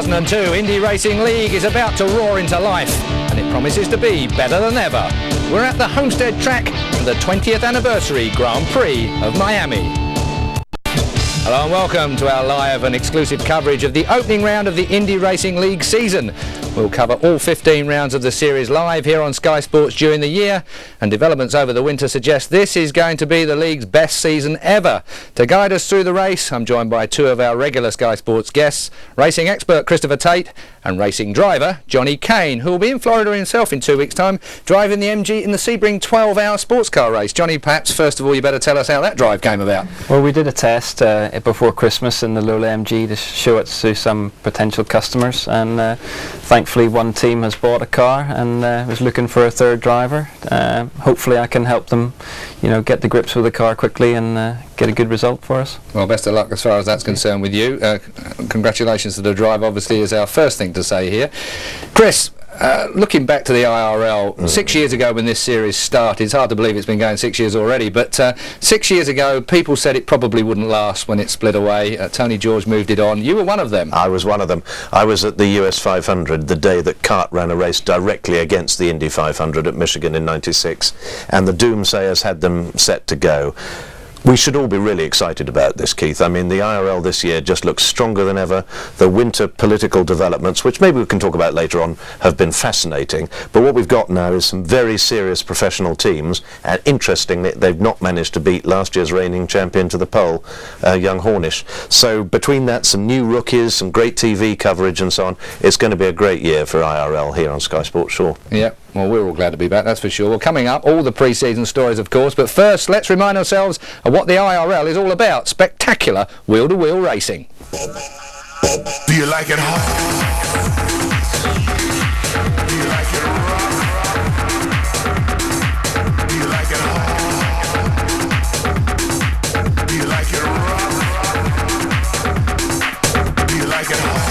2002 Indy Racing League is about to roar into life, and it promises to be better than ever. We're at the Homestead track for the 20th anniversary Grand Prix of Miami. Hello and welcome to our live and exclusive coverage of the opening round of the Indy Racing League season. We'll cover all 15 rounds of the series live here on Sky Sports during the year, and developments over the winter suggest this is going to be the league's best season ever. To guide us through the race, I'm joined by two of our regular Sky Sports guests, racing expert Christopher Tate and racing driver Johnny Kane, who will be in Florida himself in 2 weeks' time, driving the MG in the Sebring 12-hour sports car race. Johnny, perhaps first of all you better tell us how that drive came about. Well, we did a test before Christmas in the Lola MG to show it to some potential customers, and thankfully one team has bought a car and was looking for a third driver. Hopefully I can help them, get the grips with the car quickly and get a good result for us. Well, best of luck as far as that's concerned with you. Congratulations to the drive, obviously, is our first thing to say here. Chris, looking back to the IRL, 6 years ago when this series started, it's hard to believe it's been going 6 years already, but 6 years ago people said it probably wouldn't last when it split away. Tony George moved it on. You were one of them. I was one of them. I was at the US 500 the day that CART ran a race directly against the Indy 500 at Michigan in '96, and the doomsayers had them set to go. We should all be really excited about this, Keith. I mean, the IRL this year just looks stronger than ever. The winter political developments, which maybe we can talk about later on, have been fascinating. But what we've got now is some very serious professional teams, and interestingly, they've not managed to beat last year's reigning champion to the pole, Young Hornish. So between that, some new rookies, some great TV coverage and so on, it's going to be a great year for IRL here on Sky Sports Shore. Yeah. Well, we're all glad to be back, that's for sure. Well, coming up, all the pre-season stories, of course, but first, let's remind ourselves of what the IRL is all about. Spectacular wheel-to-wheel racing. Do you like it hot? Do you like it rough? Do you like it hot? Do you like it rough? Do you like it hot?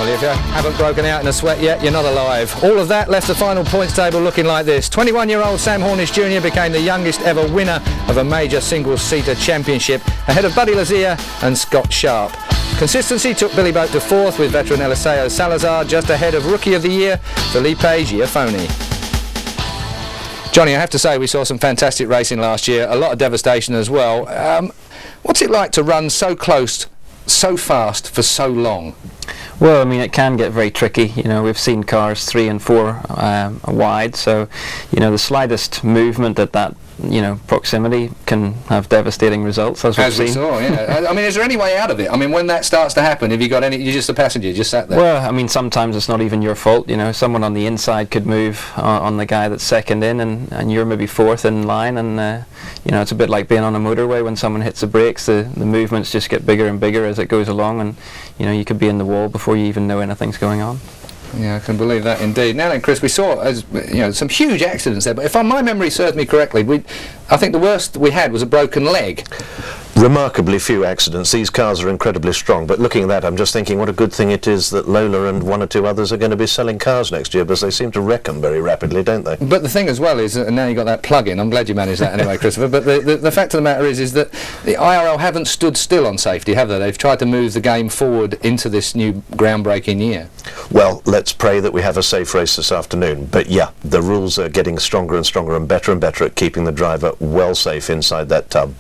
If you haven't broken out in a sweat yet, you're not alive. All of that left the final points table looking like this. 21-year-old Sam Hornish Jr. became the youngest ever winner of a major single-seater championship, ahead of Buddy Lazier and Scott Sharp. Consistency took Billy Boat to fourth, with veteran Eliseo Salazar just ahead of Rookie of the Year, Felipe Giafoni. Johnny, I have to say we saw some fantastic racing last year, a lot of devastation as well. What's it like to run so close, so fast for so long? Well, I mean, it can get very tricky. We've seen cars 3 and 4 wide, so the slightest movement at that proximity can have devastating results, as we've seen. We saw, yeah. I mean, is there any way out of it? I mean, when that starts to happen, have you got any? You're just a passenger, just sat there. Well, I mean, sometimes it's not even your fault. Someone on the inside could move on the guy that's second in, and you're maybe fourth in line, and it's a bit like being on a motorway. When someone hits the brakes, the movements just get bigger and bigger as it goes along, and you could be in the wall before you even know anything's going on. Yeah, I can believe that indeed. Now then, Chris, we saw some huge accidents there, but if my memory serves me correctly, I think the worst we had was a broken leg. remarkably few accidents. These cars are incredibly strong, but looking at that, I'm just thinking what a good thing it is that Lola and one or two others are going to be selling cars next year, because they seem to wreck them very rapidly, don't they? But the thing as well is, and now you've got that plug-in, I'm glad you managed that anyway, Christopher, but the fact of the matter is that the IRL haven't stood still on safety, have they? They've tried to move the game forward into this new groundbreaking year. Well, let's pray that we have a safe race this afternoon. But yeah, the rules are getting stronger and stronger and better at keeping the driver well safe inside that tub.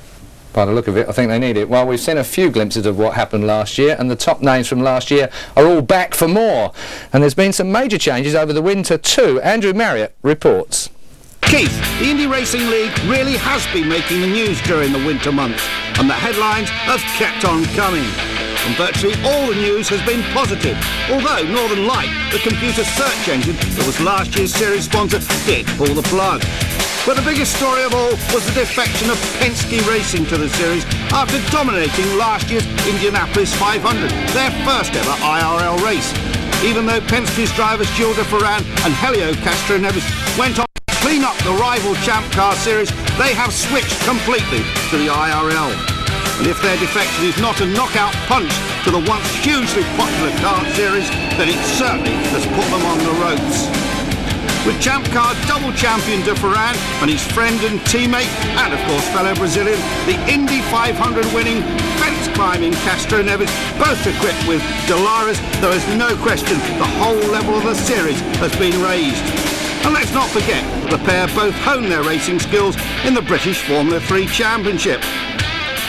By the look of it, I think they need it. Well, we've seen a few glimpses of what happened last year, and the top names from last year are all back for more. And there's been some major changes over the winter too. Andrew Marriott reports. Keith, the Indy Racing League really has been making the news during the winter months, and the headlines have kept on coming. And virtually all the news has been positive, although Northern Light, the computer search engine that was last year's series sponsor, did pull the plug. But the biggest story of all was the defection of Penske Racing to the series after dominating last year's Indianapolis 500, their first ever IRL race. Even though Penske's drivers Gilles de Ferran and Helio Castroneves went on to clean up the rival Champ Car series, they have switched completely to the IRL. And if their defection is not a knockout punch to the once hugely popular kart series, then it certainly has put them on the ropes. With Champ Car double champion de Ferran and his friend and teammate, and of course fellow Brazilian, the Indy 500 winning, fence climbing Castroneves, both equipped with Dolaras, there is no question the whole level of the series has been raised. And let's not forget, the pair both honed their racing skills in the British Formula 3 Championship.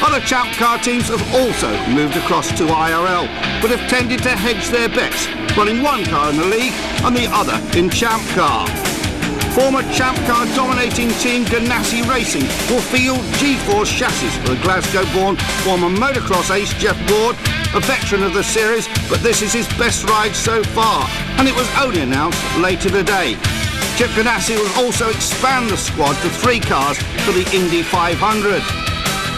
Other Champ Car teams have also moved across to IRL, but have tended to hedge their bets, running one car in the league and the other in Champ Car. Former Champ Car dominating team Ganassi Racing will field G-Force chassis for the Glasgow-born former motocross ace Jeff Ward, a veteran of the series, but this is his best ride so far, and it was only announced later today. Chip Ganassi will also expand the squad to 3 cars for the Indy 500.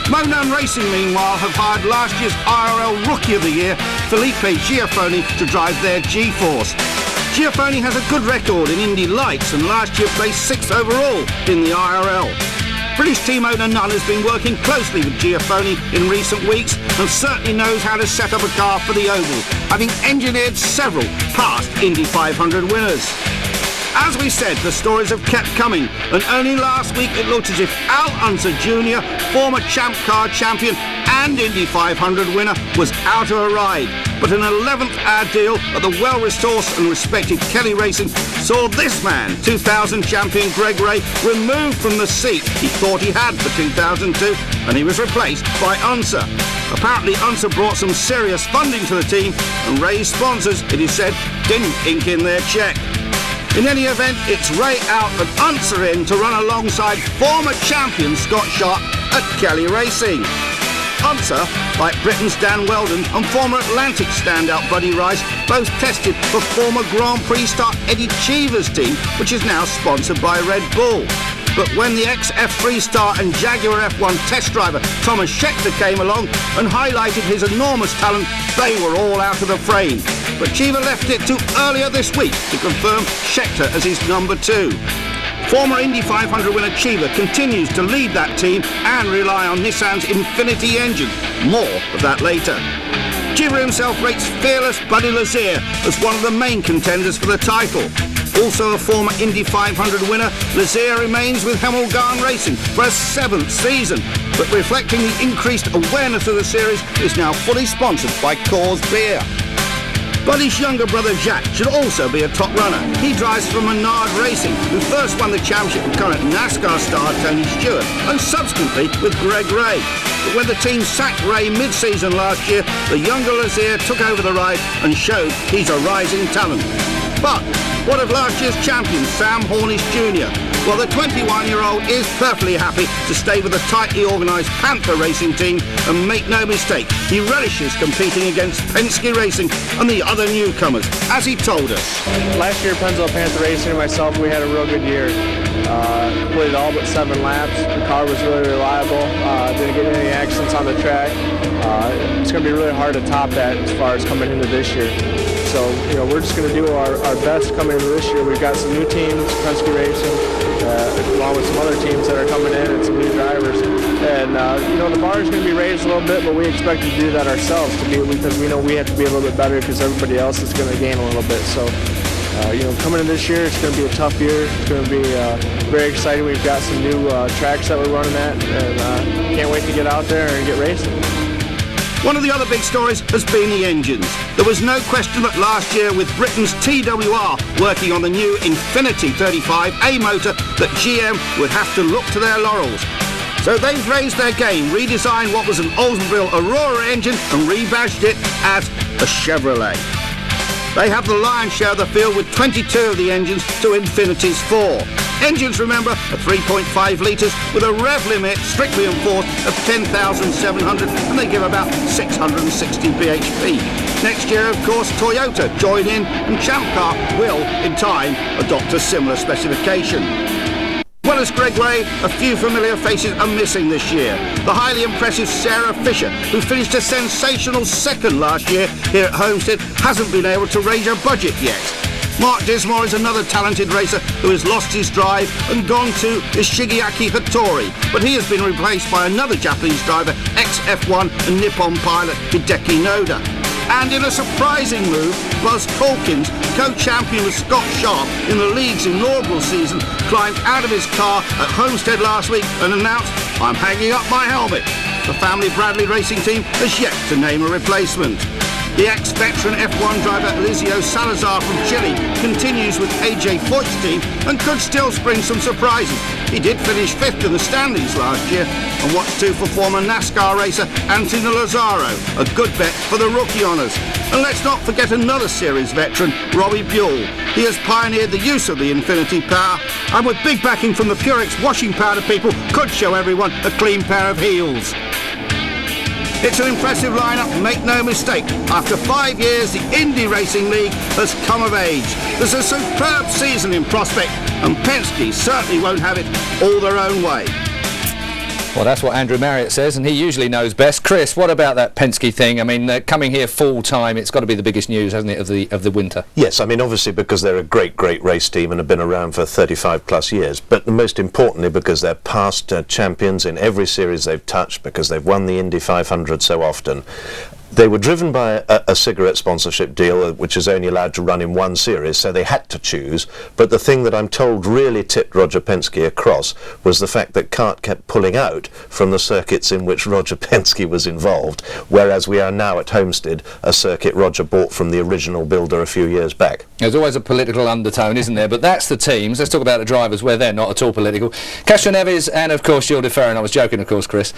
Monan Racing, meanwhile, have hired last year's IRL Rookie of the Year, Felipe Giafoni, to drive their G-Force. Giafoni has a good record in Indy Lights and last year placed 6th overall in the IRL. British team owner Nunn has been working closely with Giafoni in recent weeks and certainly knows how to set up a car for the ovals, having engineered several past Indy 500 winners. As we said, the stories have kept coming, and only last week it looked as if Al Unser Jr., former Champ Car champion and Indy 500 winner, was out of a ride. But an 11th hour deal at the well-resourced and respected Kelly Racing saw this man, 2000 champion Greg Ray, removed from the seat he thought he had for 2002, and he was replaced by Unser. Apparently Unser brought some serious funding to the team, and Ray's sponsors, it is said, didn't ink in their cheque. In any event, it's Ray out and Unser in to run alongside former champion Scott Sharp at Kelly Racing. Unser, like Britain's Dan Weldon and former Atlantic standout Buddy Rice, both tested for former Grand Prix star Eddie Cheever's team, which is now sponsored by Red Bull. But when the ex-F3 star and Jaguar F1 test driver Thomas Scheckter came along and highlighted his enormous talent, they were all out of the frame. But Cheever left it to earlier this week to confirm Scheckter as his number 2. Former Indy 500 winner Cheever continues to lead that team and rely on Nissan's Infinity engine. More of that later. Cheever himself rates fearless Buddy Lazier as one of the main contenders for the title. Also a former Indy 500 winner, Lazier remains with Hemmelgarn Racing for a 7th season, but reflecting the increased awareness of the series, is now fully sponsored by Coors Beer. Buddy's younger brother Jack should also be a top runner. He drives for Menard Racing, who first won the championship with current NASCAR star Tony Stewart, and subsequently with Greg Ray. But when the team sacked Ray mid-season last year, the younger Lazier took over the ride and showed he's a rising talent. But what of last year's champion, Sam Hornish Jr.? Well, the 21-year-old is perfectly happy to stay with the tightly organised Panther Racing team, and make no mistake, he relishes competing against Penske Racing and the other newcomers, as he told us. Last year, Pennzoil Panther Racing and myself, we had a real good year. Completed all but 7 laps. The car was really reliable. Didn't get any accidents on the track. It's going to be really hard to top that as far as coming into this year. So, we're just going to do our best coming into this year. We've got some new teams, Penske Racing. along with some other teams that are coming in and some new drivers. And the bar is going to be raised a little bit, but we expect to do that ourselves because we know we have to be a little bit better because everybody else is going to gain a little bit. So, coming in this year, it's going to be a tough year. It's going to be very exciting. We've got some new tracks that we're running at, and can't wait to get out there and get racing. One of the other big stories has been the engines. There was no question that last year, with Britain's TWR working on the new Infinity 35A motor, that GM would have to look to their laurels. So they've raised their game, redesigned what was an Oldsmobile Aurora engine and rebadged it as a Chevrolet. They have the lion's share of the field with 22 of the engines to Infinity's 4. Engines, remember, are 3.5 litres with a rev limit strictly enforced of 10,700, and they give about 660 bhp. Next year, of course, Toyota join in, and Champ Car will, in time, adopt a similar specification. Well as Greg Ray, a few familiar faces are missing this year. The highly impressive Sarah Fisher, who finished a sensational second last year here at Homestead, hasn't been able to raise her budget yet. Mark Dismore is another talented racer who has lost his drive and gone to Shigeaki Hattori, but he has been replaced by another Japanese driver, ex-F1 and Nippon pilot Hideki Noda. And in a surprising move, Buzz Hawkins, co-champion with Scott Sharp in the league's inaugural season, climbed out of his car at Homestead last week and announced, "I'm hanging up my helmet." The family Bradley racing team has yet to name a replacement. The ex-veteran F1 driver Eliseo Salazar from Chile continues with AJ Foyt's team and could still spring some surprises. He did finish 5th in the standings last year. And what's two for former NASCAR racer Anthony Lazzaro, a good bet for the rookie honours. And let's not forget another series veteran, Robbie Buell. He has pioneered the use of the Infinity power, and with big backing from the Purex washing powder people, could show everyone a clean pair of heels. It's an impressive lineup, make no mistake. After 5 years, the Indy Racing League has come of age. There's a superb season in prospect, and Penske certainly won't have it all their own way. Well, that's what Andrew Marriott says, and he usually knows best. Chris, what about that Penske thing? I mean, coming here full time, it's got to be the biggest news, hasn't it, of the winter? Yes, I mean, obviously because they're a great race team and have been around for 35 plus years, but most importantly because they're past champions in every series they've touched, because they've won the Indy 500 so often. They were driven by a cigarette sponsorship deal, which is only allowed to run in one series, so they had to choose. But the thing that I'm told really tipped Roger Penske across was the fact that CART kept pulling out from the circuits in which Roger Penske was involved, whereas we are now at Homestead, a circuit Roger bought from the original builder a few years back. There's always a political undertone, isn't there? But that's the teams. Let's talk about the drivers, where they're not at all political. Castroneves and, of course, Gilles de Ferran. I was joking, of course, Chris.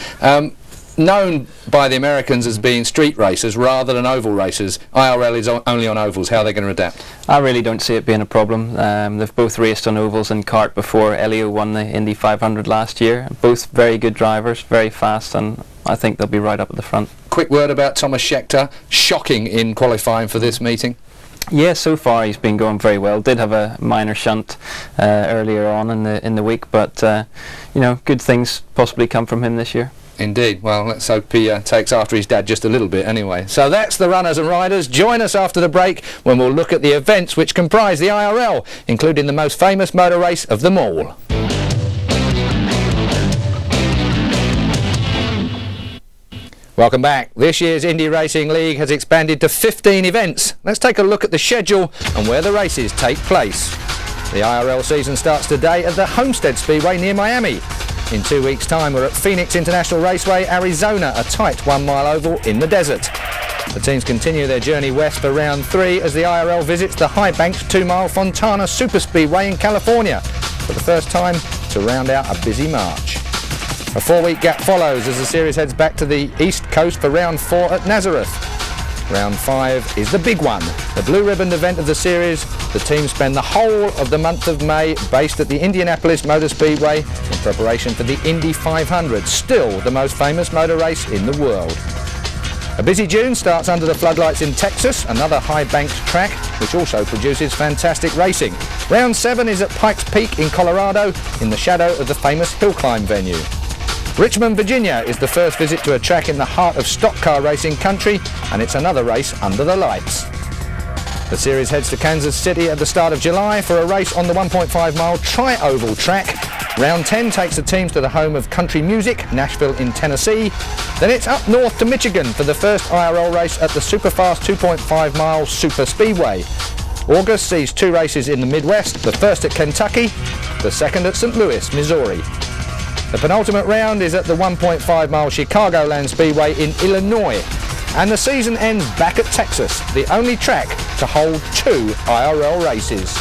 Known by the Americans as being street racers rather than oval racers. IRL is only on ovals. How are they going to adapt? I really don't see it being a problem. They've both raced on ovals in CART before. Elio won the Indy 500 last year. Both very good drivers, very fast, and I think they'll be right up at the front. Quick word about Thomas Scheckter. Shocking in qualifying for this meeting. Yeah, so far he's been going very well. Did have a minor shunt earlier on in the week, but good things possibly come from him this year. Indeed. Well, let's hope he takes after his dad just a little bit anyway. So that's the runners and riders. Join us after the break when we'll look at the events which comprise the IRL, including the most famous motor race of them all. Welcome back. This year's Indy Racing League has expanded to 15 events. Let's take a look at the schedule and where the races take place. The IRL season starts today at the Homestead Speedway near Miami. In 2 weeks' time, we're at Phoenix International Raceway, Arizona, a tight 1 mile oval in the desert. The teams continue their journey west for round 3 as the IRL visits the High Banks 2 mile Fontana Superspeedway in California for the first time to round out a busy March. A 4-week gap follows as the series heads back to the East Coast for round 4 at Nazareth. Round 5 is the big one, the blue ribbon event of the series. The teams spend the whole of the month of May based at the Indianapolis Motor Speedway in preparation for the Indy 500, still the most famous motor race in the world. A busy June starts under the floodlights in Texas, another high banked track which also produces fantastic racing. Round 7 is at Pikes Peak in Colorado in the shadow of the famous hill climb venue. Richmond, Virginia is the first visit to a track in the heart of stock car racing country, and it's another race under the lights. The series heads to Kansas City at the start of July for a race on the 1.5-mile tri-oval track. Round 10 takes the teams to the home of country music, Nashville in Tennessee. Then it's up north to Michigan for the first IRL race at the Superfast 2.5-mile Super Speedway. August sees 2 races in the Midwest, the first at Kentucky, the second at St. Louis, Missouri. The penultimate round is at the 1.5-mile Chicagoland Speedway in Illinois. And the season ends back at Texas, the only track to hold 2 IRL races.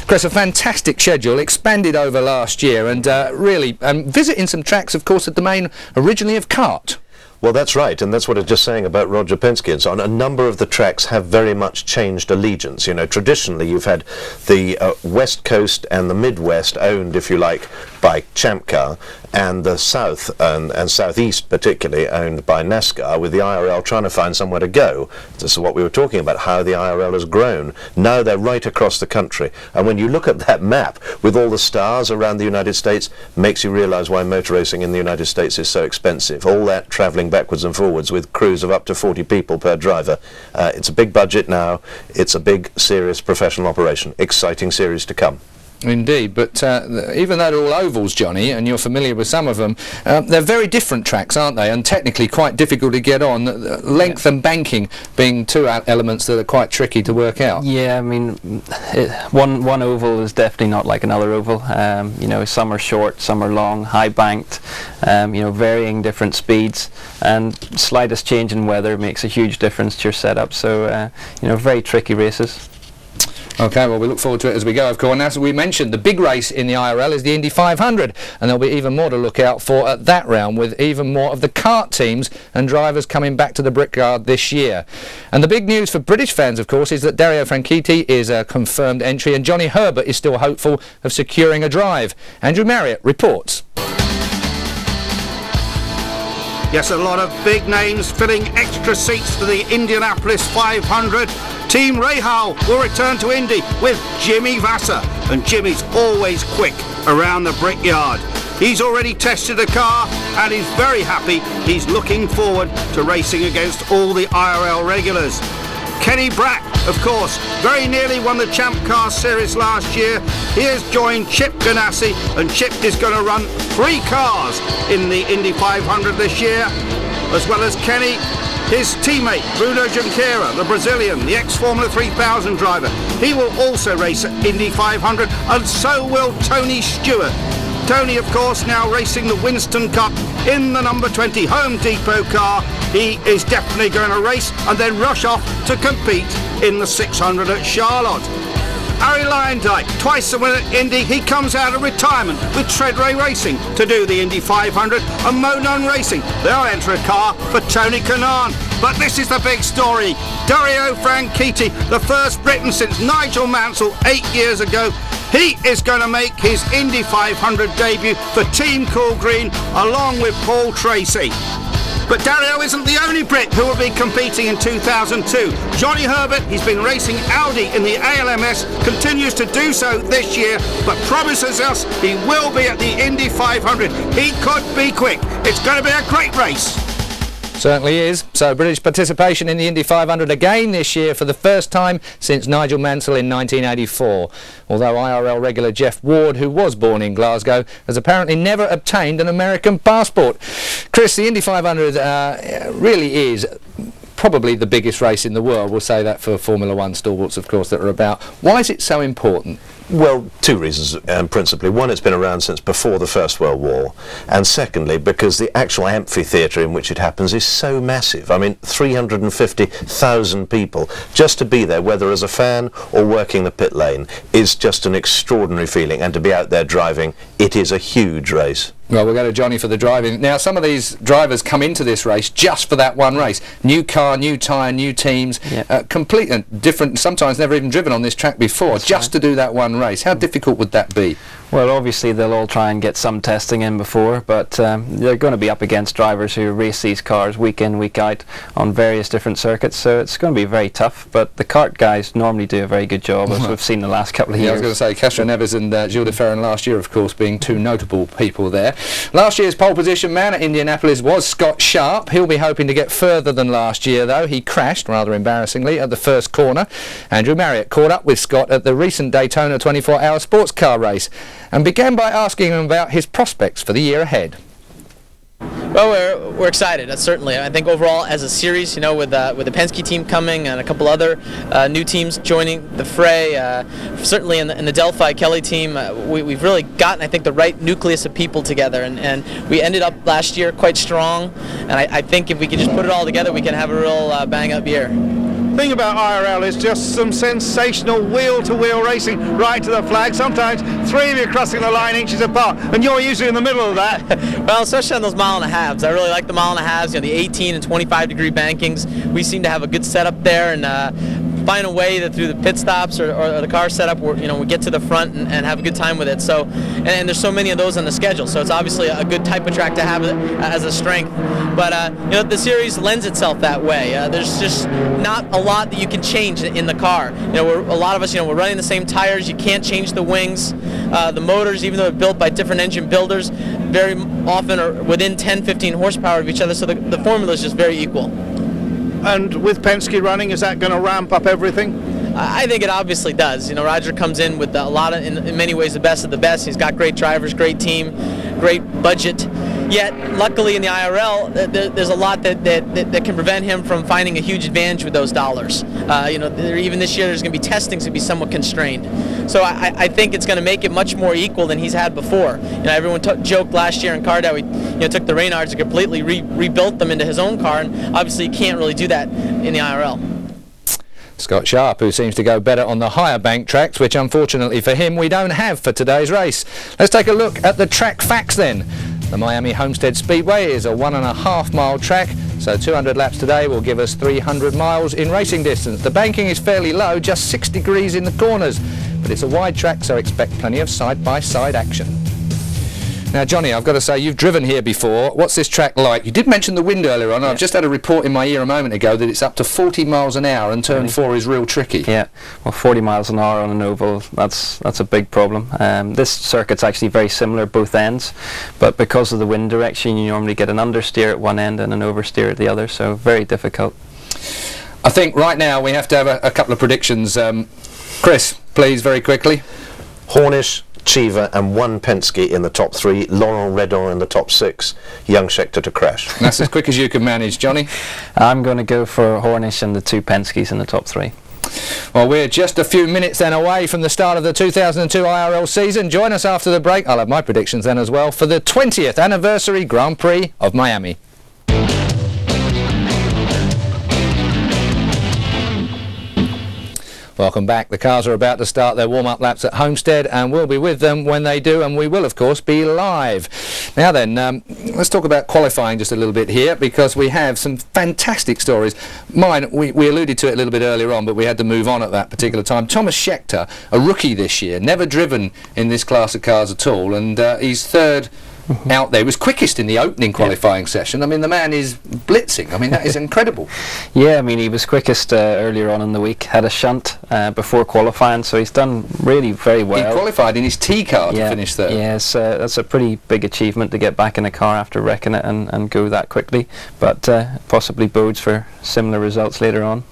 Chris, a fantastic schedule, expanded over last year, and really visiting some tracks, of course, at the domain originally of kart. Well, that's right, and that's what I was just saying about Roger Penske and so on. A number of the tracks have very much changed allegiance. You know, traditionally you've had the West Coast and the Midwest owned, if you like, by Champ Car, and the South and Southeast particularly owned by NASCAR, with the IRL trying to find somewhere to go. This is what we were talking about, how the IRL has grown. Now they're right across the country, and when you look at that map with all the stars around the United States, makes you realise why motor racing in the United States is so expensive. All that travelling backwards and forwards with crews of up to 40 people per driver. It's a big budget now. It's a big, serious professional operation. Exciting series to come. Indeed, but even though they're all ovals, Johnny, and you're familiar with some of them, they're very different tracks, aren't they? And technically quite difficult to get on. Length and banking being 2 elements that are quite tricky to work out. Yeah, I mean, one oval is definitely not like another oval. You know, some are short, some are long, high banked, you know, varying different speeds, and slightest change in weather makes a huge difference to your setup. So, you know, very tricky races. Okay, well, we look forward to it as we go, of course. And as we mentioned, the big race in the IRL is the Indy 500, and there'll be even more to look out for at that round, with even more of the kart teams and drivers coming back to the Brickyard this year. And the big news for British fans, of course, is that Dario Franchitti is a confirmed entry, and Johnny Herbert is still hopeful of securing a drive. Andrew Marriott reports. Yes, a lot of big names filling extra seats for the Indianapolis 500. Team Rahal will return to Indy with Jimmy Vasser, and Jimmy's always quick around the Brickyard. He's already tested the car and he's very happy. He's looking forward to racing against all the IRL regulars. Kenny Brack, of course, very nearly won the Champ Car Series last year. He has joined Chip Ganassi, and Chip is going to run 3 cars in the Indy 500 this year. As well as Kenny, his teammate Bruno Junqueira, the Brazilian, the ex-Formula 3000 driver. He will also race at Indy 500, and so will Tony Stewart. Tony, of course, now racing the Winston Cup in the number 20 Home Depot car. He is definitely going to race and then rush off to compete in the 600 at Charlotte. Harry Lyondike, twice the winner at Indy, he comes out of retirement with Treadray Racing to do the Indy 500, and Monon Racing, they'll enter a car for Tony Kanaan. But this is the big story. Dario Franchitti, the first Briton since Nigel Mansell 8 years ago, he is going to make his Indy 500 debut for Team Cool Green along with Paul Tracy. But Dario isn't the only Brit who will be competing in 2002. Johnny Herbert, he's been racing Audi in the ALMS, continues to do so this year, but promises us he will be at the Indy 500. He could be quick. It's going to be a great race. Certainly is. So British participation in the Indy 500 again this year for the first time since Nigel Mansell in 1984. Although IRL regular Jeff Ward, who was born in Glasgow, has apparently never obtained an American passport. Chris, the Indy 500 really is probably the biggest race in the world. We'll say that for Formula One stalwarts, of course, that are about. Why is it so important? Well, 2 reasons principally. One, it's been around since before the First World War, and secondly, because the actual amphitheatre in which it happens is so massive. I mean, 350,000 people. Just to be there, whether as a fan or working the pit lane, is just an extraordinary feeling, and to be out there driving, it is a huge race. Well, we'll go to Johnny for the driving. Now, some of these drivers come into this race just for that one race. New car, new tyre, new teams, complete and different, sometimes never even driven on this track before, to do that one race. How difficult would that be? Well, obviously they'll all try and get some testing in before, but they're going to be up against drivers who race these cars week in, week out on various different circuits, so it's going to be very tough. But the kart guys normally do a very good job, as we've seen the last couple of years. I was going to say, Castro Neves and Gilles de Ferran last year, of course, being two notable people there. Last year's pole position man at Indianapolis was Scott Sharp. He'll be hoping to get further than last year, though. He crashed, rather embarrassingly, at the first corner. Andrew Marriott caught up with Scott at the recent Daytona 24-hour sports car race and began by asking him about his prospects for the year ahead. Well, we're excited, certainly. I think overall as a series, you know, with the Penske team coming and a couple other new teams joining the fray, certainly in the Delphi Kelly team, we've really gotten, I think, the right nucleus of people together, and we ended up last year quite strong, and I think if we can just put it all together, we can have a real bang-up year. The thing about IRL is just some sensational wheel-to-wheel racing right to the flag. Sometimes three of you crossing the line inches apart, and you're usually in the middle of that. Well, especially on those mile and a halves. I really like the mile and a halves, you know, the 18 and 25 degree bankings. We seem to have a good setup there, and find a way that through the pit stops or the car setup, we get to the front and have a good time with it. So, and there's so many of those on the schedule, so it's obviously a good type of track to have as a strength. But the series lends itself that way. There's just not a lot that you can change in the car. A lot of us, we're running the same tires. You can't change the wings, the motors, even though they're built by different engine builders, very often are within 10-15 horsepower of each other. So the formula is just very equal. And with Penske running, is that going to ramp up everything? I think it obviously does. Roger comes in with a lot of, in many ways, the best of the best. He's got great drivers, great team, great budget. Yet, luckily in the IRL, there's a lot that can prevent him from finding a huge advantage with those dollars. Even this year, there's going to be testings to be somewhat constrained. So I think it's going to make it much more equal than he's had before. Everyone joked last year in Card how he took the Reynards and completely rebuilt them into his own car, and obviously you can't really do that in the IRL. Scott Sharp, who seems to go better on the higher bank tracks, which unfortunately for him we don't have for today's race. Let's take a look at the track facts then. The Miami Homestead Speedway is a 1.5 mile track, so 200 laps today will give us 300 miles in racing distance. The banking is fairly low, just 6 degrees in the corners, but it's a wide track, so expect plenty of side-by-side action. Now, Johnny, I've got to say, you've driven here before. What's this track like? You did mention the wind earlier on. Yeah. I've just had a report in my ear a moment ago that it's up to 40 miles an hour and turn 4 is real tricky. Yeah, well, 40 miles an hour on an oval, that's a big problem. This circuit's actually very similar both ends, but because of the wind direction, you normally get an understeer at one end and an oversteer at the other, so very difficult. I think right now we have to have a couple of predictions. Chris, please, very quickly. Hornish, Cheever and one Penske in the top 3, Laurent Redon in the top 6, Young Scheckter to crash. That's as quick as you can manage, Johnny. I'm going to go for Hornish and the 2 Penskes in the top 3. Well, we're just a few minutes then away from the start of the 2002 IRL season. Join us after the break. I'll have my predictions then as well for the 20th anniversary Grand Prix of Miami. Welcome back. The cars are about to start their warm-up laps at Homestead, and we'll be with them when they do, and we will, of course, be live. Now then, let's talk about qualifying just a little bit here, because we have some fantastic stories. Mine, we alluded to it a little bit earlier on, but we had to move on at that particular time. Thomas Scheckter, a rookie this year, never driven in this class of cars at all, and he's third out there. He was quickest in the opening qualifying session. I mean, the man is blitzing. I mean, that is incredible. Yeah, I mean, he was quickest earlier on in the week, had a shunt before qualifying, so he's done really very well. He qualified in his T car to finish third. Yes, that's a pretty big achievement to get back in a car after wrecking it and go that quickly, but possibly bodes for similar results later on.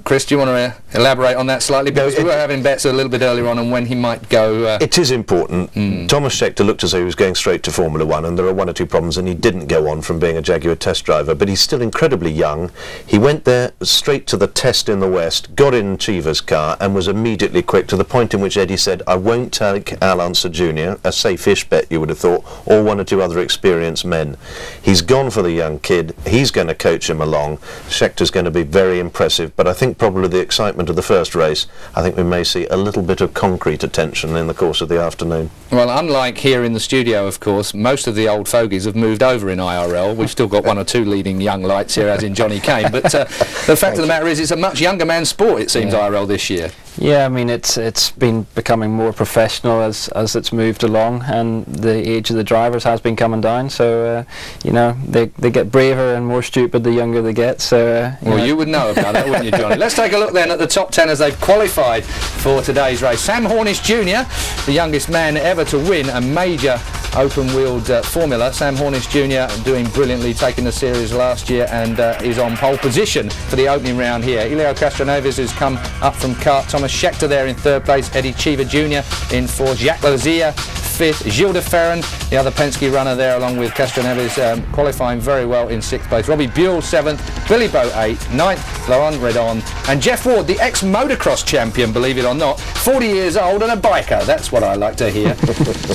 Chris, do you want to elaborate on that slightly? Because we were having bets a little bit earlier on when he might go... It is important. Thomas Scheckter looked as though he was going straight to Formula 1, and there are 1 or 2 problems, and he didn't go on from being a Jaguar test driver, but he's still incredibly young. He went there straight to the test in the West, got in Cheever's car, and was immediately quick, to the point in which Eddie said, I won't take Al Unser Jr., a safe-ish bet you would have thought, or 1 or 2 other experienced men. He's gone for the young kid. He's going to coach him along. Scheckter's going to be very impressive, but I think probably the excitement of the first race, I think we may see a little bit of concrete attention in the course of the afternoon. Well, unlike here in the studio, of course, most of the old fogies have moved over in IRL. We've still got 1 or 2 leading young lights here, as in Johnny Kane, but the fact of the matter is it's a much younger man's sport, it seems, IRL this year. Yeah, I mean it's been becoming more professional as it's moved along, and the age of the drivers has been coming down. So they get braver and more stupid the younger they get. So you would know about that, wouldn't you, Johnny? Let's take a look then at the top 10 as they've qualified for today's race. Sam Hornish Jr., the youngest man ever to win a major open-wheeled formula. Sam Hornish Jr. doing brilliantly, taking the series last year, and is on pole position for the opening round here. Elio Castroneves has come up from kart. Thomas Scheckter there in third place. Eddie Cheever Jr. in fourth. Jacques Lazier fifth. Gilles de Ferran, the other Penske runner there, along with Castroneves, qualifying very well in sixth place. Robbie Buell seventh. Billy Boat eighth. Ninth, Laurent Redon. And Jeff Ward, the ex-motocross champion, believe it or not, 40 years old and a biker. That's what I like to hear.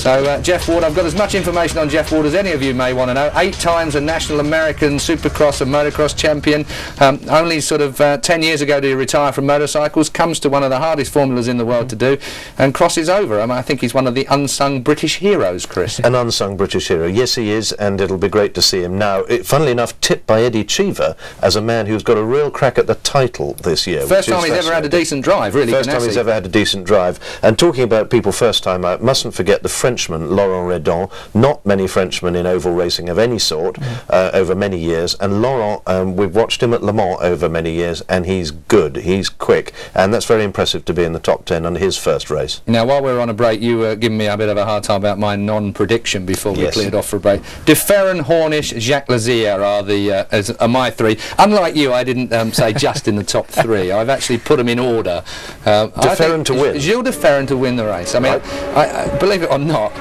So Jeff Ward, I've got as much information on Jeff Ward as any of you may want to know. 8 times a National American Supercross and motocross champion. Only sort of 10 years ago did he retire from motorcycles. Comes to one of the hardest formulas in the world to do and crosses over. I think he's one of the unsung British heroes, Chris. An unsung British hero. Yes, he is, and it'll be great to see him now. Funnily enough, tipped by Eddie Cheever as a man who's got a real crack at the title this year. First time he's ever had a decent drive, really. First time he's ever had a decent drive. And talking about people first time out, mustn't forget the Frenchman, Laurent Redon. Not many Frenchmen in oval racing of any sort over many years. And Laurent, we've watched him at Le Mans over many years, and he's good. He's quick. And that's very impressive to be in the top 10 on his first race. Now, while we're on a break, you were giving me a bit of a hard time about my non-prediction before we cleared off for a break. De Ferran, Hornish, Jacques Lazier are my three. Unlike you, I didn't say just in the top 3. I've actually put them in order. De Ferran to win. Gilles de Ferran to win the race. I mean, I believe it or not,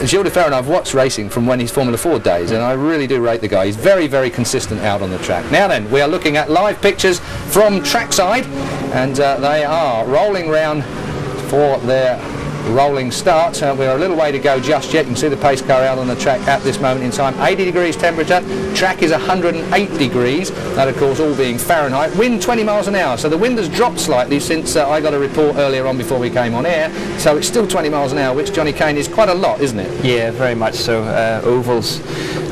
Gilles de Ferran, I've watched racing from when he's Formula 4 days, and I really do rate the guy. He's very, very consistent out on the track. Now then, we are looking at live pictures from trackside, and they are rolling round for their rolling start. We're a little way to go just yet. You can see the pace car out on the track at this moment in time. 80 degrees temperature. Track is 108 degrees. That, of course, all being Fahrenheit. Wind 20 miles an hour. So the wind has dropped slightly since I got a report earlier on before we came on air. So it's still 20 miles an hour, which, Johnny Kane, is quite a lot, isn't it? Yeah, very much so. Ovals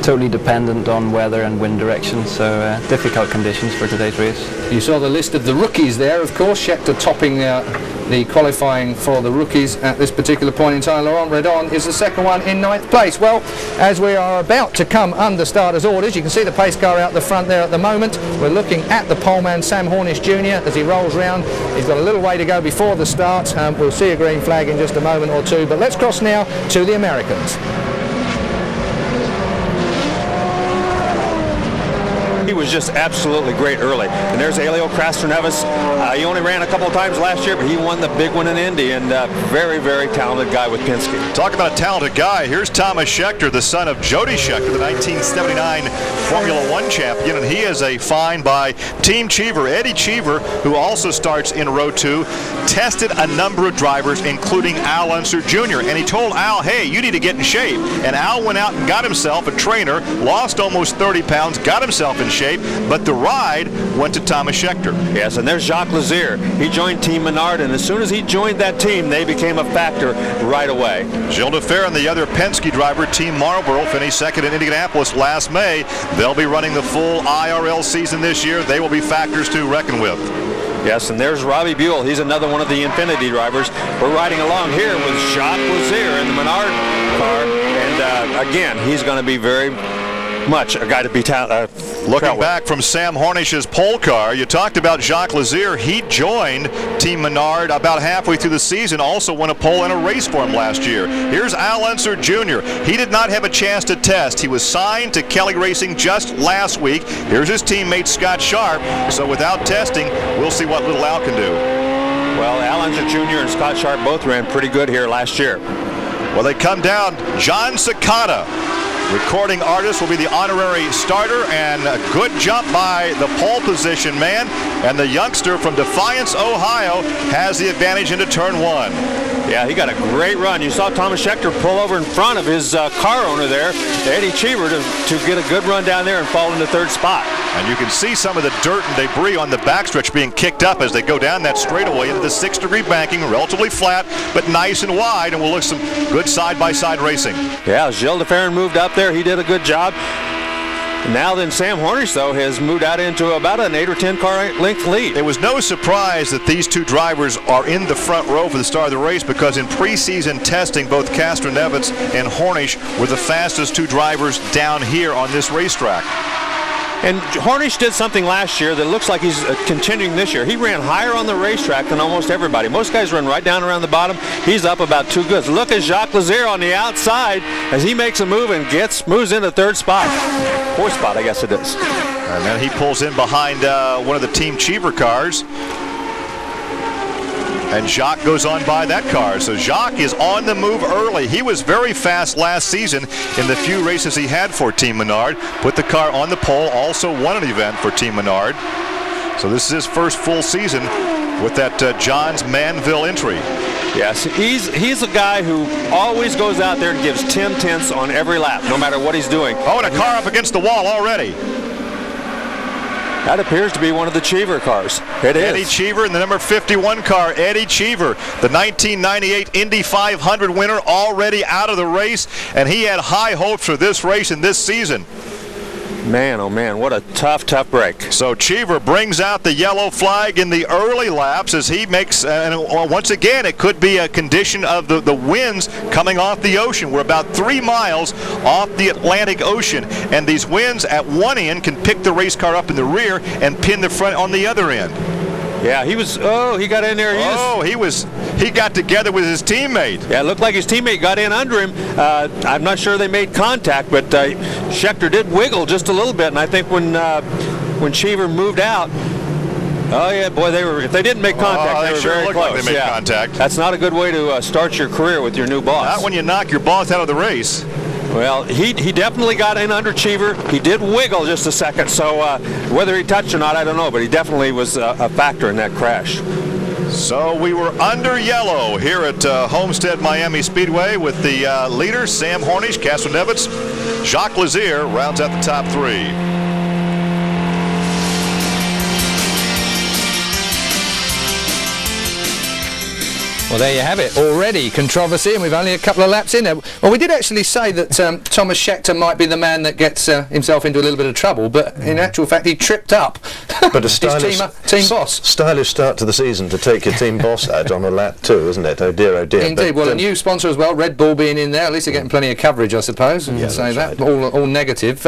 totally dependent on weather and wind direction, so difficult conditions for today's race. You saw the list of the rookies there, of course. Scheckter topping the qualifying for the rookies at this particular point in time. Laurent Redon is the second one in 9th place. Well, as we are about to come under starters' orders, you can see the pace car out the front there at the moment. We're looking at the poleman, Sam Hornish Jr., as he rolls round. He's got a little way to go before the start. We'll see a green flag in just a moment or two, but let's cross now to the Americans. He was just absolutely great early. And there's Elio Castroneves. He only ran a couple of times last year, but he won the big one in Indy, and very, very talented guy with Penske. Talk about a talented guy. Here's Thomas Scheckter, the son of Jody Scheckter, the 1979 Formula One champion, and he is a find by Team Cheever. Eddie Cheever, who also starts in row 2, tested a number of drivers, including Al Unser Jr., and he told Al, hey, you need to get in shape. And Al went out and got himself a trainer, lost almost 30 pounds, got himself in shape, but the ride went to Thomas Scheckter. Yes, and there's Jacques Lazier. He joined Team Menard, and as soon as he joined that team, they became a factor right away. Gilles de Ferran, the other Penske driver, Team Marlboro, finished second in Indianapolis last May. They'll be running the full IRL season this year. They will be factors to reckon with. Yes, and there's Robbie Buell. He's another one of the Infinity drivers. We're riding along here with Jacques Lazier in the Menard car, and again, he's going to be very much a guy to be looking back from Sam Hornish's pole car. You talked about Jacques Lazier. He joined Team Menard about halfway through the season, also won a pole in a race for him last year. Here's Al Unser Jr. He did not have a chance to test. He was signed to Kelly Racing just last week. Here's his teammate Scott Sharp. So without testing, we'll see what little Al can do. Well, Al Unser Jr. and Scott Sharp both ran pretty good here last year. Well, they come down. John Cicada, recording artist, will be the honorary starter, and a good jump by the pole position man. And the youngster from Defiance, Ohio, has the advantage into turn 1. Yeah, he got a great run. You saw Thomas Scheckter pull over in front of his car owner there, Eddie Cheever, to get a good run down there and fall into 3rd spot. And you can see some of the dirt and debris on the backstretch being kicked up as they go down that straightaway into the 6-degree banking, relatively flat, but nice and wide, and we'll look some good side-by-side racing. Yeah, Gilles de Ferran moved up there. He did a good job. Now then, Sam Hornish, though, has moved out into about an 8 or 10 car length lead. It was no surprise that these two drivers are in the front row for the start of the race, because in preseason testing, both Castroneves and Hornish were the fastest two drivers down here on this racetrack. And Hornish did something last year that looks like he's continuing this year. He ran higher on the racetrack than almost everybody. Most guys run right down around the bottom. He's up about 2 goods. Look at Jacques Lazier on the outside as he makes a move and moves into 3rd spot. 4th spot, I guess it is. And then he pulls in behind one of the Team Cheever cars. And Jacques goes on by that car. So Jacques is on the move early. He was very fast last season in the few races he had for Team Menard. Put the car on the pole, also won an event for Team Menard. So this is his first full season with that Johns Manville entry. Yes, he's a guy who always goes out there and gives 10 tenths on every lap, no matter what he's doing. Oh, and a car up against the wall already. That appears to be one of the Cheever cars. It is. Eddie Cheever in the number 51 car. Eddie Cheever, the 1998 Indy 500 winner, already out of the race, and he had high hopes for this race and this season. Man, oh man, what a tough break. So Cheever brings out the yellow flag in the early laps as he makes, once again, it could be a condition of the winds coming off the ocean. We're about 3 miles off the Atlantic Ocean, and these winds at one end can pick the race car up in the rear and pin the front on the other end. Yeah, he got in there. He got together with his teammate. Yeah, it looked like his teammate got in under him. I'm not sure they made contact, but Schechter did wiggle just a little bit, and I think when Cheever moved out, oh yeah, boy, if they didn't make contact, they were sure very looked close. like they made contact. That's not a good way to start your career with your new boss. Not when you knock your boss out of the race. Well, he definitely got in under Cheever. He did wiggle just a second, so whether he touched or not, I don't know, but he definitely was a factor in that crash. So we were under yellow here at Homestead Miami Speedway with the leader, Sam Hornish, Castroneves. Jacques Lazier rounds out the top 3. Well, there you have it. Already controversy, and we've only a couple of laps in there. Well, we did actually say that Thomas Schechter might be the man that gets himself into a little bit of trouble, but in actual fact, he tripped up. But a stylish team boss. Stylish start to the season to take your team boss out on a lap 2, isn't it? Oh dear, oh dear. Indeed. Well, a new sponsor as well, Red Bull being in there. At least they're getting plenty of coverage, I suppose. And say that. Right. All negative.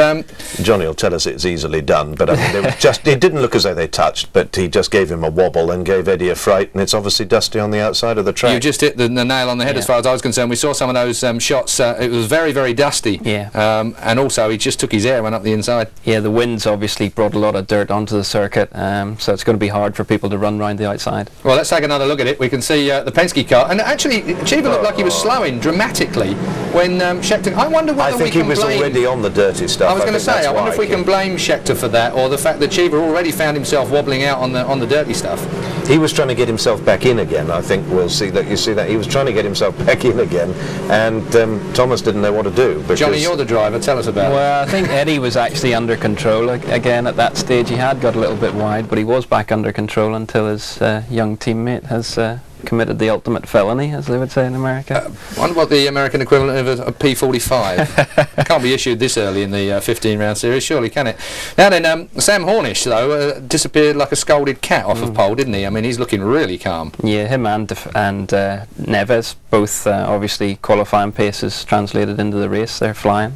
Johnny will tell us it's easily done, but I mean, it didn't look as though they touched, but he just gave him a wobble and gave Eddie a fright, and it's obviously dusty on the outside of the track. You just hit the nail on the head as far as I was concerned. We saw some of those shots. It was very, very dusty. Yeah. And also, he just took his air and went up the inside. Yeah, the winds obviously brought a lot of dirt onto the circuit, so it's going to be hard for people to run around the outside. Well, let's take another look at it. We can see the Penske car, and actually, Cheever looked like he was slowing dramatically when Schechter. I wonder whether I think he was already on the dirty stuff. I was going to say, I wonder if we can blame Schechter for that, or the fact that Cheever already found himself wobbling out on the dirty stuff. He was trying to get himself back in again. I think we'll see that. You see that he was trying to get himself back in again, and Thomas didn't know what to do. Johnny, you're the driver. Tell us about it. Well, I think Eddie was actually under control again at that stage. He had got a little bit wide, but he was back under control until his young teammate has committed the ultimate felony, as they would say in America. I wonder what the American equivalent of a P45. Can't be issued this early in the 15-round series, surely, can it? Now then, Sam Hornish, though, disappeared like a scolded cat off of pole, didn't he? I mean, he's looking really calm. Yeah, him and Neves, both obviously qualifying paces translated into the race. They're flying.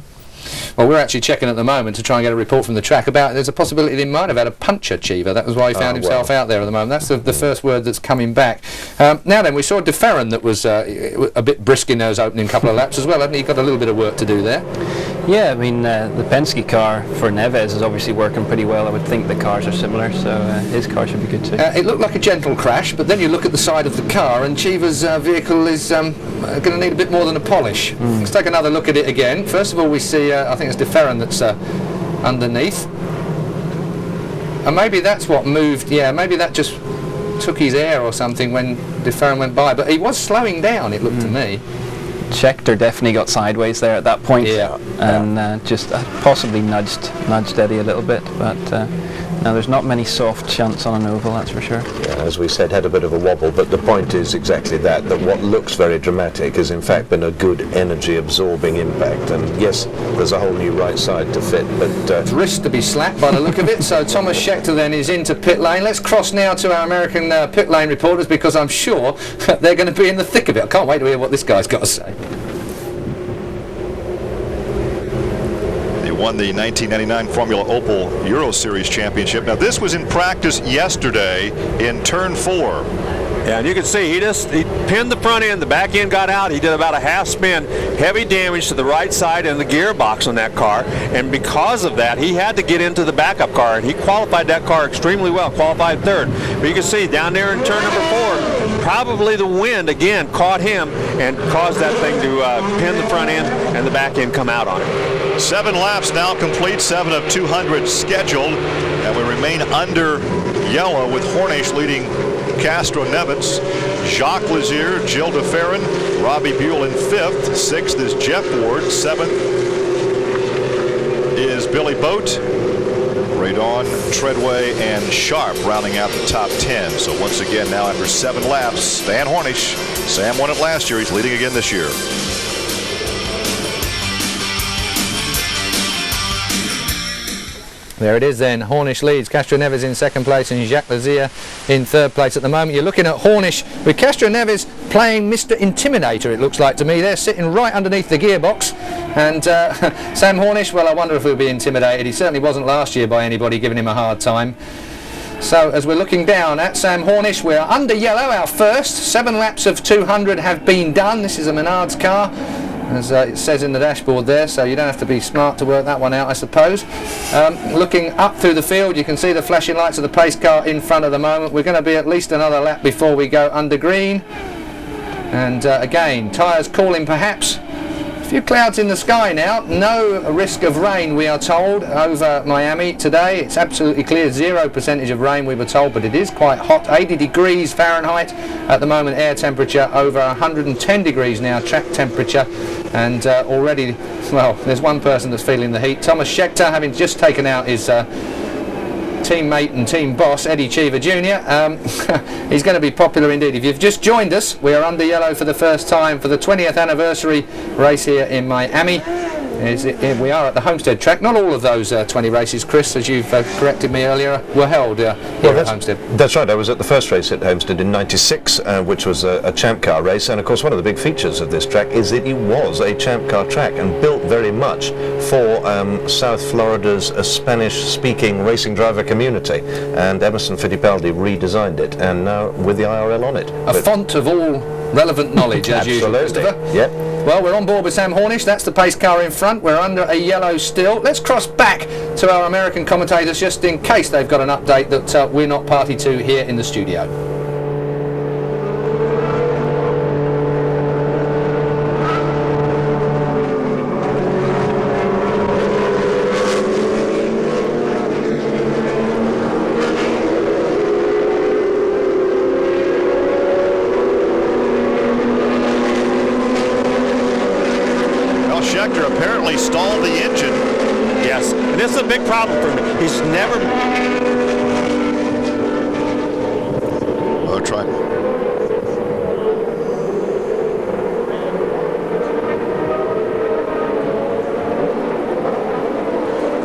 Well, we're actually checking at the moment to try and get a report from the track about there's a possibility they might have had a puncture, Cheever. That was why he found himself out there at the moment. That's the first word that's coming back. Now then, we saw De Ferran that was a bit brisk in those opening couple of laps as well, hadn't he? Got a little bit of work to do there. Yeah, I mean, the Penske car for Neves is obviously working pretty well. I would think the cars are similar, so his car should be good too. It looked like a gentle crash, but then you look at the side of the car and Cheever's vehicle is going to need a bit more than a polish. Let's take another look at it again. First of all, we see, I think it's De Ferran that's underneath. And maybe that's what moved, maybe that just took his air or something when De Ferran went by. But he was slowing down, it looked to me. Schechter definitely got sideways there at that point, and just possibly nudged Eddie a little bit, but Now, there's not many soft shunts on an oval, that's for sure. Yeah, as we said, had a bit of a wobble, but the point is exactly that what looks very dramatic has in fact been a good energy absorbing impact. And yes, there's a whole new right side to fit, but Wrist to be slapped by the look of it. So Thomas Scheckter then is into pit lane. Let's cross now to our American pit lane reporters, because I'm sure they're going to be in the thick of it. I can't wait to hear what this guy's got to say. Won the 1999 Formula Opel Euro Series Championship. Now, this was in practice yesterday in turn 4. Yeah, and you can see he pinned the front end, the back end got out, he did about a half spin, heavy damage to the right side and the gearbox on that car, and because of that he had to get into the backup car, and he qualified that car extremely well, qualified third. But you can see down there in turn number 4, probably the wind again caught him and caused that thing to pin the front end and the back end come out on it. 7 laps now complete, 7 of 200 scheduled, and we remain under yellow with Hornish leading Castro Neves, Jacques Lazier, Gilles de Ferran, Robbie Buell in 5th, 6th is Jeff Ward, 7th is Billy Boat, Radon, Treadway, and Sharp rounding out the top 10. So once again, now after 7 laps, Van Hornish, Sam won it last year, he's leading again this year. There it is then, Hornish leads, Castro Neves in second place and Jacques Lazier in third place at the moment. You're looking at Hornish with Castro Neves playing Mr. Intimidator, it looks like to me. They're sitting right underneath the gearbox, and Sam Hornish, well, I wonder if he'll be intimidated. He certainly wasn't last year by anybody giving him a hard time. So as we're looking down at Sam Hornish, we're under yellow, our first. 7 laps of 200 have been done. This is a Menards car, as it says in the dashboard there, so you don't have to be smart to work that one out, I suppose. Looking up through the field, you can see the flashing lights of the pace car in front at the moment. We're going to be at least another lap before we go under green. And again, tyres cooling perhaps. A few clouds in the sky now, no risk of rain we are told over Miami today. It's absolutely clear, 0% of rain we were told, but it is quite hot, 80 degrees Fahrenheit at the moment, air temperature over 110 degrees now, track temperature, and already, well, there's one person that's feeling the heat. Thomas Scheckter, having just taken out his teammate and team boss Eddie Cheever Jr. He's going to be popular indeed. If you've just joined us, we are under yellow for the first time for the 20th anniversary race here in Miami. We are at the Homestead track. Not all of those 20 races, Chris, as you've corrected me earlier, were held here at Homestead. That's right. I was at the first race at Homestead in '96, which was a champ car race, and of course one of the big features of this track is that it was a champ car track and built very much for South Florida's Spanish-speaking racing driver community, and Emerson Fittipaldi redesigned it, and now with the IRL on it. A font of all relevant knowledge, as usual, Christopher. Yep. Well, we're on board with Sam Hornish. That's the pace car in front. We're under a yellow still. Let's cross back to our American commentators just in case they've got an update that we're not party to here in the studio. Scheckter apparently stalled the engine. Yes, and this is a big problem for him. He's never... Oh, try.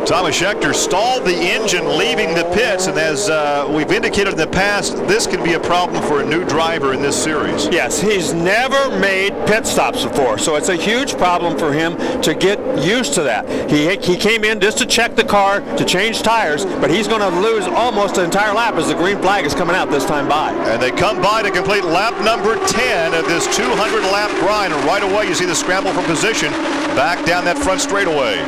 Thomas Scheckter stalled the engine leaving the pits, and as we've indicated in the past, this can be a problem for a new driver in this series. Yes, he's never made pit stops before, so it's a huge problem for him to get used to that. He came in just to check the car, to change tires, but he's going to lose almost an entire lap as the green flag is coming out this time by. And they come by to complete lap number 10 of this 200-lap grind, and right away you see the scramble for position back down that front straightaway.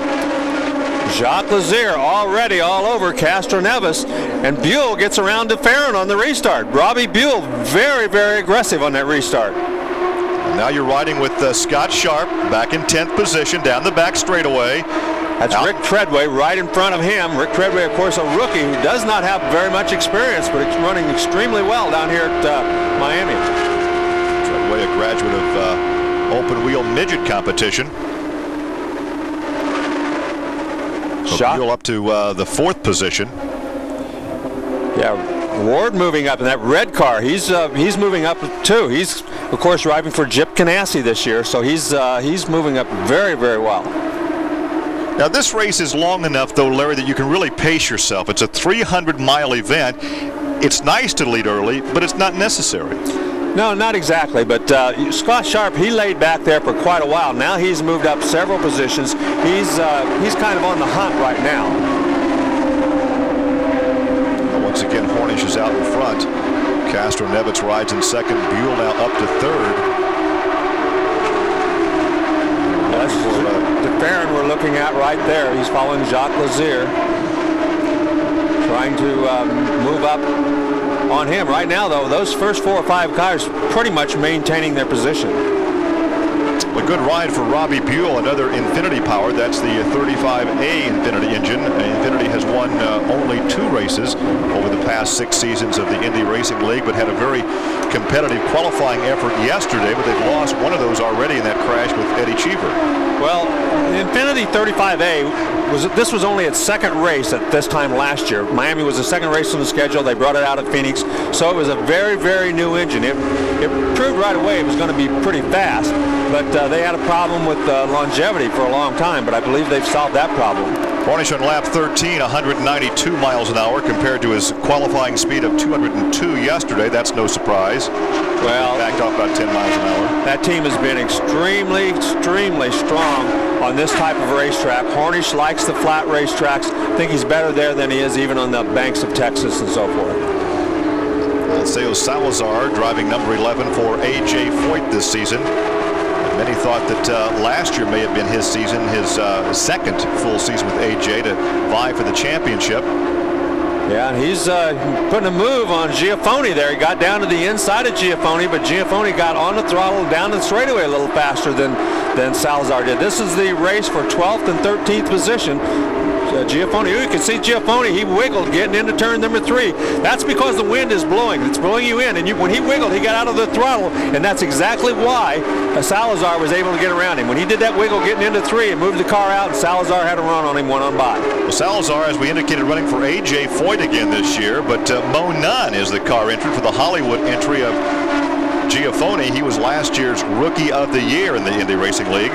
Jacques Lazier already all over Castro Neves, and Buell gets around to Ferran on the restart. Robbie Buell very, very aggressive on that restart. And now you're riding with Scott Sharp back in 10th position down the back straightaway. That's Rick Treadway right in front of him. Rick Treadway, of course, a rookie who does not have very much experience, but it's running extremely well down here at Miami. Treadway, a graduate of open wheel midget competition. So Buell up to the 4th position. Yeah, Ward moving up in that red car. He's moving up too. He's of course driving for Jip Ganassi this year, so he's moving up very, very well. Now this race is long enough though, Larry, that you can really pace yourself. It's a 300-mile event. It's nice to lead early, but it's not necessary. No, not exactly, but Scott Sharp, he laid back there for quite a while. Now he's moved up several positions. He's kind of on the hunt right now. Once again, Hornish is out in front. Castro-Nevitz rides in second. Buell now up to third. That's the Farron we're looking at right there. He's following Jacques Lazier, trying to move up on him. Right now, though, those first 4 or 5 cars pretty much maintaining their position. A good ride for Robbie Buell, another Infinity power. That's the 35A Infinity engine. Infinity has won only 2 races over the past 6 seasons of the Indy Racing League, but had a very competitive qualifying effort yesterday, but they've lost one of those already in that crash with Eddie Cheever. Well, the Infinity 35A, this was only its second race at this time last year. Miami was the second race on the schedule. They brought it out at Phoenix, so it was a very, very new engine. It proved right away it was going to be pretty fast, but they had a problem with longevity for a long time, but I believe they've solved that problem. Hornish on lap 13, 192 miles an hour compared to his qualifying speed of 202 yesterday. That's no surprise. Well, backed off about 10 miles an hour. That team has been extremely, extremely strong on this type of racetrack. Hornish likes the flat racetracks. I think he's better there than he is even on the banks of Texas and so forth. Alceo Salazar driving number 11 for A.J. Foyt this season. Many thought that last year may have been his season, his second full season with A.J. to vie for the championship. Yeah, and he's putting a move on Giafoni there. He got down to the inside of Giafoni, but Giafoni got on the throttle down the straightaway a little faster than Salazar did. This is the race for 12th and 13th position. Giafoni, you can see Giafoni, he wiggled getting into turn number 3. That's because the wind is blowing. It's blowing you in, and when he wiggled, he got out of the throttle, and that's exactly why Salazar was able to get around him. When he did that wiggle getting into 3, it moved the car out, and Salazar had a run on him, one on by. Well, Salazar, as we indicated, running for A.J. Foyt again this year, but Mo Nunn is the car entry for the Hollywood entry of Giafoni. He was last year's Rookie of the Year in the Indy Racing League.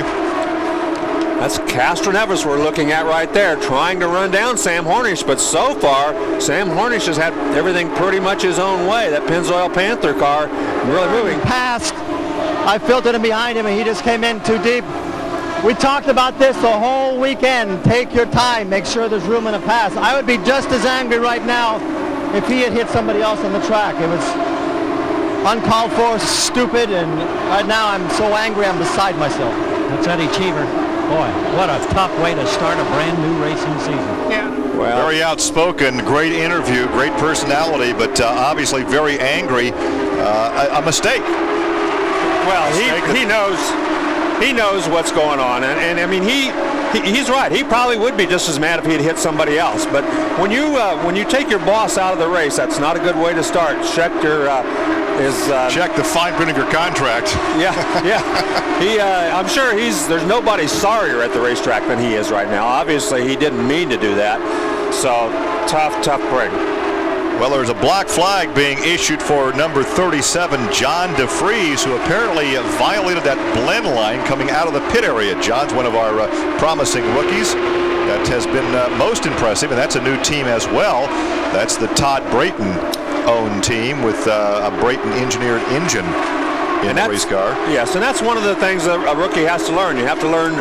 That's Castro-Nevis we're looking at right there, trying to run down Sam Hornish, but so far, Sam Hornish has had everything pretty much his own way. That Pennzoil Panther car really moving. Past, I filtered him behind him, and he just came in too deep. We talked about this the whole weekend. Take your time, make sure there's room in the pass. I would be just as angry right now if he had hit somebody else on the track. It was uncalled for, stupid, and right now I'm so angry I'm beside myself. That's Eddie Cheever. Boy, what a tough way to start a brand new racing season. Yeah. Well, very outspoken, great interview, great personality, but obviously very angry. A mistake. Well, he knows what's going on, and I mean he's right. He probably would be just as mad if he had hit somebody else. But when you take your boss out of the race, that's not a good way to start. Check the fine print of your contract. Yeah. I'm sure there's nobody sorrier at the racetrack than he is right now. Obviously, he didn't mean to do that. So tough break. Well, there's a black flag being issued for number 37, John DeFries, who apparently violated that blend line coming out of the pit area. John's one of our promising rookies. That has been most impressive, and that's a new team as well. That's the Todd Brayton-owned team with a Brayton-engineered engine in the race car. Yes, and that's one of the things a rookie has to learn. You have to learn.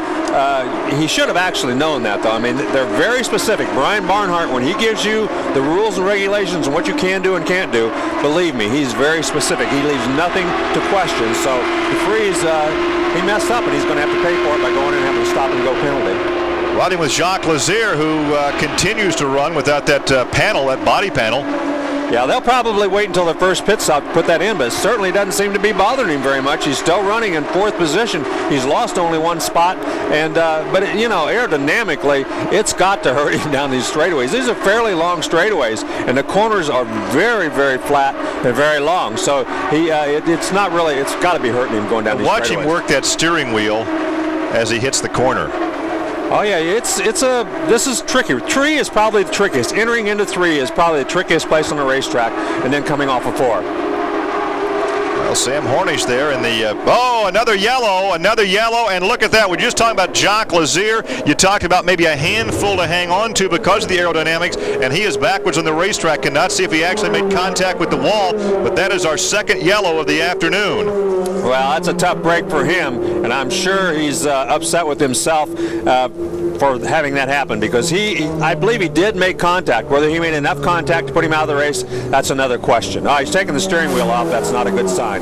He should have actually known that, though. I mean, they're very specific. Brian Barnhart, when he gives you the rules and regulations and what you can do and can't do, believe me, he's very specific. He leaves nothing to question. So DeFries, he messed up, and he's going to have to pay for it by going in and having a stop-and-go penalty. Riding with Jacques Lazier, who continues to run without that panel, that body panel. Yeah, they'll probably wait until their first pit stop to put that in, but it certainly doesn't seem to be bothering him very much. He's still running in 4th position. He's lost only one spot, and but aerodynamically, it's got to hurt him down these straightaways. These are fairly long straightaways, and the corners are very, very flat and very long. So it's not really. It's got to be hurting him going down these straightaways. Watch him work that steering wheel as he hits the corner. Oh yeah, this is tricky. 3 is probably the trickiest. Entering into 3 is probably the trickiest place on the racetrack, and then coming off of 4. Well, Sam Hornish there in the, another yellow, and look at that. We're just talking about Jacques Lazier. You talked about maybe a handful to hang on to because of the aerodynamics, and he is backwards on the racetrack. Cannot see if he actually made contact with the wall, but that is our second yellow of the afternoon. Well, that's a tough break for him, and I'm sure he's upset with himself for having that happen, because I believe he did make contact. Whether he made enough contact to put him out of the race, that's another question. Oh, he's taking the steering wheel off. That's not a good sign.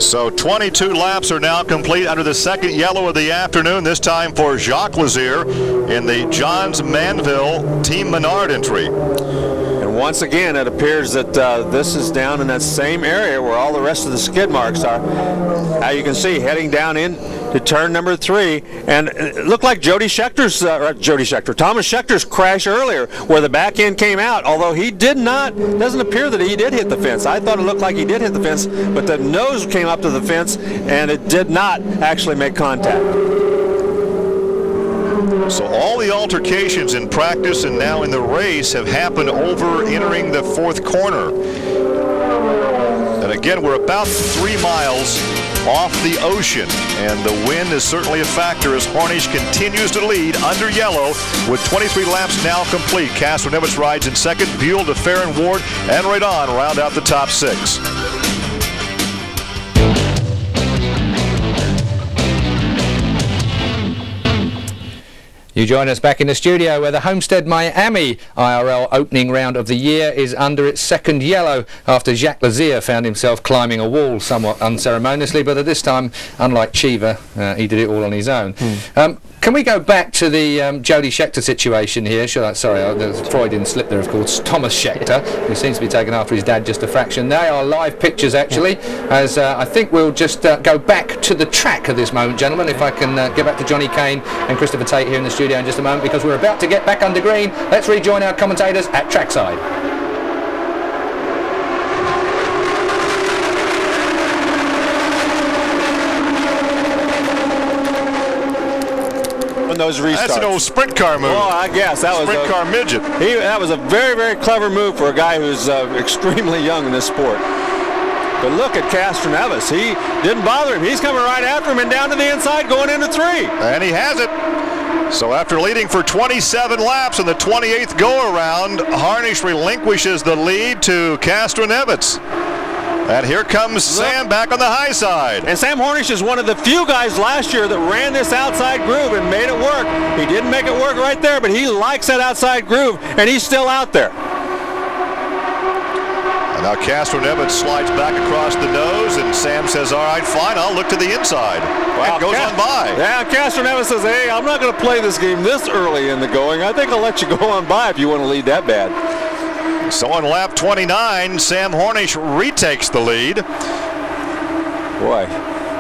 So 22 laps are now complete under the second yellow of the afternoon, this time for Jacques Lazier in the Johns Manville Team Menard entry. And once again, it appears that this is down in that same area where all the rest of the skid marks are. Now you can see heading down in to turn number 3, and it looked like Thomas Schechter's crash earlier where the back end came out, although he doesn't appear that he did hit the fence. I thought it looked like he did hit the fence, but the nose came up to the fence and it did not actually make contact. So all the altercations in practice and now in the race have happened over entering the 4th corner. And again, we're about 3 miles off the ocean, and the wind is certainly a factor as Hornish continues to lead under yellow with 23 laps now complete. Castroneves rides in second, Buell, DeFer, and Ward, and right on round out the top 6. You join us back in the studio where the Homestead Miami IRL opening round of the year is under its second yellow after Jacques Lazier found himself climbing a wall somewhat unceremoniously, but at this time, unlike Cheever, he did it all on his own. Can we go back to the Jody Scheckter situation here? There's a Freudian slip there, of course. Thomas Scheckter, who seems to be taken after his dad just a fraction. They are live pictures, actually, as I think we'll just go back to the track at this moment, gentlemen, if I can get back to Johnny Kane and Christopher Tate here in the studio in just a moment, because we're about to get back under green. Let's rejoin our commentators at trackside. Those restarts. That's an old sprint car move. Oh, I guess that was sprint car midget. That was a very, very clever move for a guy who's extremely young in this sport. But look at Castroneves. He didn't bother him. He's coming right after him and down to the inside, going into 3. And he has it. So after leading for 27 laps in the 28th go-around, Hornish relinquishes the lead to Castroneves. And here comes Sam back on the high side. And Sam Hornish is one of the few guys last year that ran this outside groove and made it work. He didn't make it work right there, but he likes that outside groove, and he's still out there. And now Castroneves slides back across the nose, and Sam says, all right, fine, I'll look to the inside. Well, and goes on by. Yeah, Castroneves says, hey, I'm not going to play this game this early in the going. I think I'll let you go on by if you want to lead that bad. So on lap 29, Sam Hornish retakes the lead. Boy,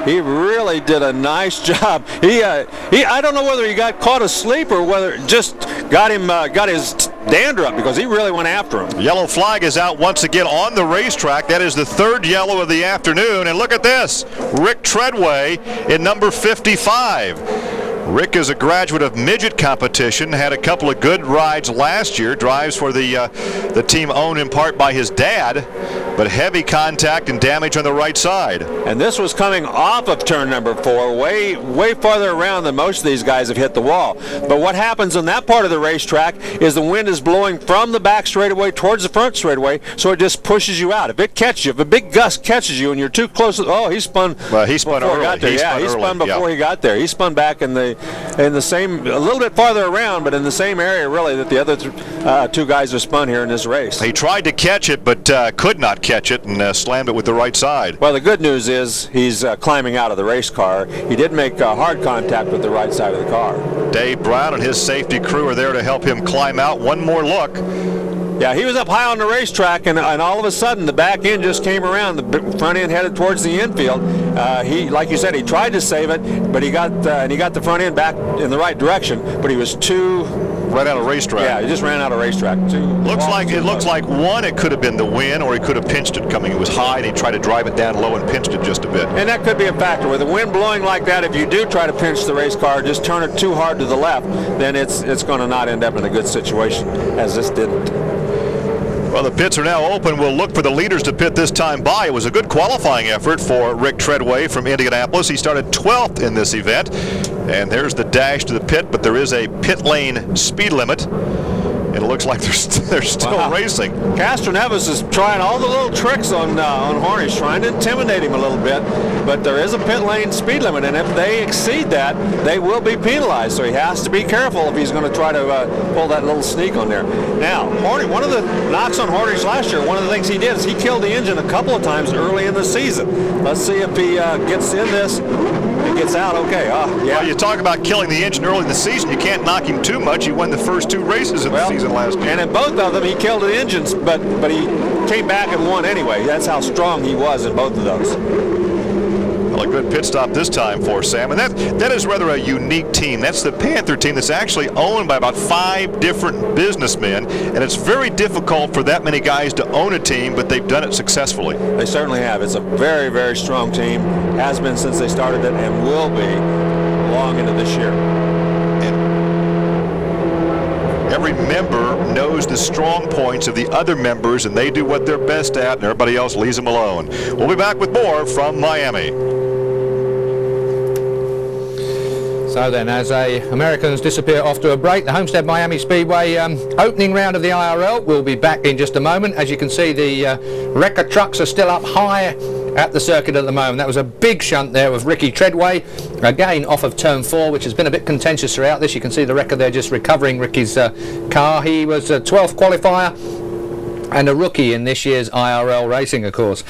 he really did a nice job. I don't know whether he got caught asleep or whether it just got his dander up, because he really went after him. Yellow flag is out once again on the racetrack. That is the 3rd yellow of the afternoon. And look at this, Rick Treadway in number 55. Rick is a graduate of midget competition, had a couple of good rides last year, drives for the team owned in part by his dad, but heavy contact and damage on the right side. And this was coming off of turn number 4, way farther around than most of these guys have hit the wall. But what happens in that part of the racetrack is the wind is blowing from the back straightaway towards the front straightaway, so it just pushes you out. If it catches you, if a big gust catches you and you're too close, he spun. Well, he spun early. He spun before he got there. He spun back in the same, a little bit farther around, but in the same area really that the other 2 guys have spun here in this race. He tried to catch it, but could not catch it, and slammed it with the right side. Well, the good news is he's climbing out of the race car. He did make hard contact with the right side of the car. Dave Brown and his safety crew are there to help him climb out. One more look. Yeah, he was up high on the racetrack, and all of a sudden the back end just came around. The front end headed towards the infield. He, like you said, he tried to save it, but he got the front end back in the right direction. But he was too Right out of racetrack. Yeah, he just ran out of racetrack. It looks like one, it could have been the wind, or he could have pinched it coming. It was high, and he tried to drive it down low and pinched it just a bit. And that could be a factor. With the wind blowing like that, if you do try to pinch the race car, just turn it too hard to the left, then it's going to not end up in a good situation, as this didn't. Well, the pits are now open. We'll look for the leaders to pit this time by. It was a good qualifying effort for Rick Treadway from Indianapolis. He started 12th in this event. And there's the dash to the pit, but there is a pit lane speed limit. And it looks like they're still racing. Castroneves is trying all the little tricks on Hornish, trying to intimidate him a little bit. But there is a pit lane speed limit, and if they exceed that, they will be penalized. So he has to be careful if he's going to try to pull that little sneak on there. Now, one of the knocks on Hornish last year, one of the things he did is he killed the engine a couple of times early in the season. Let's see if he gets in this. It gets out okay. Yeah. Well, you talk about killing the engine early in the season. You can't knock him too much. He won the first 2 races in the season last year. And in both of them, he killed the engines, but he came back and won anyway. That's how strong he was in both of those. Well, a good pit stop this time for Sam. And that is rather a unique team. That's the Panther team that's actually owned by about 5 different businessmen. And it's very difficult for that many guys to own a team, but they've done it successfully. They certainly have. It's a very, very strong team. Has been since they started it and will be long into this year. Every member knows the strong points of the other members, and they do what they're best at, and everybody else leaves them alone. We'll be back with more from Miami. So then, as Americans disappear off to a break, the Homestead Miami Speedway opening round of the IRL will be back in just a moment. As you can see, the wrecker trucks are still up high at the circuit at the moment. That was a big shunt there with Ricky Treadway, again off of turn 4, which has been a bit contentious throughout this. You can see the wrecker there just recovering Ricky's car. He was a 12th qualifier and a rookie in this year's IRL racing, of course.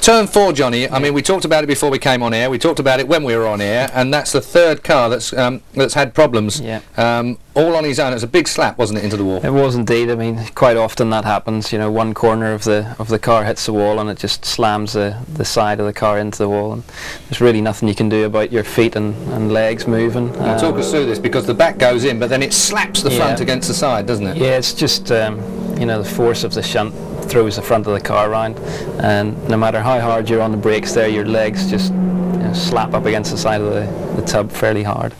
Turn 4, Johnny, I mean, we talked about it before we came on air, we talked about it when we were on air, and that's the 3rd car that's had problems, all on his own. It was a big slap, wasn't it, into the wall? It was indeed. I mean, quite often that happens, you know, one corner of the car hits the wall and it just slams the side of the car into the wall, and there's really nothing you can do about your feet and legs moving. Talk us through this, because the back goes in, but then it slaps the front against the side, doesn't it? Yeah, it's just, you know, the force of the shunt throws the front of the car around, and no matter how hard you're on the brakes there, your legs just slap up against the side of the tub fairly hard.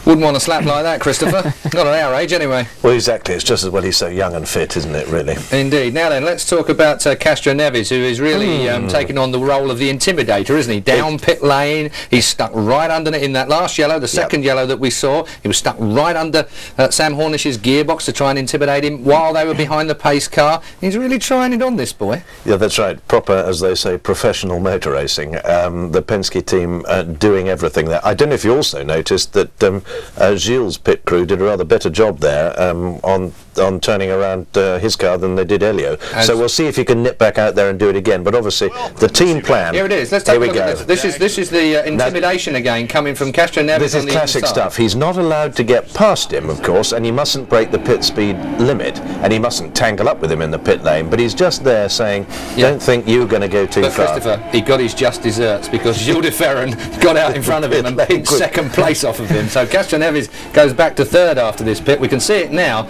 Wouldn't want to slap like that, Christopher. Not at our age, anyway. Well, exactly. It's just as well he's so young and fit, isn't it, really? Indeed. Now then, let's talk about Castroneves, who is really taking on the role of the intimidator, isn't he? Down pit lane. He's stuck right under it in that last yellow, the second yellow that we saw. He was stuck right under Sam Hornish's gearbox to try and intimidate him while they were behind the pace car. He's really trying it on, this boy. Yeah, that's right. Proper, as they say, professional motor racing. The Penske team doing everything there. I don't know if you also noticed that Gilles' pit crew did a rather better job there on turning around his car than they did Elio. So we'll see if he can nip back out there and do it again. But obviously, the team plan. Here it is. Let's take a look at this. This is the intimidation again coming from Castroneves. This is classic stuff. He's not allowed to get past him, of course, and he mustn't break the pit speed limit, and he mustn't tangle up with him in the pit lane. But he's just there saying, "Don't think you're going to go too far." But Christopher, he got his just desserts, because Gilles de Ferran got out in front of him and picked second place off of him. So Castroneves goes back to 3rd after this pit. We can see it now.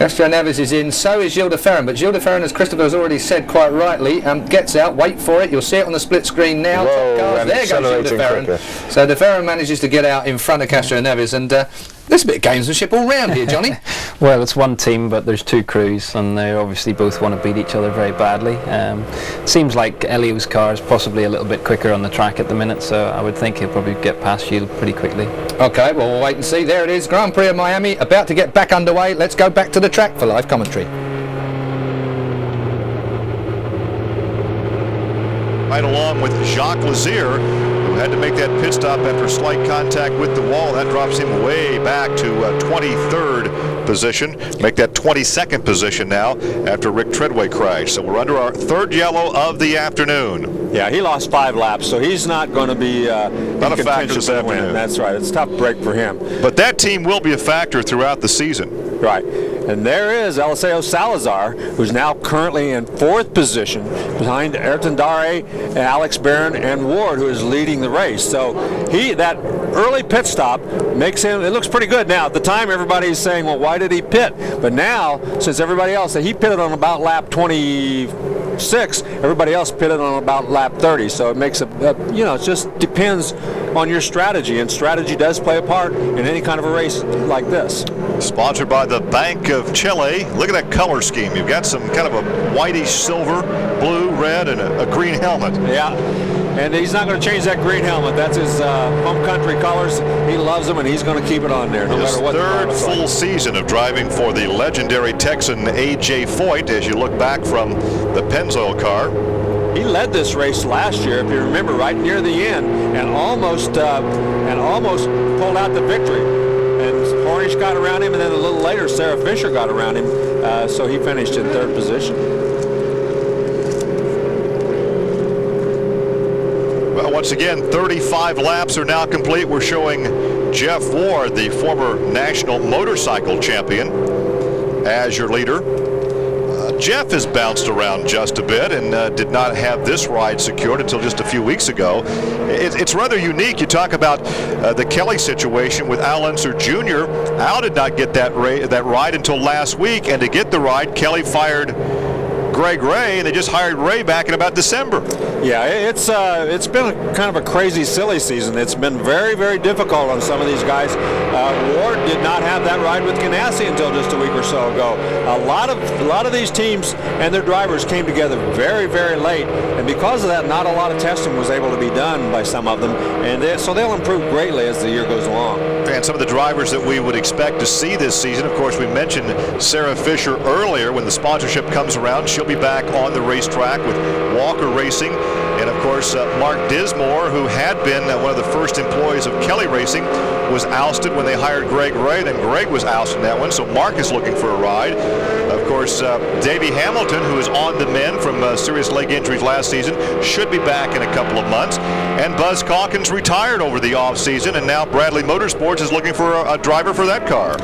Castroneves is in, so is Gilles de Ferran, but Gilles de Ferran, as Christopher has already said quite rightly, gets out. Wait for it, you'll see it on the split screen now. Whoa, there goes Gilles de Ferran. Quicker. So de Ferran manages to get out in front of Castroneves, and there's a bit of gamesmanship all round here, Johnny. Well, it's one team, but there's 2 crews, and they obviously both want to beat each other very badly. Seems like Elio's car is possibly a little bit quicker on the track at the minute, so I would think he'll probably get past Gilles pretty quickly. Okay, well, we'll wait and see. There it is, Grand Prix of Miami, about to get back underway. Let's go back to the track for live commentary. Right along with Jacques Lazier, who had to make that pit stop after slight contact with the wall. That drops him way back to 23rd position. Make that 22nd position now after Rick Treadway crashed. So we're under our 3rd yellow of the afternoon. Yeah, he lost 5 laps, so he's not going to be not a factor this afternoon. That's right. It's a tough break for him. But that team will be a factor throughout the season. Right. And there is Eliseo Salazar, who's now currently in 4th position behind Ayrton Dare and Alex Barron and Ward, who is leading the race. So that early pit stop makes him, it looks pretty good now. At the time, everybody's saying, well, why did he pit? But now, since everybody else, he pitted on about lap 26, everybody else pitted on about lap 30. So it makes it just depends on your strategy, and strategy does play a part in any kind of a race like this. Sponsored by the Bank of Chile. Look at that color scheme. You've got some kind of a whitish silver, blue, red, and a green helmet. Yeah, and he's not going to change that green helmet. That's his home country colors. He loves them, and he's going to keep it on there no matter what. His third full season of driving for the legendary Texan A.J. Foyt, as you look back from the Pennzoil car. He led this race last year, if you remember, right near the end, and almost pulled out the victory. And Hornish got around him, and then a little later, Sarah Fisher got around him, so he finished in 3rd position. Well, once again, 35 laps are now complete. We're showing Jeff Ward, the former national motorcycle champion, as your leader. Jeff has bounced around just a bit and did not have this ride secured until just a few weeks ago. It's rather unique. You talk about the Kelly situation with Al Unser Jr. Al did not get that ride until last week, and to get the ride, Kelly fired Greg Ray, and they just hired Ray back in about December. Yeah, it's been kind of a crazy, silly season. It's been very, very difficult on some of these guys. Ward did not have that ride with Ganassi until just a week or so ago. A lot of these teams and their drivers came together very, very late, and because of that, not a lot of testing was able to be done by some of them, and so they'll improve greatly as the year goes along. And some of the drivers that we would expect to see this season, of course, we mentioned Sarah Fisher earlier. When the sponsorship comes around, she'll be back on the racetrack with Walker Racing. And of course, Mark Dismore, who had been one of the first employees of Kelly Racing, was ousted when they hired Greg Ray. Then Greg was ousted in that one, so Mark is looking for a ride. Of course, Davey Hamilton, who is on the mend from serious leg injuries last season, should be back in a couple of months. And Buzz Calkins retired over the offseason, and now Bradley Motorsports is looking for a driver for that car.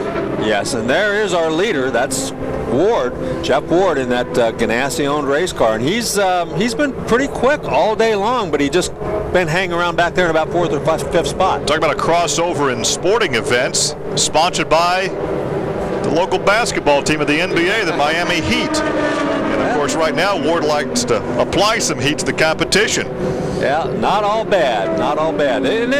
Yes, and there is our leader. That's Ward, Jeff Ward, in that Ganassi-owned race car, and he's been pretty quick all day long, but he just been hanging around back there in about 4th or 5th spot. Talking about a crossover in sporting events, sponsored by the local basketball team of the NBA, the Miami Heat. And of course, right now, Ward likes to apply some heat to the competition. Yeah, not all bad, not all bad. And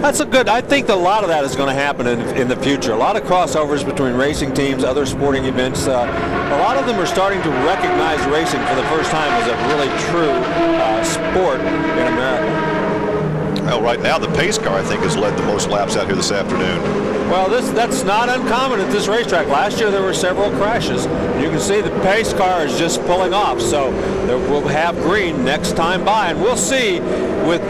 that's a good, I think a lot of that is going to happen in the future. A lot of crossovers between racing teams, other sporting events. A lot of them are starting to recognize racing for the first time as a really true sport in America. Well, right now, the pace car, I think, has led the most laps out here this afternoon. Well, that's not uncommon at this racetrack. Last year, there were several crashes. You can see the pace car is just pulling off, so we'll have green next time by, and we'll see with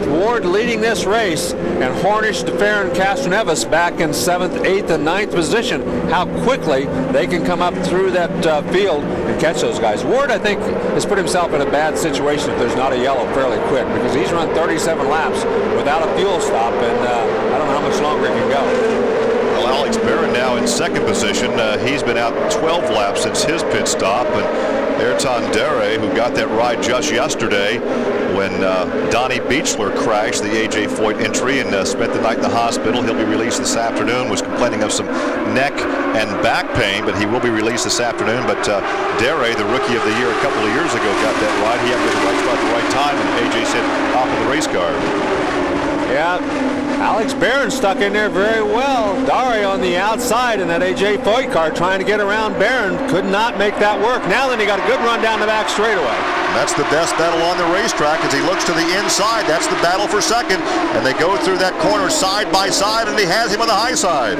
Ward leading this race and Hornish, DeFer, and Castroneves back in 7th, 8th, and 9th position, how quickly they can come up through that field and catch those guys. Ward, I think, has put himself in a bad situation if there's not a yellow fairly quick, because he's run 37 laps without a fuel stop, and I don't know how much longer he can go. Well, Alex Barron now in 2nd position. He's been out 12 laps since his pit stop, and Ayrton Dare, who got that ride just yesterday when Donnie Beechler crashed the A.J. Foyt entry and spent the night in the hospital. He'll be released this afternoon, was complaining of some neck and back pain, but he will be released this afternoon. But Dare, the rookie of the year a couple of years ago, got that ride. He had to be the right spot at the right time, and A.J. said, hop in the race car. Yeah, Alex Barron stuck in there very well. Dare on the outside in that A.J. Foyt car trying to get around Barron. Could not make that work. Now then he got a good run down the back straightaway. That's the best battle on the racetrack as he looks to the inside. That's the battle for 2nd. And they go through that corner side by side, and he has him on the high side.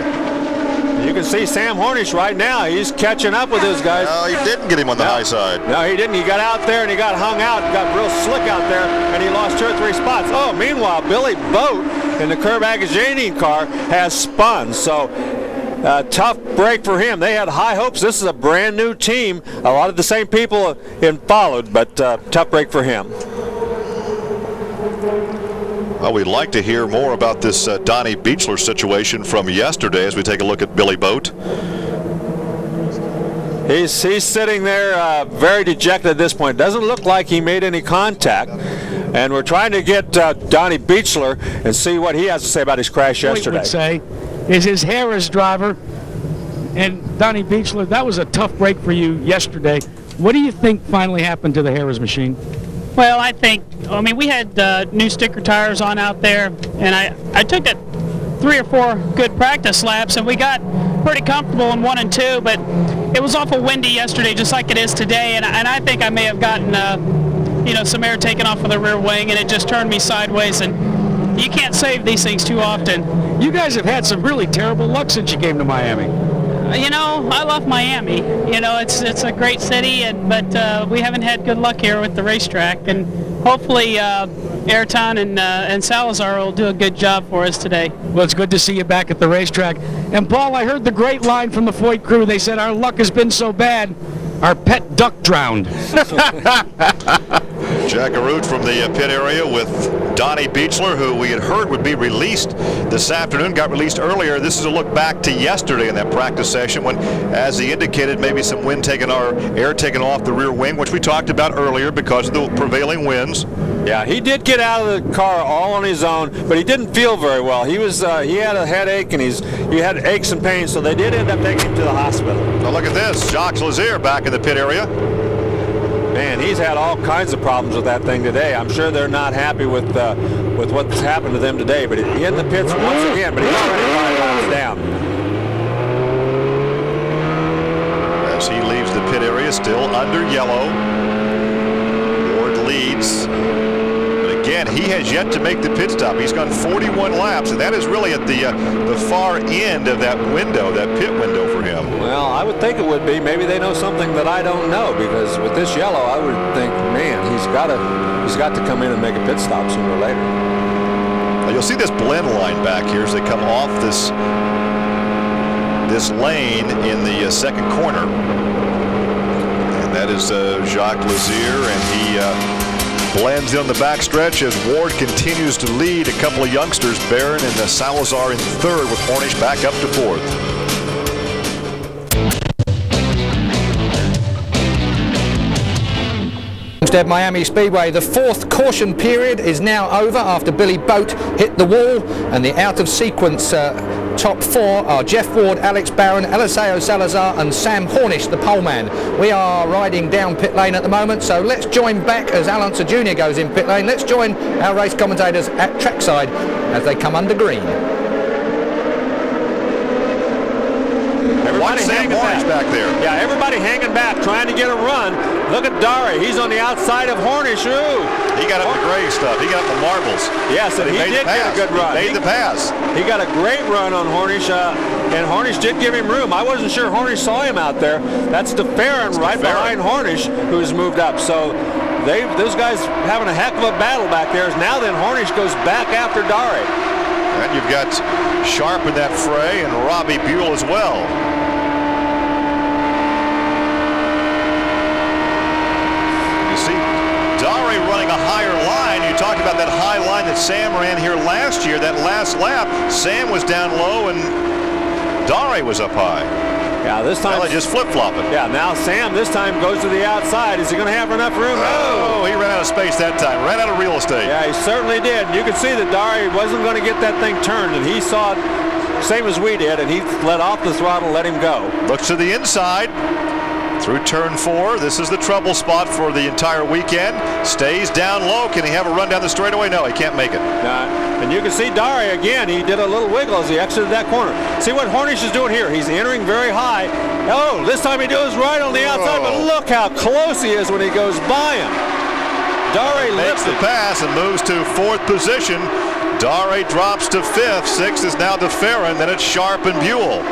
You can see Sam Hornish right now. He's catching up with those guys. No, he didn't get him on the high side. No, he didn't. He got out there and he got hung out, got real slick out there, and he lost 2 or 3 spots. Oh, meanwhile, Billy Boat in the Kerb Agajanian car has spun. So tough break for him. They had high hopes. This is a brand new team. A lot of the same people followed, but tough break for him. Well, we'd like to hear more about this Donnie Beechler situation from yesterday as we take a look at Billy Boat. He's sitting there very dejected at this point. Doesn't look like he made any contact. And we're trying to get Donnie Beechler and see what he has to say about his crash yesterday. Would say is his Harris driver. And Donnie Beechler, that was a tough break for you yesterday. What do you think finally happened to the Harris machine? Well, I mean, we had new sticker tires on out there, and I took it 3 or 4 good practice laps, and we got pretty comfortable in 1 and 2, but it was awful windy yesterday, just like it is today, and I think I may have gotten, some air taken off of the rear wing, and it just turned me sideways, and you can't save these things too often. You guys have had some really terrible luck since you came to Miami. I love Miami. It's a great city, but we haven't had good luck here with the racetrack, and hopefully Ayrton and Salazar will do a good job for us today. Well, it's good to see you back at the racetrack. And Paul, I heard the great line from the Foyt crew. They said, our luck has been so bad, our pet duck drowned. Jack Arute from the pit area with Donnie Beechler, who we had heard would be released this afternoon, got released earlier. This is a look back to yesterday in that practice session when, as he indicated, maybe some air taken off the rear wing, which we talked about earlier because of the prevailing winds. Yeah, he did get out of the car all on his own, but he didn't feel very well. He had a headache and he had aches and pains, so they did end up taking him to the hospital. Now look at this, Jacques Lazier back in the pit area. Man, he's had all kinds of problems with that thing today. I'm sure they're not happy with what's happened to them today, but he in the pits once again, but he's already 5 laps down. As he leaves the pit area, still under yellow. Ward leads. But again, he has yet to make the pit stop. He's gone 41 laps, and that is really at the far end of that window, that pit window for him. Well, I would think it would be. Maybe they know something that I don't know, because with this yellow, I would think, man, he's got to come in and make a pit stop sooner or later. Now you'll see this blend line back here as they come off this lane in the second corner. And that is Jacques Lazier, and he blends in on the backstretch as Ward continues to lead. A couple of youngsters, Barron and Salazar in third, with Hornish back up to fourth. Homestead Miami Speedway. The 4th caution period is now over after Billy Boat hit the wall, and the out of sequence top 4 are Jeff Ward, Alex Barron, Eliseo Salazar and Sam Hornish, the poleman. We are riding down pit lane at the moment, so let's join back as Alonso Jr. goes in pit lane. Let's join our race commentators at trackside as they come under green. Everybody hanging back there. Yeah, everybody hanging back, trying to get a run. Look at Dari. He's on the outside of Hornish. Ooh. He got up the gray stuff. He got up the marbles. Yes, and he did get a good run. He made the pass. He got a great run on Hornish, and Hornish did give him room. I wasn't sure Hornish saw him out there. That's DeFerrin right behind Hornish, who's moved up. So those guys having a heck of a battle back there. Now then Hornish goes back after Dari. And you've got Sharp in that fray and Robbie Buell as well. You see Dari running a higher line. You talked about that high line that Sam ran here last year. That last lap, Sam was down low and Dari was up high. Yeah, this time they just flip-flopping. Yeah, now Sam this time goes to the outside. Is he going to have enough room? Oh, he ran out of space that time. Ran out of real estate. Yeah, he certainly did. You could see that Dari wasn't going to get that thing turned, and he saw it same as we did, and he let off the throttle, let him go. Looks to the inside. Through turn 4. This is the trouble spot for the entire weekend. Stays down low. Can he have a run down the straightaway? No, he can't make it. And you can see Dari again. He did a little wiggle as he exited that corner. See what Hornish is doing here. He's entering very high. Oh, this time he goes right on the outside, but look how close he is when he goes by him. Dari makes the pass and moves to 4th position. Dari drops to 5th. 6th is now DeFerrin. Then it's Sharp and Buell.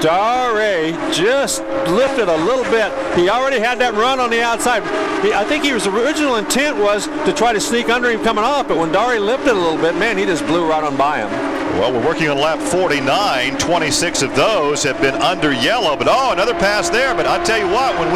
Dari just lifted a little bit. He already had that run on the outside. I think his original intent was to try to sneak under him coming off, but when Dari lifted a little bit, man, he just blew right on by him. Well, we're working on lap 49. 26 of those have been under yellow, but another pass there. But I tell you what, when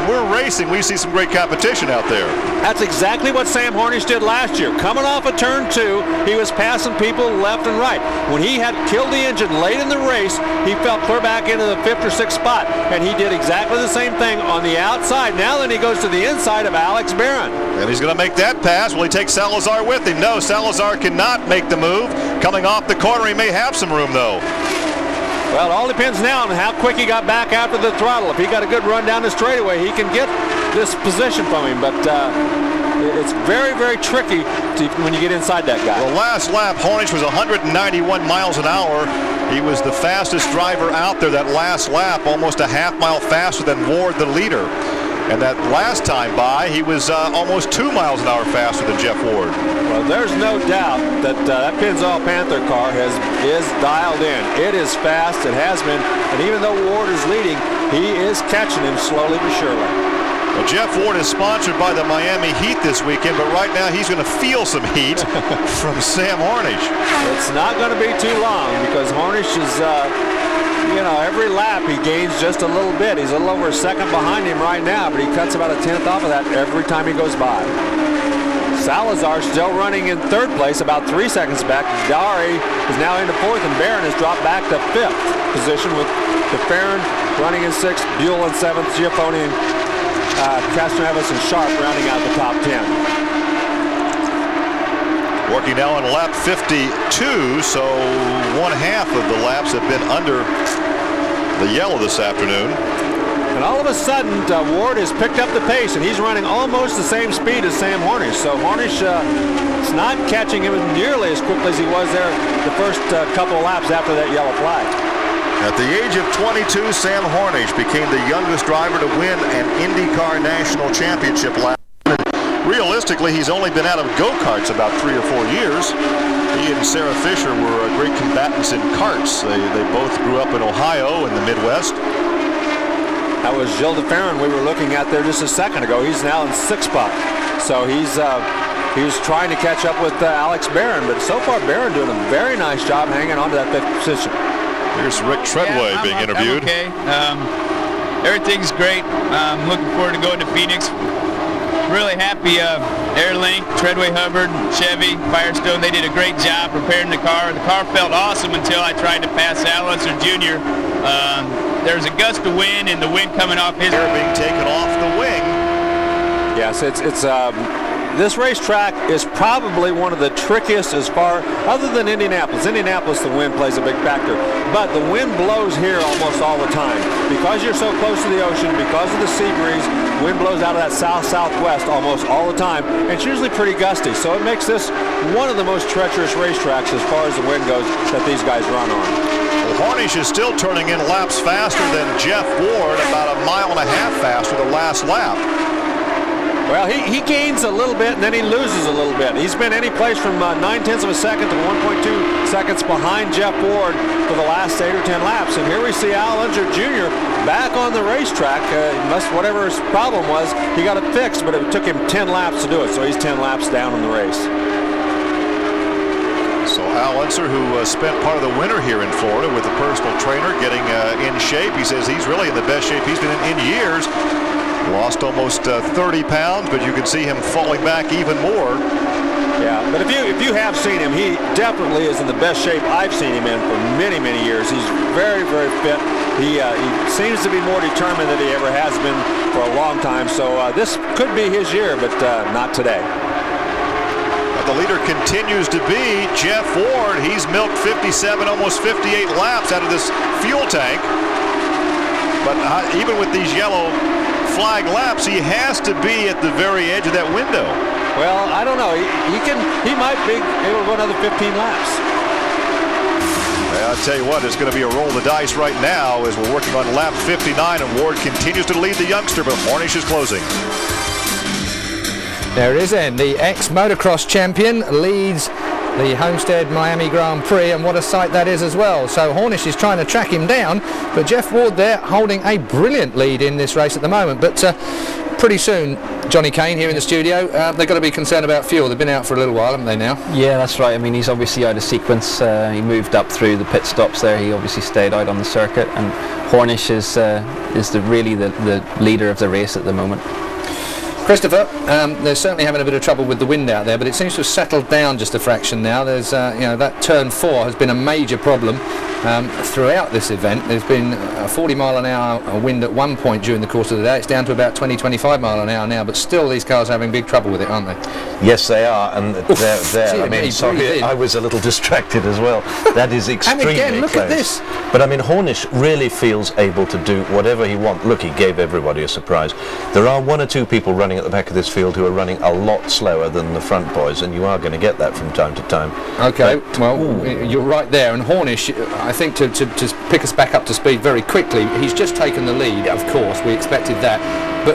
we're racing, we see some great competition out there. That's exactly what Sam Hornish did last year. Coming off of turn 2, he was passing people left and right. When he had killed the engine late in the race, he fell clear back into the 5th or 6th spot, and he did exactly the same thing on the outside. Now then he goes to the inside of Alex Barron. And he's going to make that pass. Will he take Salazar with him? No, Salazar cannot make the move. Coming off the corner, he may have some room, though. Well, it all depends now on how quick he got back after the throttle. If he got a good run down the straightaway, he can get this position from him. But it's very, very tricky when you get inside that guy. Well, last lap, Hornish was 191 miles an hour. He was the fastest driver out there that last lap, almost a half mile faster than Ward, the leader. And that last time by, he was almost 2 miles an hour faster than Jeff Ward. Well, there's no doubt that that Pennzoil Panther car is dialed in. It is fast. It has been. And even though Ward is leading, he is catching him slowly but surely. Well, Jeff Ward is sponsored by the Miami Heat this weekend, but right now he's going to feel some heat from Sam Hornish. It's not going to be too long because Hornish is... every lap he gains just a little bit. He's a little over a second behind him right now, but he cuts about a 10th off of that every time he goes by. Salazar still running in 3rd place, about 3 seconds back. Dari is now into 4th, and Barron has dropped back to 5th position with DeFerrin running in 6th, Buell in 7th, Giaffoni and Castroneves and Sharp rounding out the top 10. Working now on lap 52, so 1/2 of the laps have been under the yellow this afternoon. And all of a sudden, Ward has picked up the pace, and he's running almost the same speed as Sam Hornish. So Hornish is not catching him nearly as quickly as he was there the first couple of laps after that yellow flag. At the age of 22, Sam Hornish became the youngest driver to win an IndyCar National Championship lap. Realistically, he's only been out of go-karts about 3 or 4 years. He and Sarah Fisher were great combatants in karts. They both grew up in Ohio in the Midwest. That was Gilles DeFerrin we were looking at there just a second ago. He's now in 6th spot. So he was trying to catch up with Alex Barron, but so far Barron doing a very nice job hanging on to that 5th position. Here's Rick Treadway being interviewed. I'm okay. Everything's great. I'm looking forward to going to Phoenix. Really happy. Airlink, Treadway Hubbard, Chevy, Firestone, they did a great job preparing the car. The car felt awesome until I tried to pass Alonso Jr. There was a gust of wind and the wind coming off his... They're being taken off the wing. Yes, this racetrack is probably one of the trickiest as far, other than Indianapolis. Indianapolis, the wind plays a big factor. But the wind blows here almost all the time. Because you're so close to the ocean, because of the sea breeze, wind blows out of that south-southwest almost all the time. And it's usually pretty gusty. So it makes this one of the most treacherous racetracks as far as the wind goes that these guys run on. Well, Hornish is still turning in laps faster than Jeff Ward, about 1.5 miles faster the last lap. Well, he gains a little bit and then he loses a little bit. He's been any place from 9/10 of a second to 1.2 seconds behind Jeff Ward for the last 8 or 10 laps. And here we see Al Unser Jr. back on the racetrack. Whatever his problem was, he got it fixed, but it took him 10 laps to do it. So he's 10 laps down in the race. So Al Unser, who spent part of the winter here in Florida with a personal trainer, getting in shape. He says he's really in the best shape he's been in years. Lost almost 30 pounds, but you can see him falling back even more. Yeah, but if you have seen him, he definitely is in the best shape I've seen him in for many, many years. He's very, very fit. He seems to be more determined than he ever has been for a long time. So this could be his year, but not today. The leader continues to be Jeff Ward. He's milked 57, almost 58 laps out of this fuel tank. But even with these yellow flag laps, he has to be at the very edge of that window. Well, I don't know. He might be able to go another 15 laps. Well, I'll tell you what, it's going to be a roll of the dice right now as we're working on lap 59, and Ward continues to lead the youngster, but Hornish is closing. There it is then. The ex-motocross champion leads the Homestead Miami Grand Prix, and what a sight that is as well. So Hornish is trying to track him down, but Jeff Ward there holding a brilliant lead in this race at the moment. But pretty soon, Johnny Kane here in the studio. They've got to be concerned about fuel. They've been out for a little while, haven't they now? Yeah, that's right. I mean, he's obviously out of sequence. He moved up through the pit stops there. He obviously stayed out on the circuit, and Hornish is really the leader of the race at the moment. Christopher, they're certainly having a bit of trouble with the wind out there, but it seems to have settled down just a fraction now. There's, that turn 4 has been a major problem throughout this event. There's been a 40 mile an hour wind at one point during the course of the day. It's down to about 20-25 mile an hour now, but still these cars are having big trouble with it, aren't they? Yes, they are, and they're. I mean, sorry, I was a little distracted as well. That is extremely and again, look close. at this. But I mean, Hornish really feels able to do whatever he wants. Look, he gave everybody a surprise. There are one or two people running at the back of this field who are running a lot slower than the front boys, and you are going to get that from time to time. Okay, you're right there, and Hornish, I think to pick us back up to speed very quickly, he's just taken the lead, of course, we expected that, but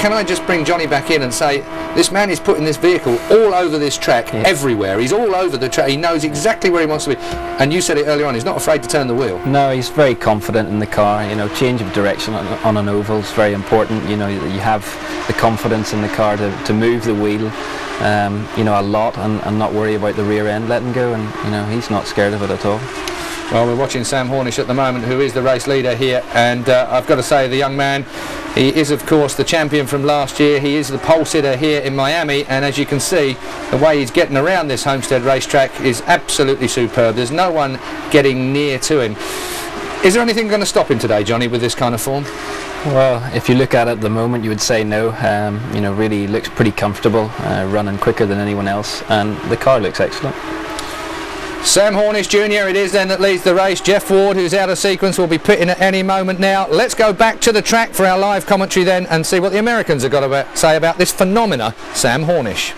can I just bring Johnny back in and say, this man is putting this vehicle all over this track, everywhere. He's all over the track. He knows exactly where he wants to be. And you said it earlier on, he's not afraid to turn the wheel. No, he's very confident in the car. You know, change of direction on an oval is very important. You know, you have the confidence in the car to move the wheel, a lot and not worry about the rear end letting go. And, he's not scared of it at all. Well, we're watching Sam Hornish at the moment, who is the race leader here, and I've got to say, the young man, he is of course the champion from last year. He is the pole sitter here in Miami, and as you can see, the way he's getting around this Homestead racetrack is absolutely superb. There's no one getting near to him. Is there anything going to stop him today, Johnny, with this kind of form? Well, if you look at it at the moment, you would say no. Really looks pretty comfortable, running quicker than anyone else, and the car looks excellent. Sam Hornish Jr. it is then that leads the race. Jeff Ward, who's out of sequence, will be pitting at any moment now. Let's go back to the track for our live commentary then and see what the Americans have got to say about this phenomena, Sam Hornish.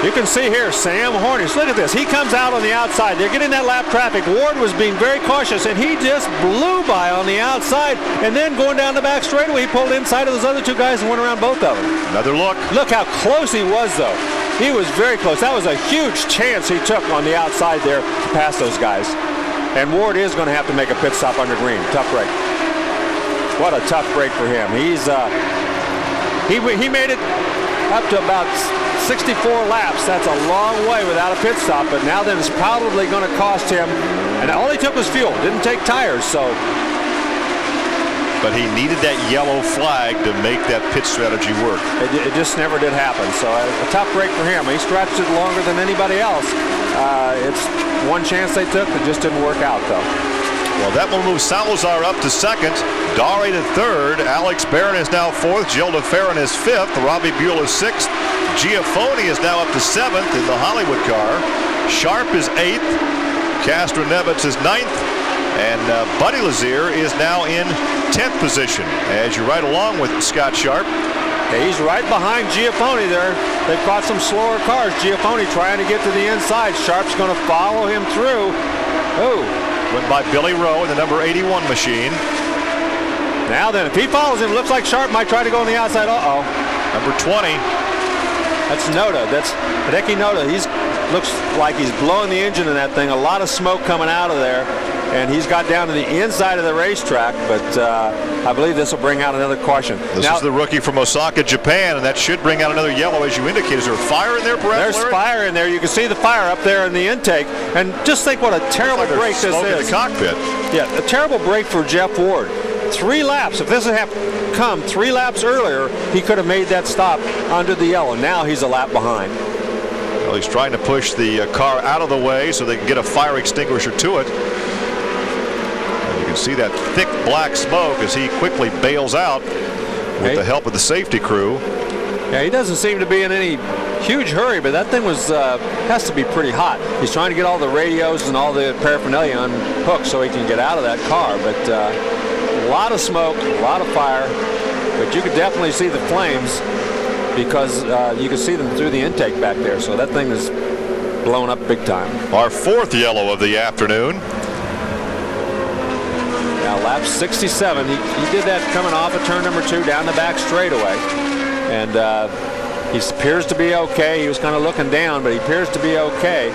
You can see here Sam Hornish. Look at this. He comes out on the outside. They're getting that lap traffic. Ward was being very cautious, and he just blew by on the outside. And then going down the back straightaway, he pulled inside of those other two guys and went around both of them. Another look. Look how close he was, though. He was very close. That was a huge chance he took on the outside there to pass those guys. And Ward is going to have to make a pit stop under green. Tough break. What a tough break for him. He made it up to about 64 laps. That's a long way without a pit stop, but now then it's probably going to cost him, and all he took was fuel, didn't take tires, so. But he needed that yellow flag to make that pit strategy work. It just never did happen, so a tough break for him. He stretched it longer than anybody else. It's one chance they took that just didn't work out, though. Well, that will move Salazar up to second, Dare to third, Alex Barron is now fourth, Gilles de Ferran is fifth, Robbie Buell is sixth, Giafoni is now up to seventh in the Hollywood car, Sharp is eighth, Castro-Neves is ninth, and Buddy Lazier is now in 10th position. As you ride along with Scott Sharp. Yeah, he's right behind Giafoni there. They've caught some slower cars. Giafoni trying to get to the inside. Sharp's going to follow him through. Oh. Went by Billy Rowe in the number 81 machine. Now then, if he follows him, looks like Sharp might try to go on the outside. Uh-oh. Number 20. That's Noda. That's Hideki Noda. Looks like he's blowing the engine in that thing. A lot of smoke coming out of there. And he's got down to the inside of the racetrack, but I believe this will bring out another caution. This is the rookie from Osaka, Japan, and that should bring out another yellow, as you indicated. Is there fire in there, Brett? There's fire in there. You can see the fire up there in the intake. And just think what a terrible break this is. In the cockpit. Yeah, a terrible break for Jeff Ward. 3 laps. If this had come 3 laps earlier, he could have made that stop under the yellow. Now he's a lap behind. Well, he's trying to push the car out of the way so they can get a fire extinguisher to it. You can see that thick black smoke as he quickly bails out with the help of the safety crew. Yeah, he doesn't seem to be in any huge hurry, but that thing has to be pretty hot. He's trying to get all the radios and all the paraphernalia unhooked so he can get out of that car. But a lot of smoke, a lot of fire, but you could definitely see the flames because you can see them through the intake back there. So that thing is blown up big time. Our 4th yellow of the afternoon. Now lap 67, he did that coming off of turn number 2 down the back straightaway. and he appears to be okay. He was kind of looking down, but he appears to be okay.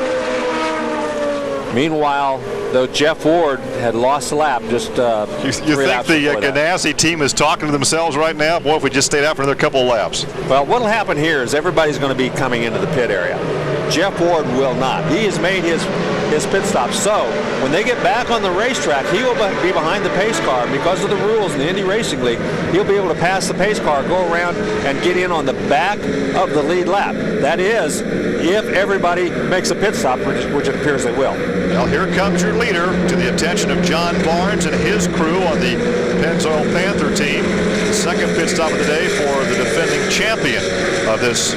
Meanwhile, though, Jeff Ward had lost a lap just You think the Ganassi team is talking to themselves right now? Boy, if we just stayed out for another couple of laps. Well, what will happen here is everybody's going to be coming into the pit area. Jeff Ward will not. He has made his pit stop. So when they get back on the racetrack, he will be behind the pace car. Because of the rules in the Indy Racing League, he'll be able to pass the pace car, go around, and get in on the back of the lead lap. That is, if everybody makes a pit stop, which it appears they will. Well, here comes your leader, to the attention of John Barnes and his crew on the Pennzoil Panther team. The second pit stop of the day for the defending champion of this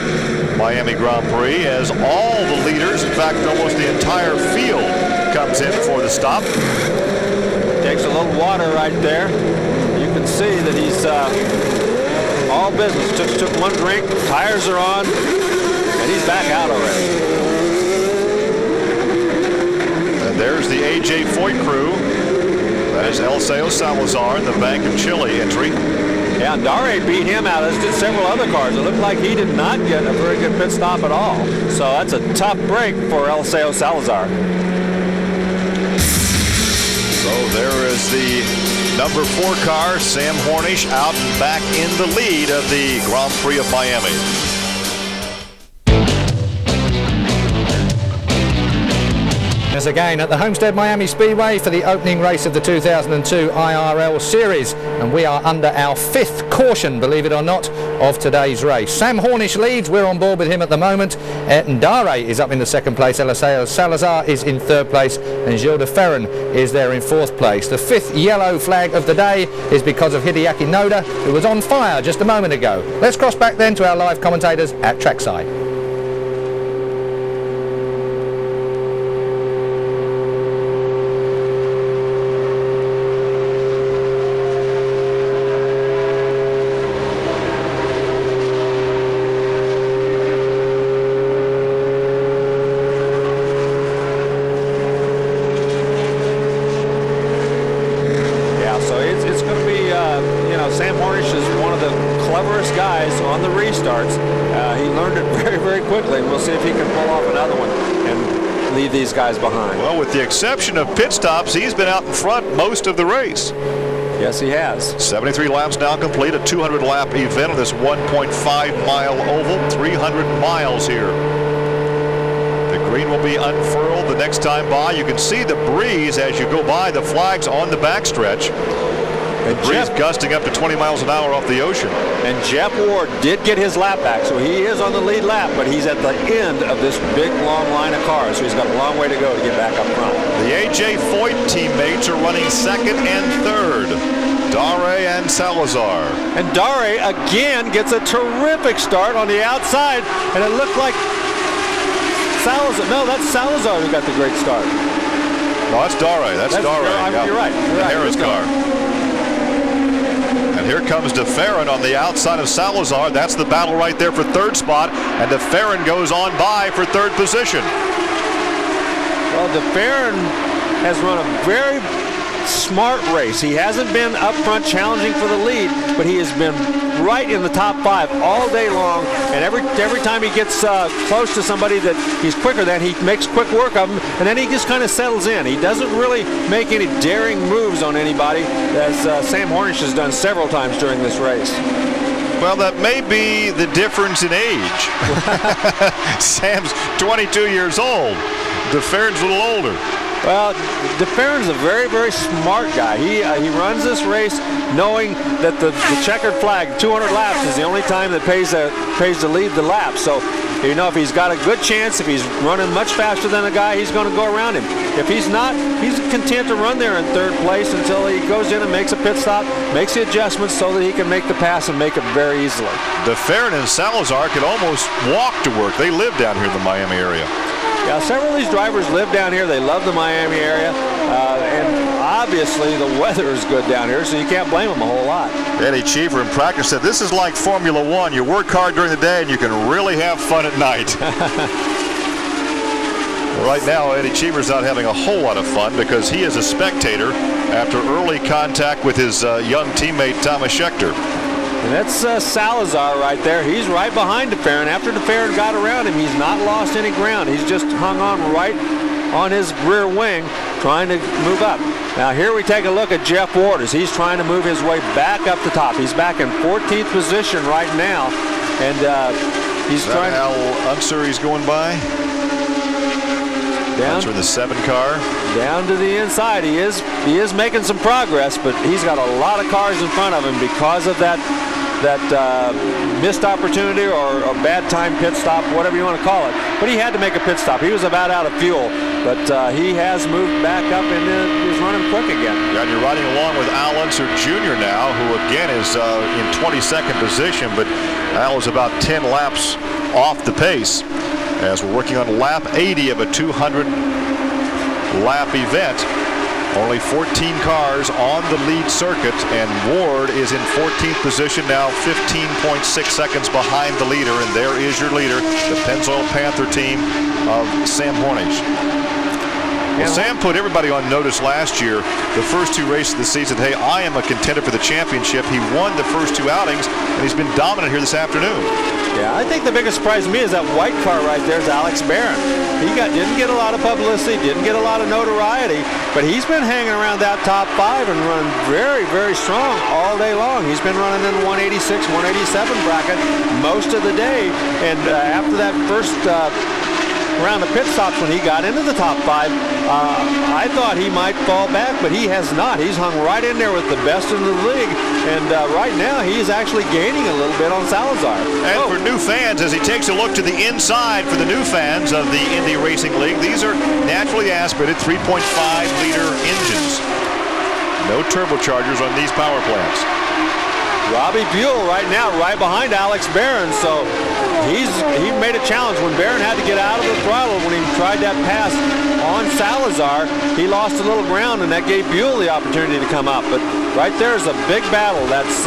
Miami Grand Prix, as all the leaders, in fact almost the entire field, comes in for the stop. Takes a little water right there. You can see that he's all business. Just took one drink, tires are on, and he's back out already. And there's the A.J. Foyt crew. That is Eliseo Salazar in the Bank of Chile entry. Yeah, Dare beat him out, as did several other cars. It looked like he did not get a very good pit stop at all. So that's a tough break for Eliseo Salazar. So there is the number 4 car, Sam Hornish, out and back in the lead of the Grand Prix of Miami. As again at the Homestead Miami Speedway for the opening race of the 2002 IRL Series, and we are under our 5th caution, believe it or not, of today's race. Sam Hornish leads, we're on board with him at the moment. Ndare is up in the 2nd place, Eliseo Salazar is in 3rd place, and Gilles de Ferran is there in 4th place. The 5th yellow flag of the day is because of Hideaki Noda, who was on fire just a moment ago. Let's cross back then to our live commentators at trackside. These guys behind. Well, with the exception of pit stops, he's been out in front most of the race. Yes, he has. 73 laps now complete, a 200-lap event on this 1.5-mile oval, 300 miles here. The green will be unfurled the next time by. You can see the breeze as you go by the flags on the backstretch. The breeze gusting up to 20 miles an hour off the ocean. And Jeff Ward did get his lap back, so he is on the lead lap, but he's at the end of this big, long line of cars, so he's got a long way to go to get back up front. The A.J. Foyt teammates are running 2nd and 3rd, Dare and Salazar. And Dare, again, gets a terrific start on the outside, and it looked like Salazar. No, that's Salazar who got the great start. No, that's Dare. That's Dare. Yeah. You're right. The Harris car. Here comes de Ferran on the outside of Salazar. That's the battle right there for 3rd spot. And de Ferran goes on by for 3rd position. Well, de Ferran has run a very smart race. He hasn't been up front challenging for the lead, but he has been right in the top 5 all day long. And every time he gets close to somebody that he's quicker than, he makes quick work of him, and then he just kind of settles in. He doesn't really make any daring moves on anybody, as Sam Hornish has done several times during this race. Well, that may be the difference in age. Sam's 22 years old. De Ferran's a little older. Well, de Ferran's a very, very smart guy. He runs this race knowing that the checkered flag, 200 laps, is the only time that pays to lead the lap. So, you know, if he's got a good chance, if he's running much faster than a guy, he's going to go around him. If he's not, he's content to run there in 3rd place until he goes in and makes a pit stop, makes the adjustments so that he can make the pass and make it very easily. De Ferran and Salazar could almost walk to work. They live down here in the Miami area. Yeah, several of these drivers live down here. They love the Miami area. And obviously the weather is good down here, so you can't blame them a whole lot. Eddie Cheever in practice said this is like Formula One. You work hard during the day and you can really have fun at night. Right now, Eddie Cheever's not having a whole lot of fun because he is a spectator after early contact with his young teammate Thomas Scheckter. And that's Salazar right there. He's right behind DeFerrin. After DeFerrin got around him, he's not lost any ground. He's just hung on right on his rear wing, trying to move up. Now here we take a look at Jeff Ward as he's trying to move his way back up the top. He's back in 14th position right now, and he's trying. Al Unser he's going by. Down to the 7 car. Down to the inside. He is making some progress, but he's got a lot of cars in front of him because of that missed opportunity or bad time pit stop, whatever you want to call it. But he had to make a pit stop. He was about out of fuel, but he has moved back up and is running quick again. Yeah, and you're riding along with Al Unser Jr. now, who again is in 22nd position, but Al is about 10 laps off the pace as we're working on lap 80 of a 200 lap event. Only 14 cars on the lead circuit, and Ward is in 14th position now, 15.6 seconds behind the leader, and there is your leader, the Pennzoil Panther team of Sam Hornish. Well, Sam put everybody on notice last year, the first 2 races of the season. Hey, I am a contender for the championship. He won the first 2 outings, and he's been dominant here this afternoon. Yeah, I think the biggest surprise to me is that white car right there is Alex Barron. He didn't get a lot of publicity, didn't get a lot of notoriety, but he's been hanging around that top 5 and running very, very strong all day long. He's been running in the 186, 187 bracket most of the day, and after that first around the pit stops when he got into the top 5, I thought he might fall back, but he has not. He's hung right in there with the best in the league, and right now he's actually gaining a little bit on Salazar. And for new fans, as he takes a look to the inside for the new fans of the Indy Racing League, these are naturally aspirated 3.5-liter engines. No turbochargers on these power plants. Robbie Buell right now right behind Alex Barron, so he made a challenge when Barron had to get out of the throttle when he tried that pass on Salazar. He lost a little ground, and that gave Buell the opportunity to come up. But right there is a big battle. That's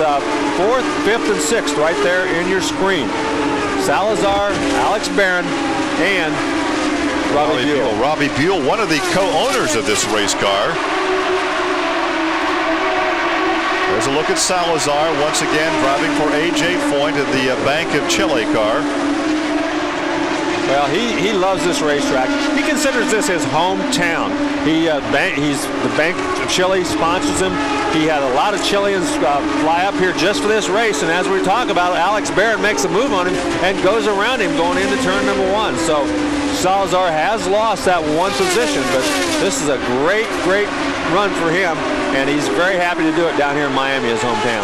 4th, 5th, and 6th right there in your screen. Salazar, Alex Barron, and Robbie Buell. Robbie Buell, one of the co-owners of this race car. There's a look at Salazar once again driving for A.J. Foyt in the Bank of Chile car. Well, he loves this racetrack. He considers this his hometown. He's the Bank of Chile sponsors him. He had a lot of Chileans fly up here just for this race, and as we talk about, Alex Barron makes a move on him and goes around him going into turn number 1. So Salazar has lost that 1 position, but this is a great, great run for him, and he's very happy to do it down here in Miami, his hometown.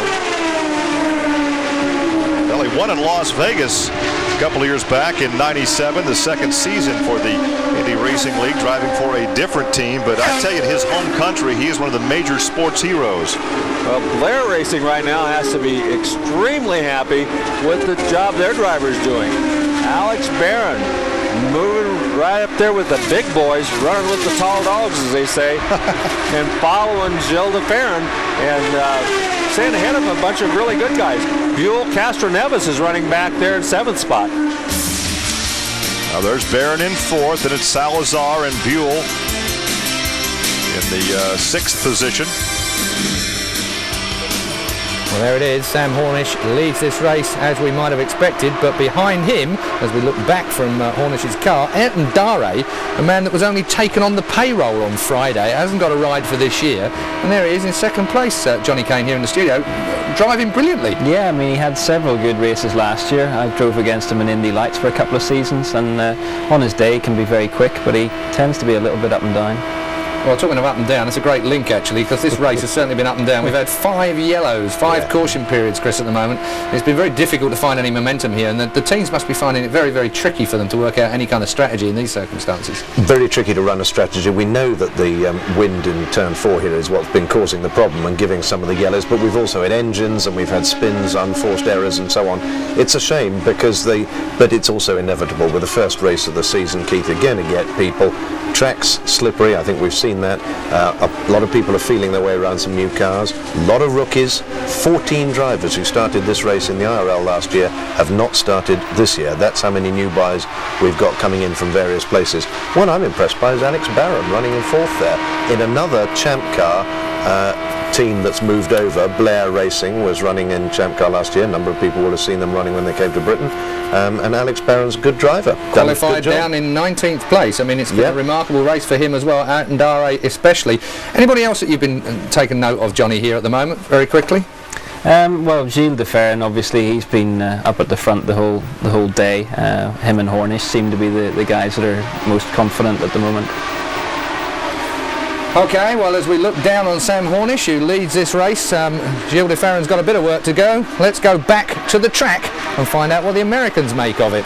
Well, he won in Las Vegas a couple of years back in '97, the second season for the Indy Racing League, driving for a different team. But I tell you, in his home country, he is one of the major sports heroes. Well, Blair Racing right now has to be extremely happy with the job their driver's doing. Alex Barron moving right up there with the big boys, running with the tall dogs, as they say, and following Gilles DeFerrin and staying ahead of a bunch of really good guys. Buell Castroneves is running back there in 7th spot. Now there's Barron in 4th, and it's Salazar and Buell in the 6th position. Well, there it is. Sam Hornish leads this race as we might have expected, but behind him, as we look back from Hornish's car, Ayrton Dare, a man that was only taken on the payroll on Friday, hasn't got a ride for this year, and there he is in 2nd place, Johnny Kane here in the studio, driving brilliantly. Yeah, I mean, he had several good races last year. I drove against him in Indy Lights for a couple of seasons, and on his day he can be very quick, but he tends to be a little bit up and down. Well, talking of up and down, it's a great link actually, because this race has certainly been up and down. We've had 5 yellows, 5 caution periods, Chris, at the moment. It's been very difficult to find any momentum here, and the teams must be finding it very, very tricky for them to work out any kind of strategy in these circumstances. Very tricky to run a strategy. We know that the wind in turn 4 here is what's been causing the problem and giving some of the yellows, but we've also had engines and we've had spins, unforced errors and so on. It's a shame because but it's also inevitable with the first race of the season, Keith. You're going to get people. Track's slippery, I think we've seen that. A lot of people are feeling their way around some new cars. A lot of rookies. 14 drivers who started this race in the IRL last year have not started this year. That's how many new buys we've got coming in from various places. One I'm impressed by is Alex Barron running in 4th there in another champ car. team that's moved over. Blair Racing was running in Champ Car last year. A number of people would have seen them running when they came to Britain. And Alex Barron's a good driver. Qualified down in 19th place. I mean, it's been a remarkable race for him as well, Andare especially. Anybody else that you've been taking note of, Johnny, here at the moment, very quickly? Well, Gilles de Ferran, obviously, he's been up at the front the whole day. Him and Hornish seem to be the guys that are most confident at the moment. Okay, well, as we look down on Sam Hornish, who leads this race, Gilles de Ferran's got a bit of work to go. Let's go back to the track and find out what the Americans make of it.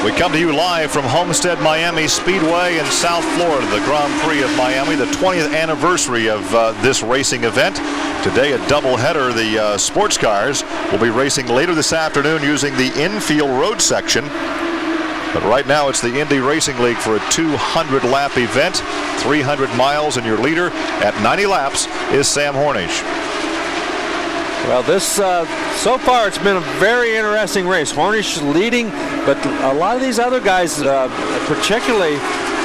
We come to you live from Homestead Miami Speedway in South Florida, the Grand Prix of Miami, the 20th anniversary of this racing event. Today a doubleheader. The sports cars will be racing later this afternoon using the infield road section. But right now it's the Indy Racing League for a 200-lap event, 300 miles, and your leader at 90 laps is Sam Hornish. Well, this so far it's been a very interesting race. Hornish leading, but a lot of these other guys, particularly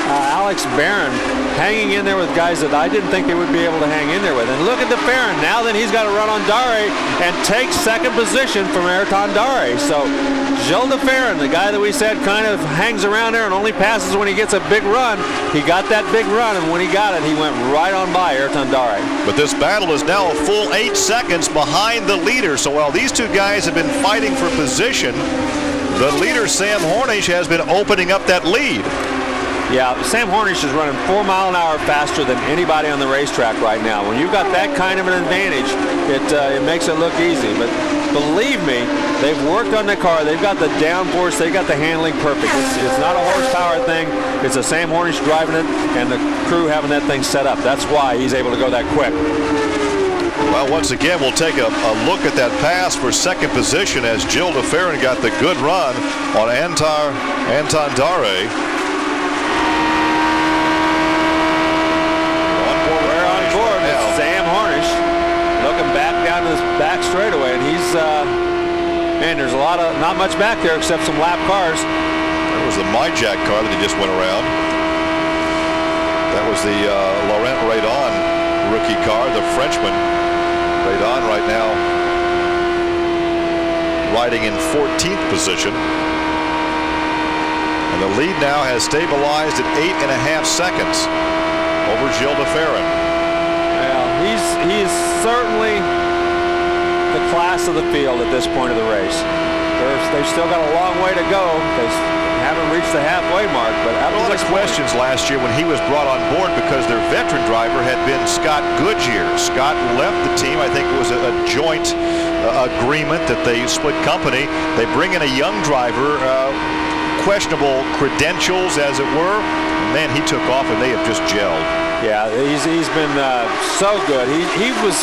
Alex Barron, hanging in there with guys that I didn't think they would be able to hang in there with. And look at the Barron. Now then he's got to run on Dare and take second position from Ayrton Dare. So Gilles de Ferran, the guy that we said kind of hangs around there and only passes when he gets a big run, he got that big run, and when he got it, he went right on by Ayrton Dare. But this battle is now a full 8 seconds behind the leader. So while these two guys have been fighting for position, the leader, Sam Hornish, has been opening up that lead. Yeah, Sam Hornish is running 4 miles an hour faster than anybody on the racetrack right now. When you've got that kind of an advantage, it makes it look easy. But believe me, they've worked on the car. They've got the downforce. They've got the handling perfect. It's not a horsepower thing. It's a Sam Hornish driving it and the crew having that thing set up. That's why he's able to go that quick. Well, once again, we'll take a look at that pass for second position as Gilles de Ferran got the good run on Ayrton Dare. Back straightaway, and he's man, there's not much back there except some lap cars. That was the MyJack car that he just went around. That was the Laurent Radon rookie car, the Frenchman. Radon right now riding in 14th position, and the lead now has stabilized at 8.5 seconds over Gilles de Ferran. Well, he's certainly the class of the field at this point of the race. They've still got a long way to go. They haven't reached the halfway mark. But a lot of questions last year when he was brought on board because their veteran driver had been Scott Goodyear. Scott left the team. I think it was a joint agreement that they split company. They bring in a young driver, questionable credentials as it were. And man, he took off and they have just gelled. Yeah, he's been so good. He was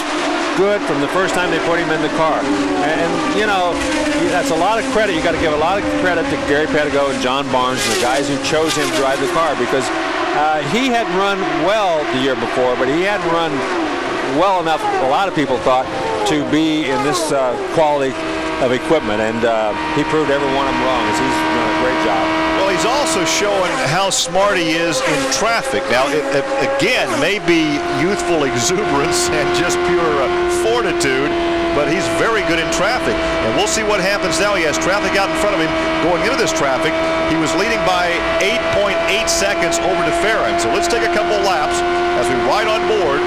good from the first time they put him in the car, and you know, that's a lot of credit. You got to give a lot of credit to Gary Pedigo and John Barnes, the guys who chose him to drive the car, because he hadn't run well the year before, but he hadn't run well enough, a lot of people thought, to be in this quality of equipment, and he proved every one of them wrong. He's done a great job. Well, he's also showing how smart he is in traffic. Now, it again, may be youthful exuberance and just pure fortitude, but he's very good in traffic. And we'll see what happens now. He has traffic out in front of him going into this traffic. He was leading by 8.8 seconds over de Ferran. So let's take a couple of laps as we ride on board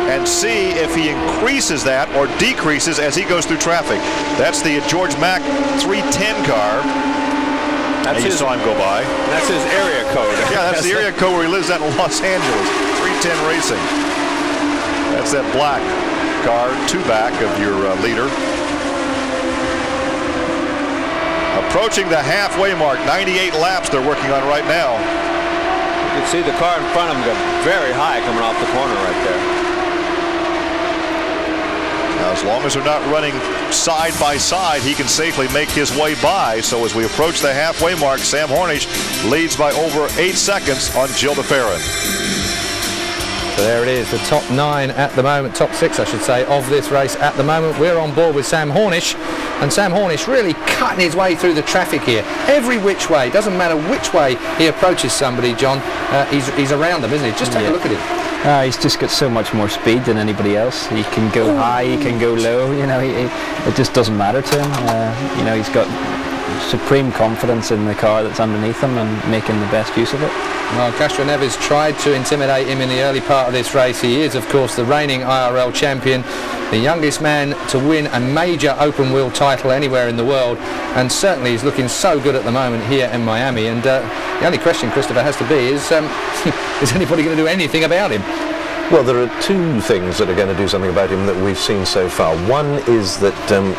and see if he increases that or decreases as he goes through traffic. That's the George Mack 310 car. You saw him go by. That's his area code. Yeah, that's the area code where he lives out in Los Angeles. 310 Racing. That's that black car, two back of your leader. Approaching the halfway mark, 98 laps they're working on right now. You can see the car in front of him go very high coming off the corner right there. Now, as long as they're not running side by side, he can safely make his way by. So as we approach the halfway mark, Sam Hornish leads by over 8 seconds on Gilles de Ferran. So there it is, the top 9 at the moment, top 6 I should say, of this race at the moment. We're on board with Sam Hornish, and Sam Hornish really cutting his way through the traffic here. Every which way, doesn't matter which way he approaches somebody, John, he's around them, isn't he? Just take a look at him. He's just got so much more speed than anybody else. He can go high, he can go low, you know, it just doesn't matter to him. You know, he's got supreme confidence in the car that's underneath him and making the best use of it. Well, Castroneves tried to intimidate him in the early part of this race. He is, of course, the reigning IRL champion, the youngest man to win a major open wheel title anywhere in the world, and certainly he's looking so good at the moment here in Miami. And the only question, Christopher, has to be is anybody going to do anything about him? Well, there are two things that are going to do something about him that we've seen so far. One is that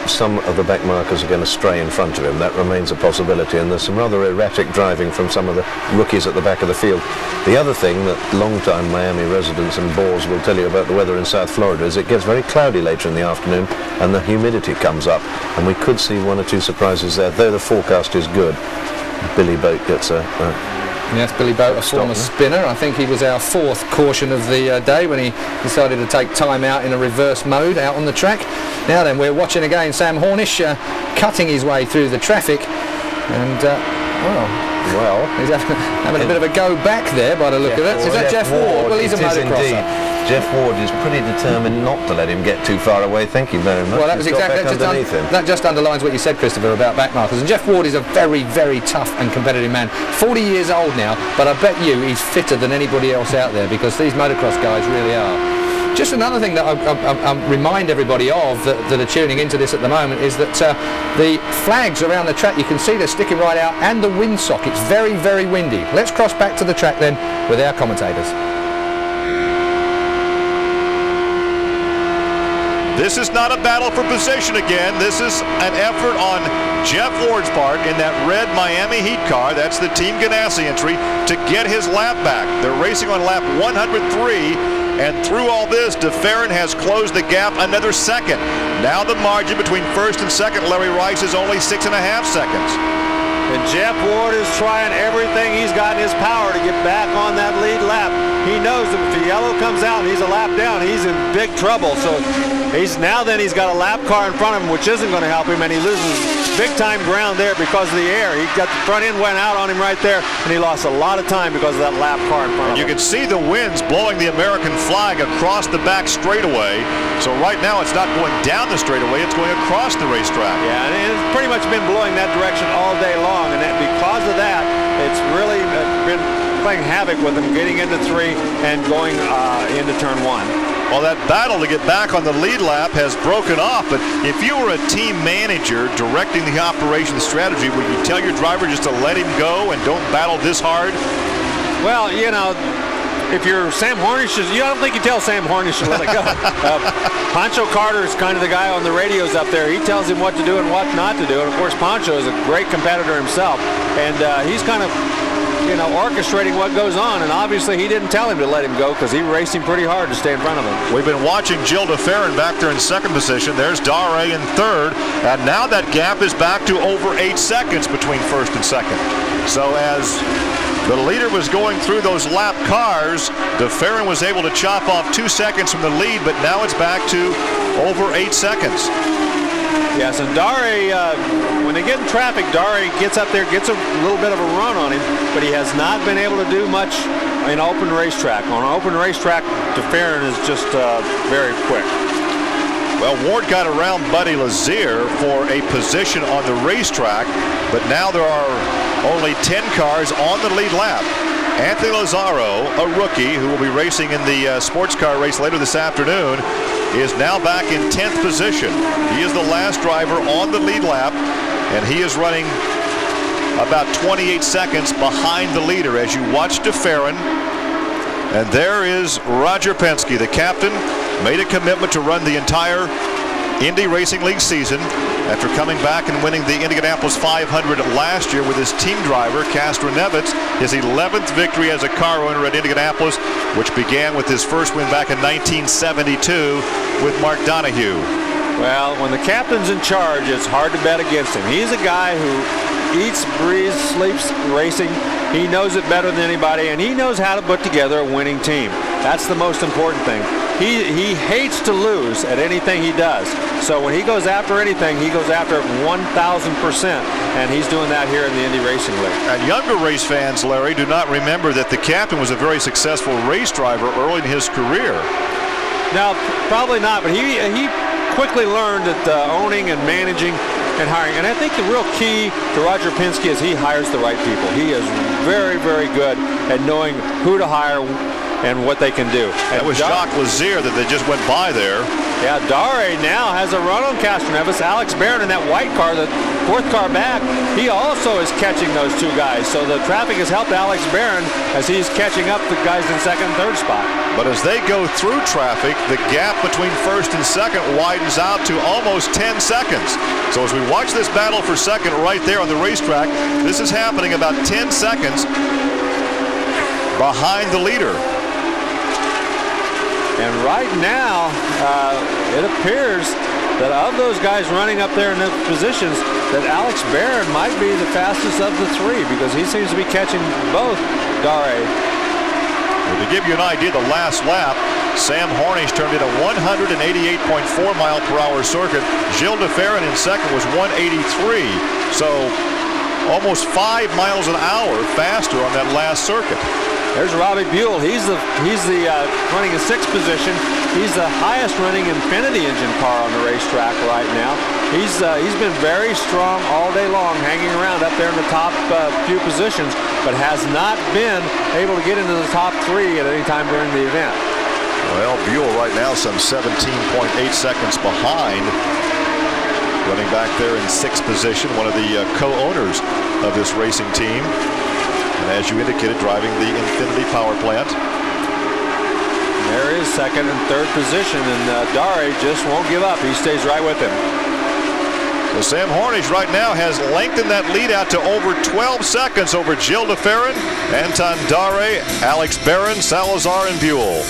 some of the back markers are going to stray in front of him. That remains a possibility, and there's some rather erratic driving from some of the rookies at the back of the field. The other thing that long-time Miami residents and bores will tell you about the weather in South Florida is it gets very cloudy later in the afternoon and the humidity comes up, and we could see one or two surprises there, though the forecast is good. Billy Boat gets Yes, Billy Boat, a former spinner. I think he was our 4th caution of the day when he decided to take time out in a reverse mode out on the track. Now then, we're watching again Sam Hornish cutting his way through the traffic, and well, he's having a bit of a go back there by the look of it. Is that Jeff Ward? Well, he's a motocrosser. Jeff Ward is pretty determined not to let him get too far away. Thank you very much. Well, that was exactly that just underlines what you said, Christopher, about back markers. And Jeff Ward is a very, very tough and competitive man. 40 years old now, but I bet you he's fitter than anybody else out there, because these motocross guys really are. Just another thing that I remind everybody of that are tuning into this at the moment is that the flags around the track, you can see they're sticking right out, and the windsock. It's very, very windy. Let's cross back to the track then with our commentators. This is not a battle for position again. This is an effort on Jeff Ward's part in that red Miami Heat car. That's the Team Ganassi entry to get his lap back. They're racing on lap 103, and through all this, DeFerrin has closed the gap another second. Now the margin between first and second Larry Rice is only 6.5 seconds. And Jeff Ward is trying everything he's got in his power to get back on that lead lap. He knows that if the yellow comes out and he's a lap down, he's in big trouble. So he's got a lap car in front of him, which isn't going to help him, and he loses big time ground there because of the air. He got the front end went out on him right there, and he lost a lot of time because of that lap car in front of him. You can see the winds blowing the American flag across the back straightaway. So right now it's not going down the straightaway, it's going across the racetrack. Yeah, and it's pretty much been blowing that direction all day long, and because of that, it's really been playing havoc with him getting into 3 and going into turn 1. Well, that battle to get back on the lead lap has broken off, but if you were a team manager directing the operation strategy, would you tell your driver just to let him go and don't battle this hard? Well, you know, if you're Sam Hornish, I don't think you tell Sam Hornish to let it go. Pancho Carter is kind of the guy on the radios up there. He tells him what to do and what not to do. And of course, Pancho is a great competitor himself, and he's kind of, orchestrating what goes on. And obviously, he didn't tell him to let him go because he raced him pretty hard to stay in front of him. We've been watching Jill DeFerrin back there in second position. There's Dare in third, and now that gap is back to over 8 seconds between first and second. So as the leader was going through those lap cars, DeFerrin was able to chop off 2 seconds from the lead, but now it's back to over 8 seconds. Yes, and Dare, when they get in traffic, Dare gets up there, gets a little bit of a run on him, but he has not been able to do much in open racetrack. On an open racetrack, DeFerrin is just very quick. Well, Ward got around Buddy Lazier for a position on the racetrack, but now there are only 10 cars on the lead lap. Anthony Lazzaro, a rookie who will be racing in the sports car race later this afternoon, is now back in 10th position. He is the last driver on the lead lap, and he is running about 28 seconds behind the leader as you watch DeFerrin. And there is Roger Penske, the captain, made a commitment to run the entire Indy Racing League season after coming back and winning the Indianapolis 500 last year with his team driver, Castroneves, his 11th victory as a car owner at Indianapolis, which began with his first win back in 1972 with Mark Donohue. Well, when the captain's in charge, it's hard to bet against him. He's a guy who eats, breathes, sleeps racing. He knows it better than anybody, and he knows how to put together a winning team. That's the most important thing. He hates to lose at anything he does. So when he goes after anything, he goes after it 1,000%, and he's doing that here in the Indy Racing League. And younger race fans, Larry, do not remember that the captain was a very successful race driver early in his career. Now, probably not, but he quickly learned that owning and managing and hiring. And I think the real key to Roger Penske is he hires the right people. He is very, very good at knowing who to hire and what they can do. That was Jacques Lazier that they just went by there. Yeah, Dare now has a run on Castroneves. Alex Barron in that white car, the fourth car back, he also is catching those two guys. So the traffic has helped Alex Barron as he's catching up the guys in second and third spot. But as they go through traffic, the gap between first and second widens out to almost 10 seconds. So as we watch this battle for second right there on the racetrack, this is happening about 10 seconds behind the leader. And right now, it appears that of those guys running up there in those positions, that Alex Barron might be the fastest of the three because he seems to be catching both Dare. Well, to give you an idea, the last lap, Sam Hornish turned in a 188.4 mile per hour circuit. Gilles de Ferran in second was 183. So almost 5 miles an hour faster on that last circuit. There's Robbie Buell. He's the running in sixth position. He's the highest running Infinity engine car on the racetrack right now. He's been very strong all day long, hanging around up there in the top few positions, but has not been able to get into the top three at any time during the event. Well, Buell right now some 17.8 seconds behind, running back there in sixth position, one of the co-owners of this racing team. And as you indicated, driving the Infinity power plant. There is second and third position, and Dare just won't give up. He stays right with him. So Sam Hornish right now has lengthened that lead out to over 12 seconds over Gilles de Ferran, Anton Dare, Alex Barron, Salazar, and Buell.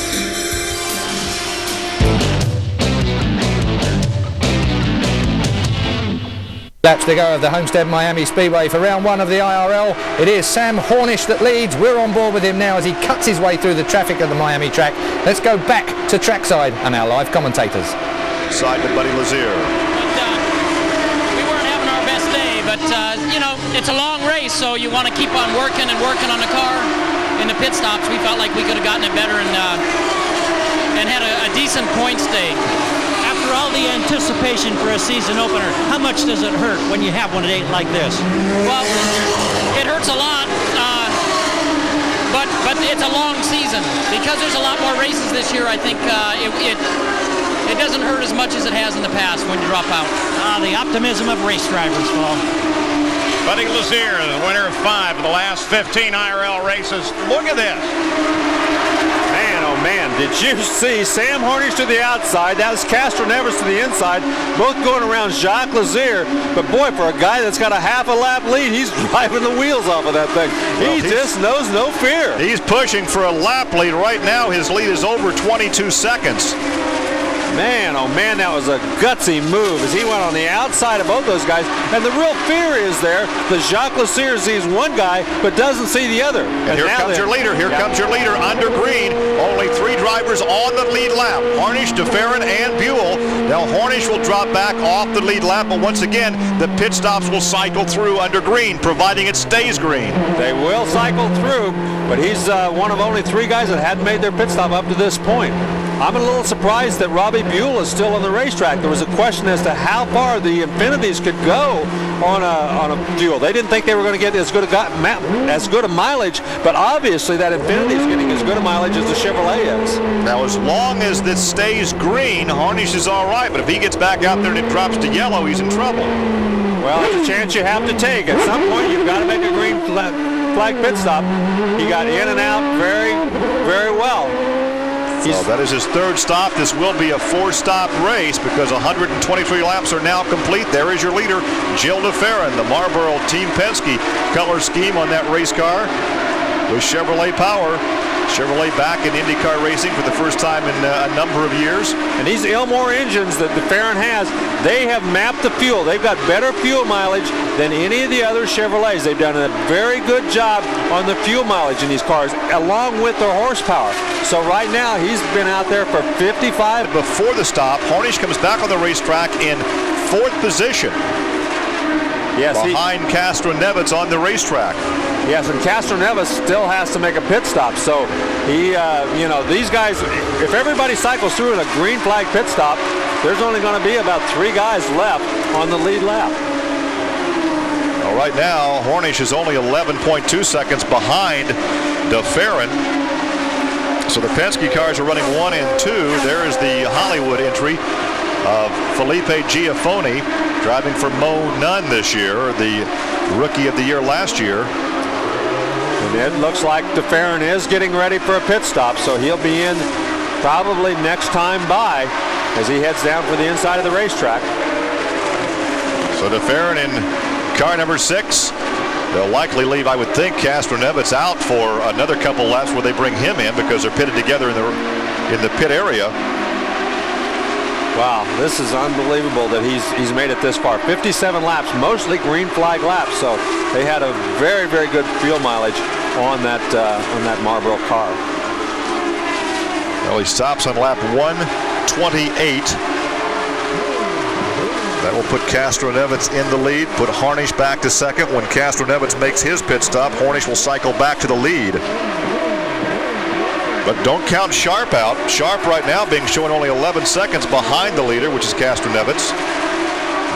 Laps to go of the Homestead Miami Speedway for round one of the IRL. It is Sam Hornish that leads. We're on board with him now as he cuts his way through the traffic of the Miami track. Let's go back to trackside and our live commentators. Side to Buddy Lazier. We weren't having our best day, but you know, it's a long race, so you want to keep on working on the car. In the pit stops, we felt like we could have gotten it better and had a decent points day. After all the anticipation for a season opener, how much does it hurt when you have one that ain't like this? Well, it hurts a lot, but it's a long season. Because there's a lot more races this year, I think it doesn't hurt as much as it has in the past when you drop out. The optimism of race drivers, Paul. Buddy Lazier, the winner of 5 of the last 15 IRL races. Look at this. Oh man, did you see Sam Hornish to the outside? That was Castroneves to the inside, both going around Jacques Lazier. But boy, for a guy that's got a half a lap lead, he's driving the wheels off of that thing. Well, he just knows no fear. He's pushing for a lap lead. Right now, his lead is over 22 seconds. Man, oh man, that was a gutsy move as he went on the outside of both those guys. And the real fear is there that Jacques Lazier sees one guy but doesn't see the other. And here comes your leader. Here comes your leader under green. Only 3 drivers on the lead lap. Hornish, de Ferran, and Buell. Now Hornish will drop back off the lead lap, but once again, the pit stops will cycle through under green, providing it stays green. They will cycle through, but he's one of only 3 guys that hadn't made their pit stop up to this point. I'm a little surprised that Robbie Buell is still on the racetrack. There was a question as to how far the Infinities could go on a duel. They didn't think they were going to get as good a mileage, but obviously that Infinity is getting as good a mileage as the Chevrolet is. Now, as long as this stays green, Hornish is all right, but if he gets back out there and it drops to yellow, he's in trouble. Well, it's a chance you have to take. At some point, you've got to make a green flag pit stop. He got in and out very, very well. So that is his 3rd stop. This will be a 4-stop race because 123 laps are now complete. There is your leader, Gilles de Ferran, the Marlboro Team Penske color scheme on that race car with Chevrolet power. Chevrolet back in IndyCar racing for the first time in a number of years. And these Ilmore engines that the Farron has, they have mapped the fuel. They've got better fuel mileage than any of the other Chevrolets. They've done a very good job on the fuel mileage in these cars, along with their horsepower. So right now, he's been out there for 55. Before the stop, Hornish comes back on the racetrack in 4th position. Yes, behind Castroneves on the racetrack. Yes, and Castroneves still has to make a pit stop. So he, these guys, if everybody cycles through in a green flag pit stop, there's only going to be about 3 guys left on the lead lap. Well, right now, Hornish is only 11.2 seconds behind DeFerrin. So the Penske cars are running 1 and 2. There is the Hollywood entry of Felipe Giafoni, driving for Mo Nunn this year, the Rookie of the Year last year. And it looks like DeFerrin is getting ready for a pit stop, so he'll be in probably next time by as he heads down for the inside of the racetrack. So DeFerrin in car number 6. They'll likely leave, I would think, Castroneves out for another couple laps where they bring him in because they're pitted together in the pit area. Wow, this is unbelievable that he's made it this far. 57 laps, mostly green flag laps. So they had a very, very good fuel mileage on that Marlboro car. Well, he stops on lap 128. That will put Castroneves in the lead, put Hornish back to second. When Castroneves makes his pit stop, Hornish will cycle back to the lead. But don't count Sharp out. Sharp right now being shown only 11 seconds behind the leader, which is Castroneves.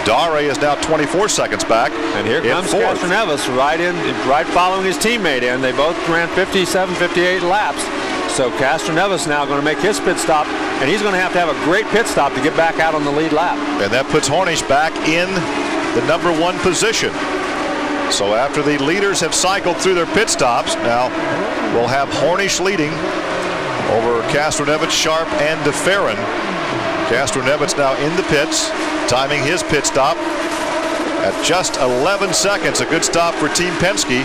Dare is now 24 seconds back. And here comes Castroneves right following his teammate in. They both ran 57, 58 laps. So Castroneves now going to make his pit stop, and he's going to have a great pit stop to get back out on the lead lap. And that puts Hornish back in the number 1 position. So after the leaders have cycled through their pit stops, now we'll have Hornish leading over Castroneves, Sharp, and DeFerrin. Castroneves now in the pits, timing his pit stop at just 11 seconds. A good stop for Team Penske.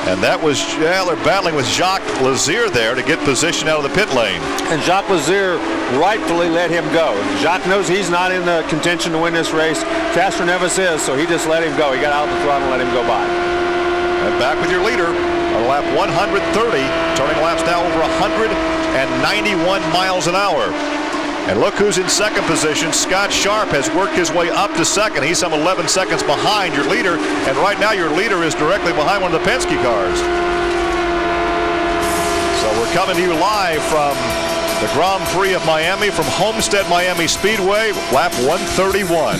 And that was, they're battling with Jacques Lazier there to get position out of the pit lane. And Jacques Lazier rightfully let him go. Jacques knows he's not in the contention to win this race. Castroneves is, so he just let him go. He got out of the throttle and let him go by. And back with your leader on lap 130, turning laps now over 191 miles an hour. And look who's in second position. Scott Sharp has worked his way up to second. He's some 11 seconds behind your leader. And right now your leader is directly behind one of the Penske cars. So we're coming to you live from the Grand Prix of Miami from Homestead Miami Speedway, lap 131.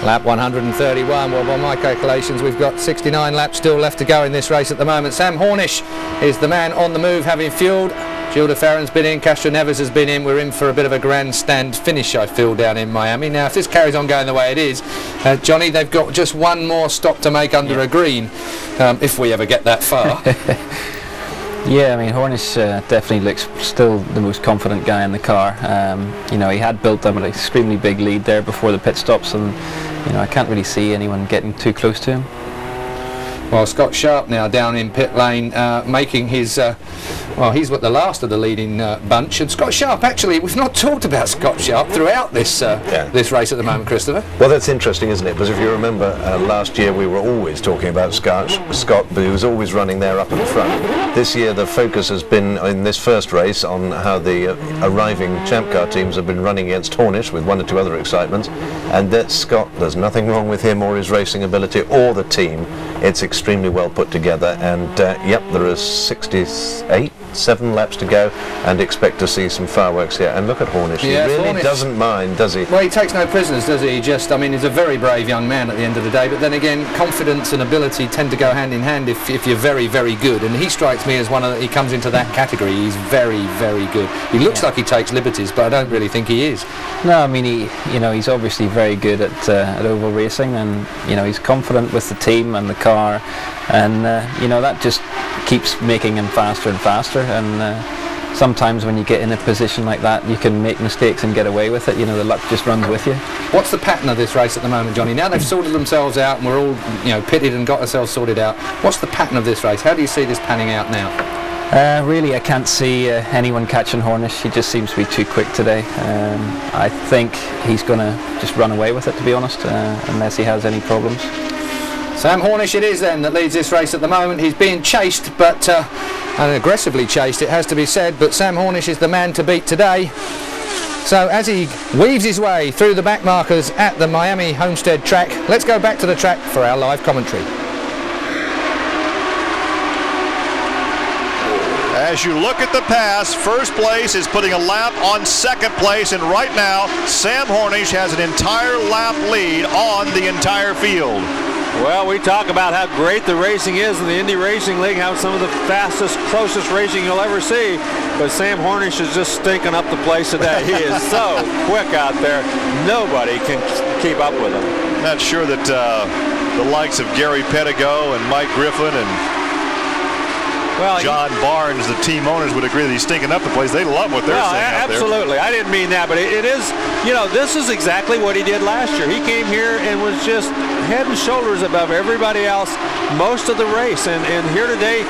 Lap 131. Well, by my calculations, we've got 69 laps still left to go in this race at the moment. Sam Hornish is the man on the move, having fueled. Gilles DeFerrin's been in, Castroneves has been in. We're in for a bit of a grandstand finish, I feel, down in Miami. Now, if this carries on going the way it is, Johnny, they've got just one more stop to make under a green, if we ever get that far. Yeah, I mean, Hornish definitely looks still the most confident guy in the car. He had built up an extremely big lead there before the pit stops, and I can't really see anyone getting too close to him. Well, Scott Sharp now down in pit lane, making his, he's the last of the leading bunch. And Scott Sharp, actually, we've not talked about Scott Sharp throughout this this race at the moment, Christopher. Well, that's interesting, isn't it? Because if you remember, last year we were always talking about Scott, but he was always running there up at the front. This year the focus has been, in this first race, on how the arriving Champ Car teams have been running against Hornish with 1 or 2 other excitements. And that Scott, there's nothing wrong with him or his racing ability or the team. It's extremely well put together, and there is 7 laps to go, and expect to see some fireworks here. And look at Hornish. He really doesn't mind, does he? Well, he takes no prisoners, does he? He's a very brave young man at the end of the day, but then again, confidence and ability tend to go hand in hand if you're very, very good, and he strikes me as he comes into that category. He's very, very good. He looks like he takes liberties, but I don't really think he is. No, I mean, he's obviously very good at oval racing, and he's confident with the team and the car, and that just keeps making him faster and faster. And sometimes when you get in a position like that, you can make mistakes and get away with it. The luck just runs with you. What's the pattern of this race at the moment, Johnny? Now they've sorted themselves out and we're all pitted and got ourselves sorted out. What's the pattern of this race? How do you see this panning out now? Really, I can't see anyone catching Hornish. He just seems to be too quick today. I think he's going to just run away with it, to be honest, unless he has any problems. Sam Hornish it is then that leads this race at the moment. He's being chased, but and aggressively chased, it has to be said, but Sam Hornish is the man to beat today. So as he weaves his way through the back markers at the Miami Homestead track, let's go back to the track for our live commentary. As you look at the pass, first place is putting a lap on second place, and right now Sam Hornish has an entire lap lead on the entire field. Well, we talk about how great the racing is in the Indy Racing League, how some of the fastest, closest racing you'll ever see. But Sam Hornish is just stinking up the place today. He is so quick out there. Nobody can keep up with him. Not sure that the likes of Gary Pettigo and Mike Griffin and John Barnes, the team owners, would agree that he's stinking up the place. They love what they're saying out there. Absolutely. I didn't mean that, but it is, this is exactly what he did last year. He came here and was just head and shoulders above everybody else most of the race. And here today,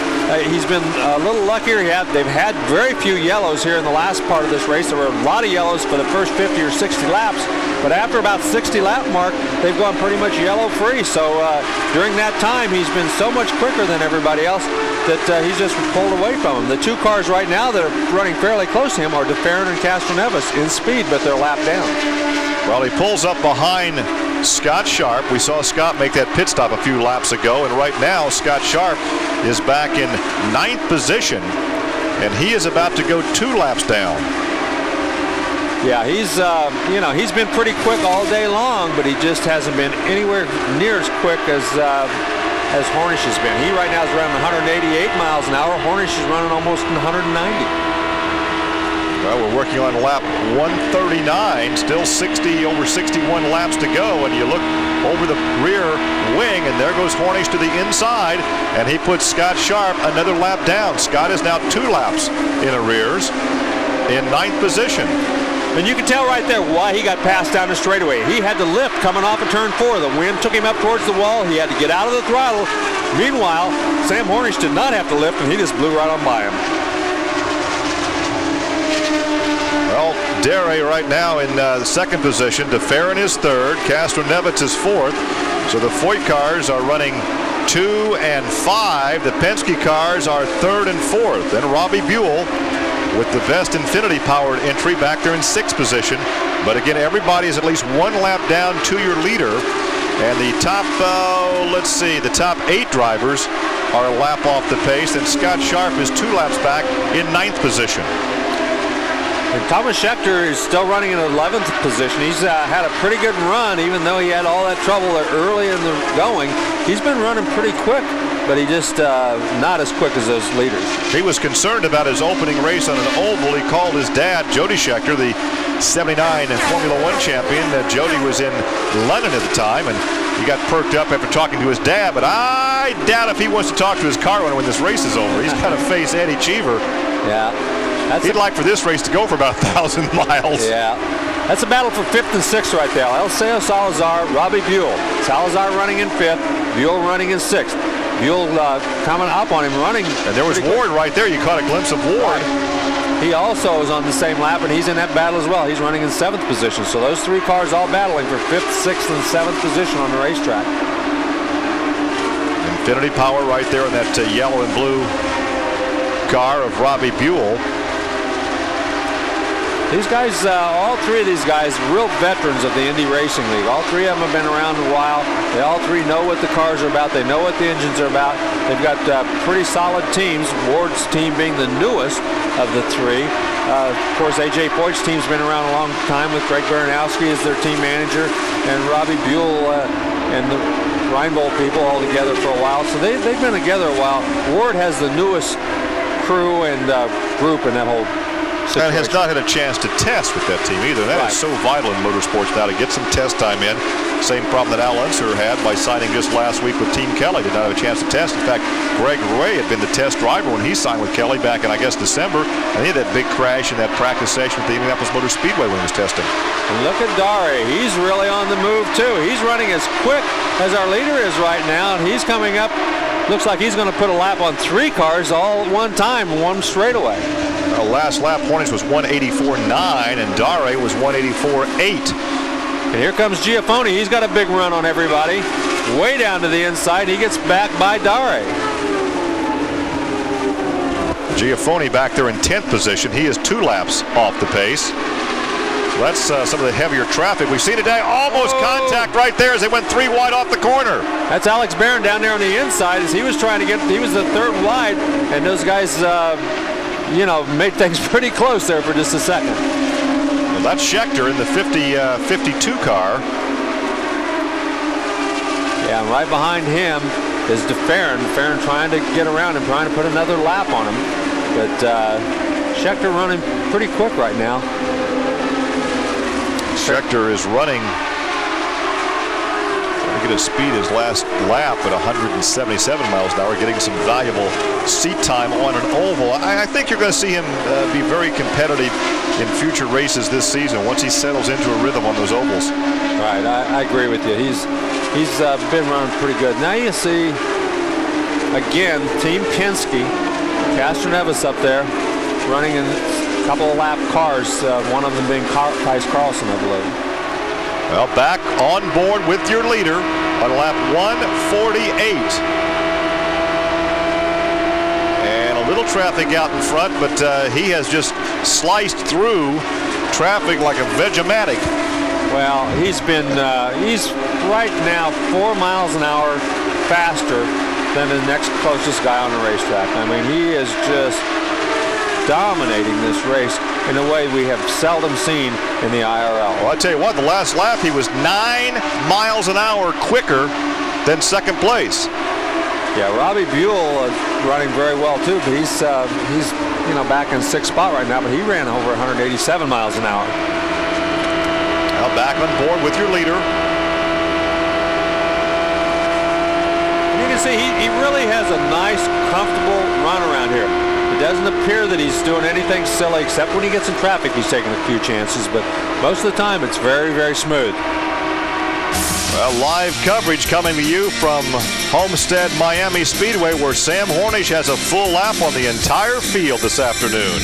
he's been a little luckier. They've had very few yellows here in the last part of this race. There were a lot of yellows for the first 50 or 60 laps. But after about 60 lap mark, they've gone pretty much yellow free. So during that time, he's been so much quicker than everybody else that he's just pulled away from him. The two cars right now that are running fairly close to him are DeFerrin and Castroneves in speed, but they're lap down. Well, he pulls up behind Scott Sharp. We saw Scott make that pit stop a few laps ago, and right now Scott Sharp is back in 9th position, and he is about to go 2 laps down. Yeah, he's been pretty quick all day long, but he just hasn't been anywhere near as quick as Hornish has been. He right now is running 188 miles an hour. Hornish is running almost 190. Well, we're working on lap 139, still over 61 laps to go, and you look over the rear wing, and there goes Hornish to the inside, and he puts Scott Sharp another lap down. Scott is now 2 laps in arrears in 9th position. And you can tell right there why he got passed down the straightaway. He had to lift coming off of turn 4. The wind took him up towards the wall. He had to get out of the throttle. Meanwhile, Sam Hornish did not have to lift, and he just blew right on by him. Well, Dere right now in the 2nd position. DeFerrin is 3rd. Castroneves is 4th. So the Foyt cars are running 2 and 5. The Penske cars are 3rd and 4th. And Robbie Buell, with the best Infinity powered entry, back there in 6th position. But again, everybody is at least 1 lap down to your leader. And the top, the top 8 drivers are a lap off the pace. And Scott Sharp is 2 laps back in 9th position. And Thomas Schechter is still running in 11th position. He's had a pretty good run, even though he had all that trouble early in the going. He's been running pretty quick, but he just not as quick as those leaders. He was concerned about his opening race on an oval. He called his dad, Jody Schechter, the 79 Formula One champion. Jody was in London at the time, and he got perked up after talking to his dad, but I doubt if he wants to talk to his car owner when this race is over. He's got to face Eddie Cheever. Yeah. He'd like for this race to go for about 1,000 miles. Yeah. That's a battle for 5th and 6th right there. Eliseo Salazar, Robbie Buell. Salazar running in 5th, Buell running in 6th. Buell coming up on him running. And there was Ward right there. You caught a glimpse of Ward. He also is on the same lap, and he's in that battle as well. He's running in 7th position. So those 3 cars all battling for 5th, 6th, and 7th position on the racetrack. Infinity power right there in that yellow and blue car of Robbie Buell. These guys, all 3 of these guys, real veterans of the Indy Racing League. All 3 of them have been around a while. They all 3 know what the cars are about. They know what the engines are about. They've got pretty solid teams, Ward's team being the newest of the 3. Of course, A.J. Foyt's team's been around a long time with Greg Baranowski as their team manager, and Robbie Buell and the Reinbold people all together for a while. So they've been together a while. Ward has the newest crew and group in that whole situation. And has not had a chance to test with that team either. That is so vital in motorsports now to get some test time in. Same problem that Al Unser had by signing just last week with Team Kelly. Did not have a chance to test. In fact, Greg Ray had been the test driver when he signed with Kelly back in, I guess, December. And he had that big crash in that practice session at the Indianapolis Motor Speedway when he was testing. And look at Dare. He's really on the move, too. He's running as quick as our leader is right now, and he's coming up looks like he's going to put a lap on 3 cars all at one time, one straightaway. Last lap, Hornish was 184.9, and Dare was 184.8. And here comes Giafone. He's got a big run on everybody. Way down to the inside. He gets back by Dare. Giafone back there in 10th position. He is 2 laps off the pace. So that's some of the heavier traffic we've seen today. Almost contact right there as they went 3 wide off the corner. That's Alex Barron down there on the inside as he was trying to get, he was the 3rd wide, and those guys, made things pretty close there for just a second. Well, that's Schechter in the 52 car. Yeah, and right behind him is DeFerrin. DeFerrin trying to get around him, trying to put another lap on him. But Schechter running pretty quick right now. Schechter is running, trying to get his speed his last lap at 177 miles an hour, getting some valuable seat time on an oval. I think you're going to see him be very competitive in future races this season once he settles into a rhythm on those ovals. Right, I agree with you. He's been running pretty good. Now you see, again, Team Penske, Castroneves up there, running in a couple of lap cars, one of them being Tice Carlson, I believe. Well, back on board with your leader on lap 148. And a little traffic out in front, but he has just sliced through traffic like a Vegematic. Well, he's right now 4 miles an hour faster than the next closest guy on the racetrack. I mean, he is just dominating this race in a way we have seldom seen in the IRL. Well, I tell you what, the last lap he was 9 miles an hour quicker than second place. Yeah, Robbie Buell is running very well too, but he's back in 6th spot right now, but he ran over 187 miles an hour. Now back on board with your leader. You can see he really has a nice, comfortable run around here. It doesn't appear that he's doing anything silly, except when he gets in traffic, he's taking a few chances, but most of the time it's very, very smooth. Well, live coverage coming to you from Homestead Miami Speedway, where Sam Hornish has a full lap on the entire field this afternoon.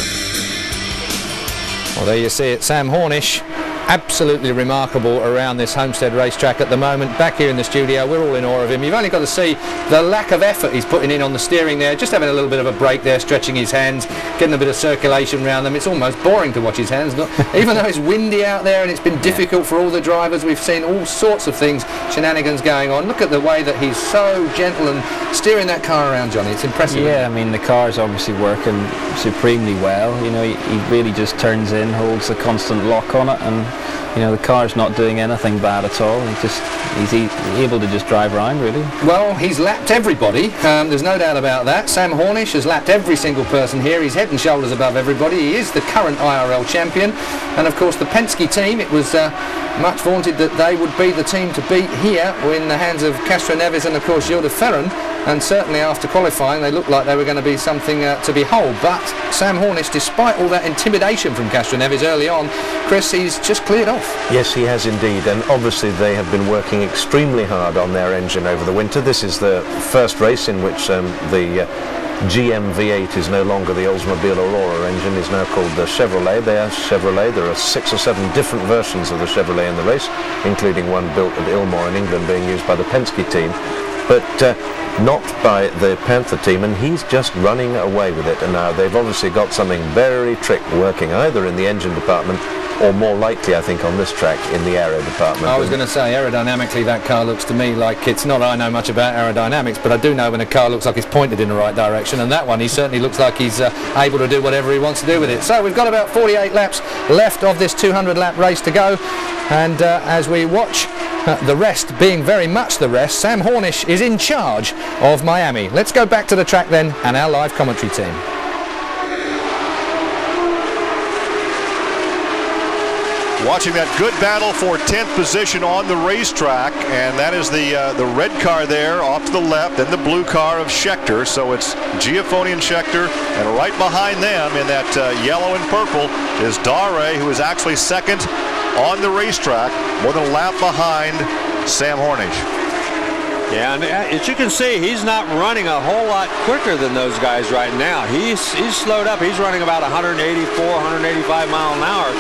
Well, there you see it, Sam Hornish. Absolutely remarkable around this Homestead racetrack at the moment. Back here in the studio, we're all in awe of him. You've only got to see the lack of effort he's putting in on the steering there, just having a little bit of a break there, stretching his hands, getting a bit of circulation around them. It's almost boring to watch his hands. Even though it's windy out there and it's been difficult for all the drivers, we've seen all sorts of things, shenanigans going on. Look at the way that he's so gentle and steering that car around, Johnny. It's impressive. Yeah, I mean, the car's obviously working supremely well. You know, he really just turns in, holds a constant lock on it, and the car's not doing anything bad at all. He's able to just drive around, really. Well, he's lapped everybody. There's no doubt about that. Sam Hornish has lapped every single person here. He's head and shoulders above everybody. He is the current IRL champion. And of course, the Penske team, it was much vaunted that they would be the team to beat here in the hands of Castroneves and of course Gilles de Ferran. And certainly after qualifying, they looked like they were going to be something to behold. But Sam Hornish, despite all that intimidation from Castroneves early on, Chris, he's just cleared off. Yes, he has indeed, and obviously they have been working extremely hard on their engine over the winter. This is the first race in which the GM V8 is no longer the Oldsmobile Aurora engine, is now called the Chevrolet. They are Chevrolet. There are 6 or 7 different versions of the Chevrolet in the race, including one built at Ilmore in England being used by the Penske team, but not by the Panther team, and he's just running away with it. And now they've obviously got something very trick working either in the engine department or more likely, I think, on this track in the aero department. I was going to say, aerodynamically, that car looks to me like it's not I know much about aerodynamics, but I do know when a car looks like it's pointed in the right direction, and that one, he certainly looks like he's able to do whatever he wants to do with it. So we've got about 48 laps left of this 200-lap race to go, and as we watch the rest being very much the rest, Sam Hornish is in charge of Miami. Let's go back to the track then and our live commentary team. Watching that good battle for 10th position on the racetrack, and that is the red car there off to the left, and the blue car of Schechter. So it's Giafone and Schechter, and right behind them in that yellow and purple is Dare, who is actually second on the racetrack, more than a lap behind Sam Hornish. Yeah, and as you can see, he's not running a whole lot quicker than those guys right now. He's slowed up. He's running about 184, 185 mile an hour.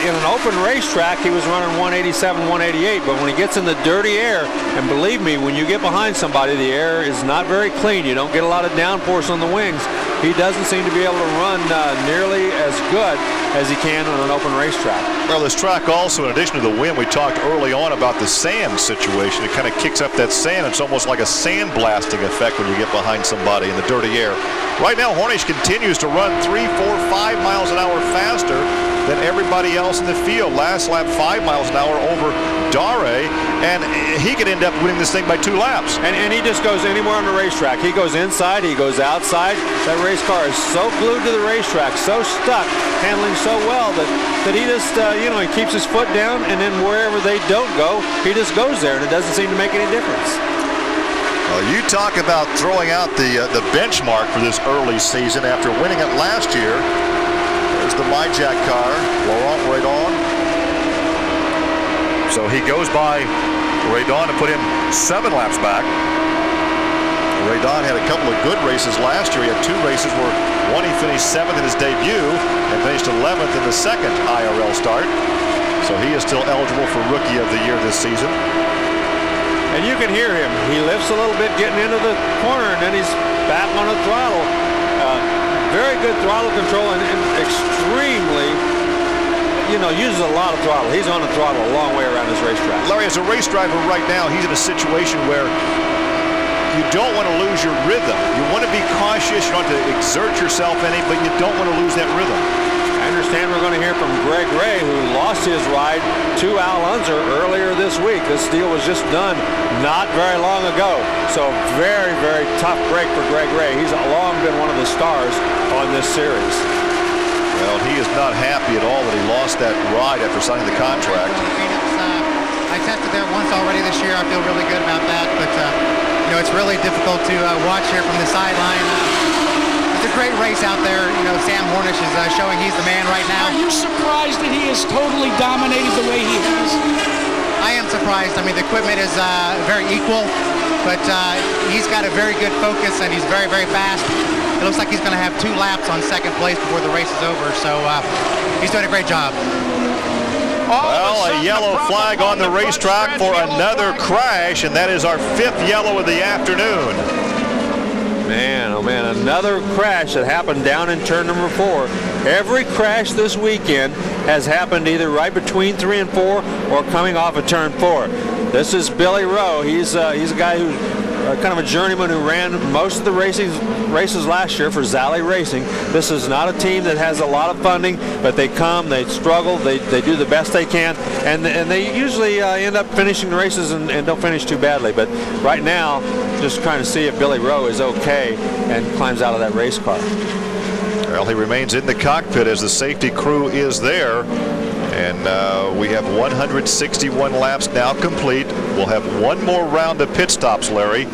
In an open racetrack, he was running 187, 188, but when he gets in the dirty air, and believe me, when you get behind somebody, the air is not very clean. You don't get a lot of downforce on the wings. He doesn't seem to be able to run nearly as good as he can on an open racetrack. Well, this track also, in addition to the wind, we talked early on about the sand situation. It kind of kicks up that sand. It's almost like a sand blasting effect when you get behind somebody in the dirty air. Right now, Hornish continues to run 3, 4, 5 miles an hour faster than everybody else in the field. Last lap, 5 miles an hour over Dare, and he could end up winning this thing by 2 laps. And he just goes anywhere on the racetrack. He goes inside, he goes outside. That race car is so glued to the racetrack, so stuck, handling so well that he just, he keeps his foot down, and then wherever they don't go, he just goes there, and it doesn't seem to make any difference. Well, you talk about throwing out the benchmark for this early season after winning it last year. There's the MyJack car, Laurent Redon. So he goes by Redon to put him 7 laps back. Redon had a couple of good races last year. He had 2 races where one he finished 7th in his debut and finished 11th in the second IRL start. So he is still eligible for Rookie of the Year this season. And you can hear him. He lifts a little bit getting into the corner, and then he's back on the throttle. Very good throttle control and extremely, uses a lot of throttle. He's on the throttle a long way around this racetrack. Larry, as a race driver right now, he's in a situation where you don't want to lose your rhythm. You want to be cautious. You don't want to exert yourself any, but you don't want to lose that rhythm. I understand we're going to hear from Greg Ray, who lost his ride to Al Unser earlier this week. This deal was just done not very long ago. So very, very tough break for Greg Ray. He's long been one of the stars on this series. Well, he is not happy at all that he lost that ride after signing the contract. I tested there once already this year. I feel really good about that, but it's really difficult to watch here from the sideline. It's a great race out there. Sam Hornish is showing he's the man right now. Are you surprised that he has totally dominated the way he has? I am surprised. I mean, the equipment is very equal, but he's got a very good focus and he's very, very fast. It looks like he's going to have 2 laps on second place before the race is over, so he's doing a great job. Well, a yellow flag on the racetrack for another crash, and that is our 5th yellow of the afternoon. Man, oh man, another crash that happened down in turn number 4. Every crash this weekend has happened either right between 3 and 4 or coming off of turn 4. This is Billy Rowe. He's a guy who's kind of a journeyman who ran most of the races last year for Zally Racing. This is not a team that has a lot of funding, but they come, they struggle, they do the best they can, and they usually end up finishing the races and don't finish too badly. But right now, just trying to see if Billy Rowe is okay and climbs out of that race car. Well, he remains in the cockpit as the safety crew is there. And we have 161 laps now complete. We'll have one more round of pit stops, Larry.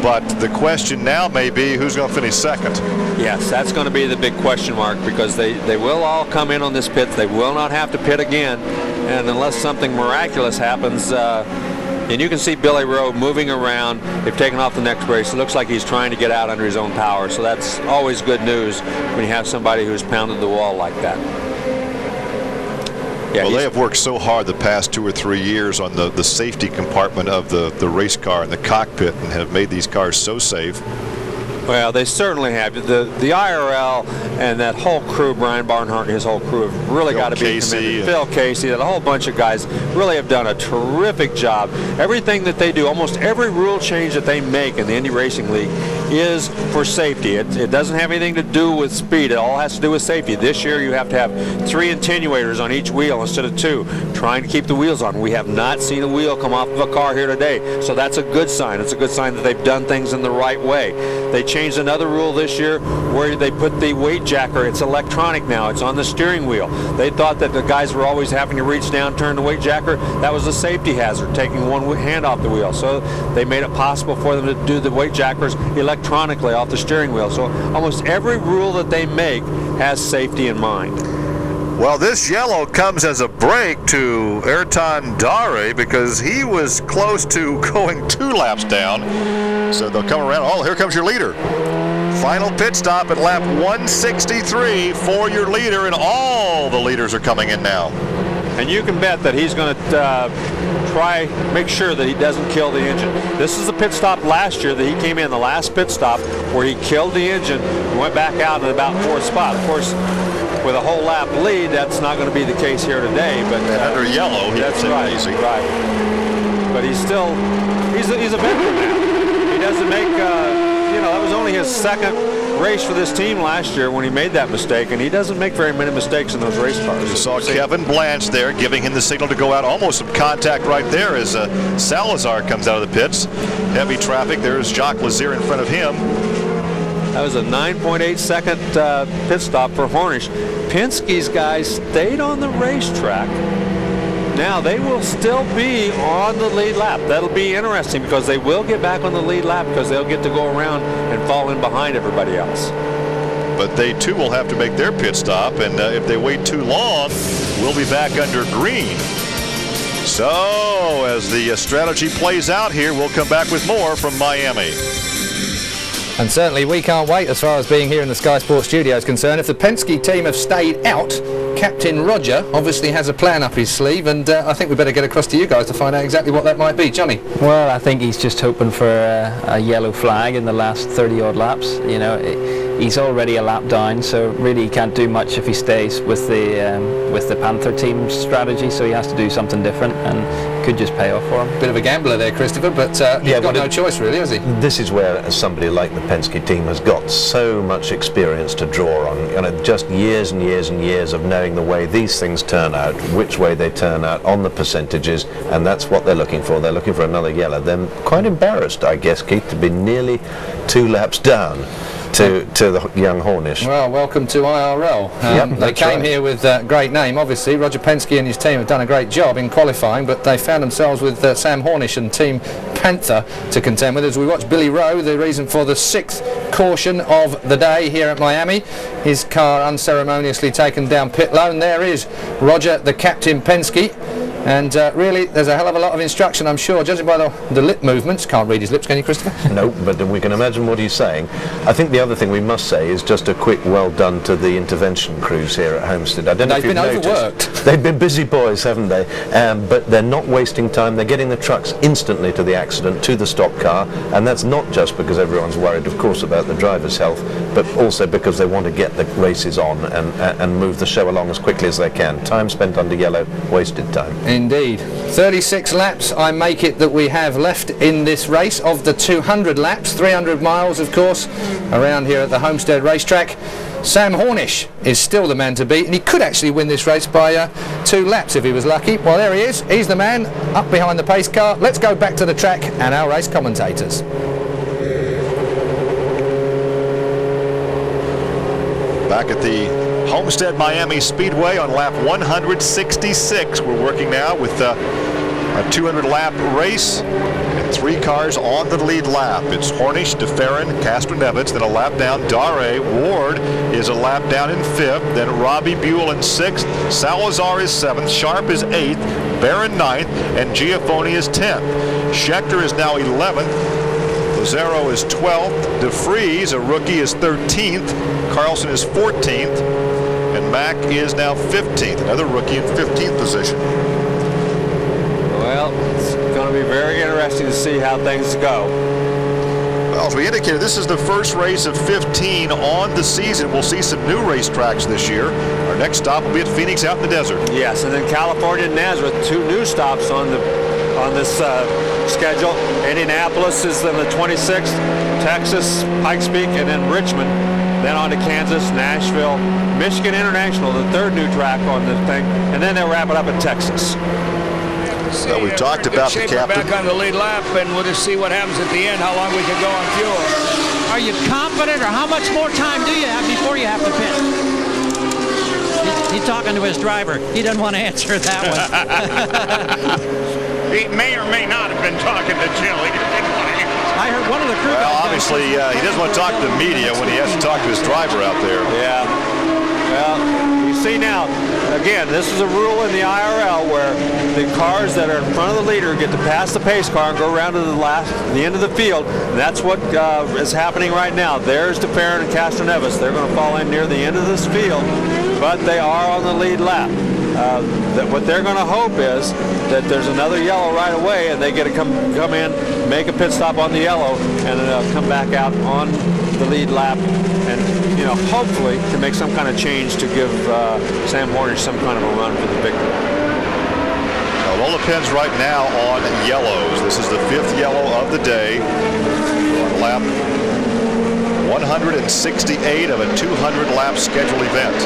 But the question now may be who's going to finish second. Yes, that's going to be the big question mark, because they will all come in on this pit. They will not have to pit again. And unless something miraculous happens, and you can see Billy Rowe moving around. They've taken off the next race. It looks like he's trying to get out under his own power. So that's always good news when you have somebody who's pounded the wall like that. Yeah, well, they have worked so hard the past 2 or 3 years on the safety compartment of the race car and the cockpit, and have made these cars so safe. Well, they certainly have. The IRL and that whole crew, Brian Barnhart and his whole crew, have really got to be commended. Phil Casey, that whole bunch of guys really have done a terrific job. Everything that they do, almost every rule change that they make in the Indy Racing League is for safety. It doesn't have anything to do with speed. It all has to do with safety. This year you have to have 3 attenuators on each wheel instead of 2, trying to keep the wheels on. We have not seen a wheel come off of a car here today, so that's a good sign. It's a good sign that they've done things in the right way. They changed another rule this year where they put the weight jacker. It's electronic now. It's on the steering wheel. They thought that the guys were always having to reach down, turn the weight jacker. That was a safety hazard, taking one hand off the wheel. So they made it possible for them to do the weight jackers electronically off the steering wheel. So almost every rule that they make has safety in mind. Well, this yellow comes as a break to Ayrton Dare because he was close to going 2 laps down. So they'll come around. Oh, here comes your leader. Final pit stop at lap 163 for your leader, and all the leaders are coming in now. And you can bet that he's going to make sure that he doesn't kill the engine. This is the pit stop last year that he came in, the last pit stop, where he killed the engine and went back out in about 4th spot. Of course, with a whole lap lead, that's not going to be the case here today. But under yellow, that's right. Right. But he's a veteran now. He doesn't make, that was only his second race for this team last year when he made that mistake, and he doesn't make very many mistakes in those race cars. You saw Kevin Blanche there giving him the signal to go out. Almost some contact right there as Salazar comes out of the pits. Heavy traffic. There's Jacques Lazier in front of him. That was a 9.8 second pit stop for Hornish. Penske's guys stayed on the racetrack. Now they will still be on the lead lap. That'll be interesting because they will get back on the lead lap because they'll get to go around and fall in behind everybody else. But they too will have to make their pit stop, and if they wait too long, we'll be back under green. So as the strategy plays out here, we'll come back with more from Miami. And certainly we can't wait as far as being here in the Sky Sports studio is concerned. If the Penske team have stayed out, Captain Roger obviously has a plan up his sleeve, and I think we better get across to you guys to find out exactly what that might be. Johnny? Well, I think he's just hoping for a yellow flag in the last 30-odd laps. You know, he's already a lap down, so really he can't do much if he stays with the Panther team's strategy, so he has to do something different, and could just pay off for him. Bit of a gambler there, Christopher, but he's got no choice really, has he? This is where somebody like the Penske team has got so much experience to draw on. You know, just years and years and years of knowing the way these things turn out, which way they turn out on the percentages, and that's what they're looking for. They're looking for another yellow. They're quite embarrassed, I guess, Keith, to be nearly 2 laps down to the young Hornish. Well, welcome to IRL. They came here with a great name, obviously. Roger Penske and his team have done a great job in qualifying, but they found themselves with Sam Hornish and Team Panther to contend with. As we watch Billy Rowe, the reason for the 6th caution of the day here at Miami, his car unceremoniously taken down pit lane. There is Roger, the Captain Penske. And really, there's a hell of a lot of instruction, I'm sure, judging by the lip movements. Can't read his lips, can you, Christopher? No, but we can imagine what he's saying. I think the other thing we must say is just a quick well done to the intervention crews here at Homestead. I don't know if you've noticed. They've been overworked. They've been busy boys, haven't they? But they're not wasting time. They're getting the trucks instantly to the accident, to the stock car, and that's not just because everyone's worried, of course, about the driver's health, but also because they want to get the races on and move the show along as quickly as they can. Time spent under yellow, wasted time. Indeed. 36 laps, I make it, that we have left in this race of the 200 laps, 300 miles, of course, around here at the Homestead racetrack. Sam Hornish is still the man to beat, and he could actually win this race by 2 laps if he was lucky. Well, there he is. He's the man up behind the pace car. Let's go back to the track and our race commentators. Back at the Homestead Miami Speedway on lap 166. We're working now with a 200 lap race and 3 cars on the lead lap. It's Hornish, DeFerrin, Castro-Neves, then a lap down Dare. Ward is a lap down in 5th, then Robbie Buell in 6th, Salazar is 7th, Sharp is 8th, Barron 9th, and Giafoni is 10th. Schechter is now 11th. Lazaro is 12th, DeFries, a rookie, is 13th, Carlson is 14th, and Mack is now 15th, another rookie in 15th position. Well, it's going to be very interesting to see how things go. Well, as we indicated, this is the first race of 15 on the season. We'll see some new racetracks this year. Our next stop will be at Phoenix out in the desert. Yes, and then California and Nazareth, 2 new stops on this schedule. Indianapolis is on the 26th, Texas, Pikes Peak, and then Richmond. Then on to Kansas, Nashville, Michigan International, the 3rd new track on the thing, and then they'll wrap it up in Texas. So we've talked about the captain. Back on the lead lap, and we'll just see what happens at the end, how long we can go on fuel. Are you confident, or how much more time do you have before you have to pit? He's talking to his driver. He doesn't want to answer that one. He may or may not have been talking to Jill. He didn't want to answer. I heard one of the crew guys. Well, obviously, he doesn't want to talk to the media when he has to talk to his driver out there. Yeah. Well, you see now, again, this is a rule in the IRL where the cars that are in front of the leader get to pass the pace car and go around to the end of the field. And that's what is happening right now. There's DeFerrin and Castroneves. They're going to fall in near the end of this field, but they are on the lead lap. What they're going to hope is that there's another yellow right away, and they get to come in, make a pit stop on the yellow, and then come back out on the lead lap, and hopefully to make some kind of change to give Sam Hornish some kind of a run for the victory. Well, it all depends right now on yellows. This is the 5th yellow of the day on lap 168 of a 200-lap scheduled event.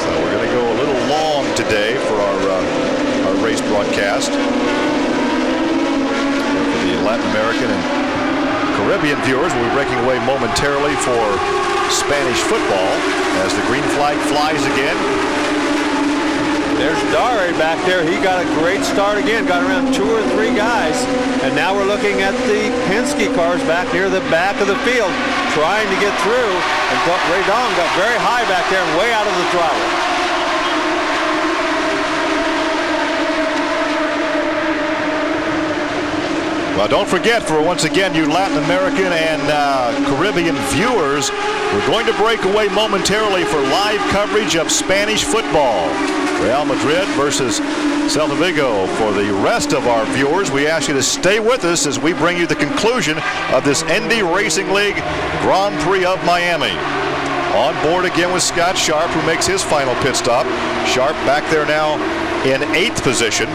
So we're going to go a little long today for our race broadcast. For the Latin American and Caribbean viewers, we'll be breaking away momentarily for Spanish football as the green flag flies again. There's Dare back there. He got a great start again. Got around 2 or 3 guys. And now we're looking at the Penske cars back near the back of the field trying to get through. And Ray Dong got very high back there and way out of the throttle. Well, don't forget, for once again, you Latin American and Caribbean viewers, we're going to break away momentarily for live coverage of Spanish football. Real Madrid versus Celta Vigo. For the rest of our viewers, we ask you to stay with us as we bring you the conclusion of this Indy Racing League Grand Prix of Miami. On board again with Scott Sharp, who makes his final pit stop. Sharp back there now in 8th position.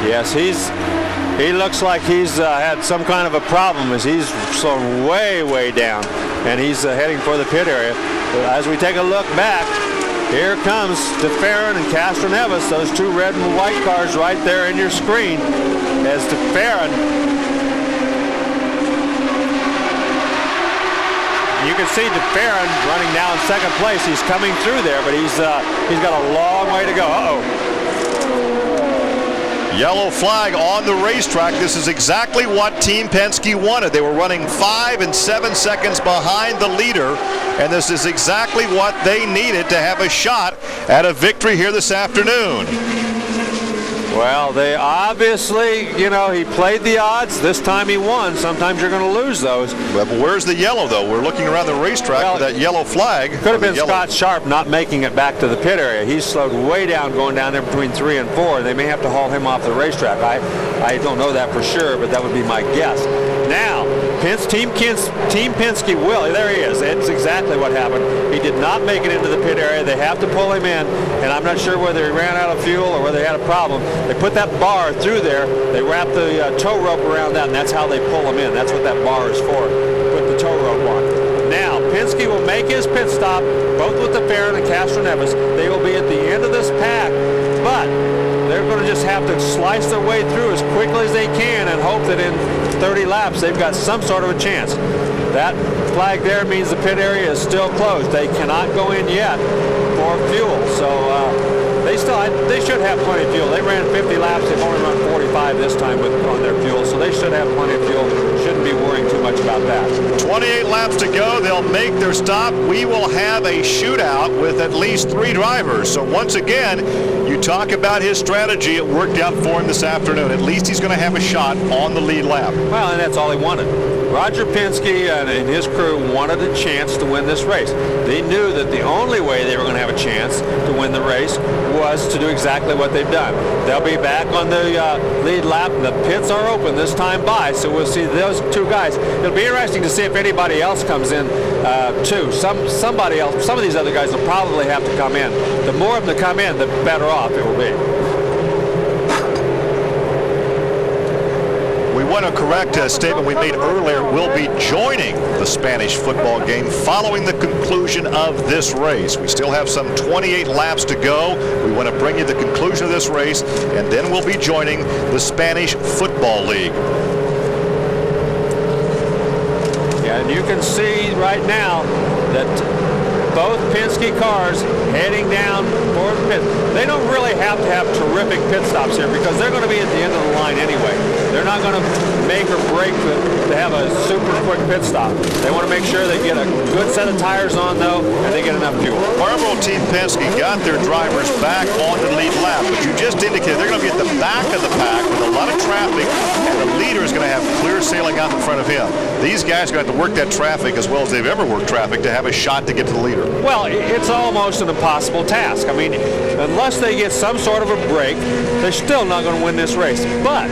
Yes, he looks like he's had some kind of a problem as he's slowing way down, and he's heading for the pit area. As we take a look back, here comes DeFerrin and Castroneves, those 2 red and white cars right there in your screen. As DeFerrin, you can see DeFerrin running now in 2nd place. He's coming through there, but he's got a long way to go. Uh-oh. Yellow flag on the racetrack. This is exactly what Team Penske wanted. They were running 5 and 7 seconds behind the leader, and this is exactly what they needed to have a shot at a victory here this afternoon. Well, they obviously, he played the odds. This time he won. Sometimes you're going to lose those. Well, but where's the yellow, though? We're looking around the racetrack for that yellow flag. Could have been Scott Sharp not making it back to the pit area. He's slowed way down going down there between 3 and 4. They may have to haul him off the racetrack. I don't know that for sure, but that would be my guess. Now, Team Penske will. There he is. It's exactly what happened. He did not make it into the pit area. They have to pull him in, and I'm not sure whether he ran out of fuel or whether he had a problem. They put that bar through there. They wrap the tow rope around that, and that's how they pull him in. That's what that bar is for. Put the tow rope on. Now, Penske will make his pit stop, both with DeFerrin and Castroneves. They will be at the end of this pack, but they're going to just have to slice their way through as quickly as they can and hope that in 30 laps they've got some sort of a chance. That flag there means the pit area is still closed. They cannot go in yet for fuel. So they should have plenty of fuel. They ran 50 laps. They've only run 45 this time on their fuel, so they should have plenty of fuel. Shouldn't be worrying too much about that. 28 laps to go. They'll make their stop. We will have a shootout with at least 3 drivers. So once again, you talk about his strategy. It worked out for him this afternoon. At least he's going to have a shot on the lead lap. Well, and that's all he wanted. Roger Penske and his crew wanted a chance to win this race. They knew that the only way they were going to have a chance to win the race was to do exactly what they've done. They'll be back on the lead lap, and the pits are open this time by, so we'll see those 2 guys. It'll be interesting to see if anybody else comes in too. Somebody else, some of these other guys will probably have to come in. The more of them to come in, the better off it will be. We want to correct a statement we made earlier. We'll be joining the Spanish football game following the conclusion of this race. We still have some 28 laps to go. We want to bring you the conclusion of this race, and then we'll be joining the Spanish Football League. Yeah, and you can see right now that both Penske cars heading down for the pit. They don't really have to have terrific pit stops here because they're going to be at the end of the line anyway. They're not going to make or break to have a super quick pit stop. They want to make sure they get a good set of tires on, though, and they get enough fuel. Marlboro Team Penske got their drivers back on the lead lap, but you just indicated they're going to be at the back of the pack with a lot of traffic, and the leader is going to have clear sailing out in front of him. These guys are going to have to work that traffic as well as they've ever worked traffic to have a shot to get to the leader. Well, it's almost an impossible task. I mean, unless they get some sort of a break, they're still not going to win this race. But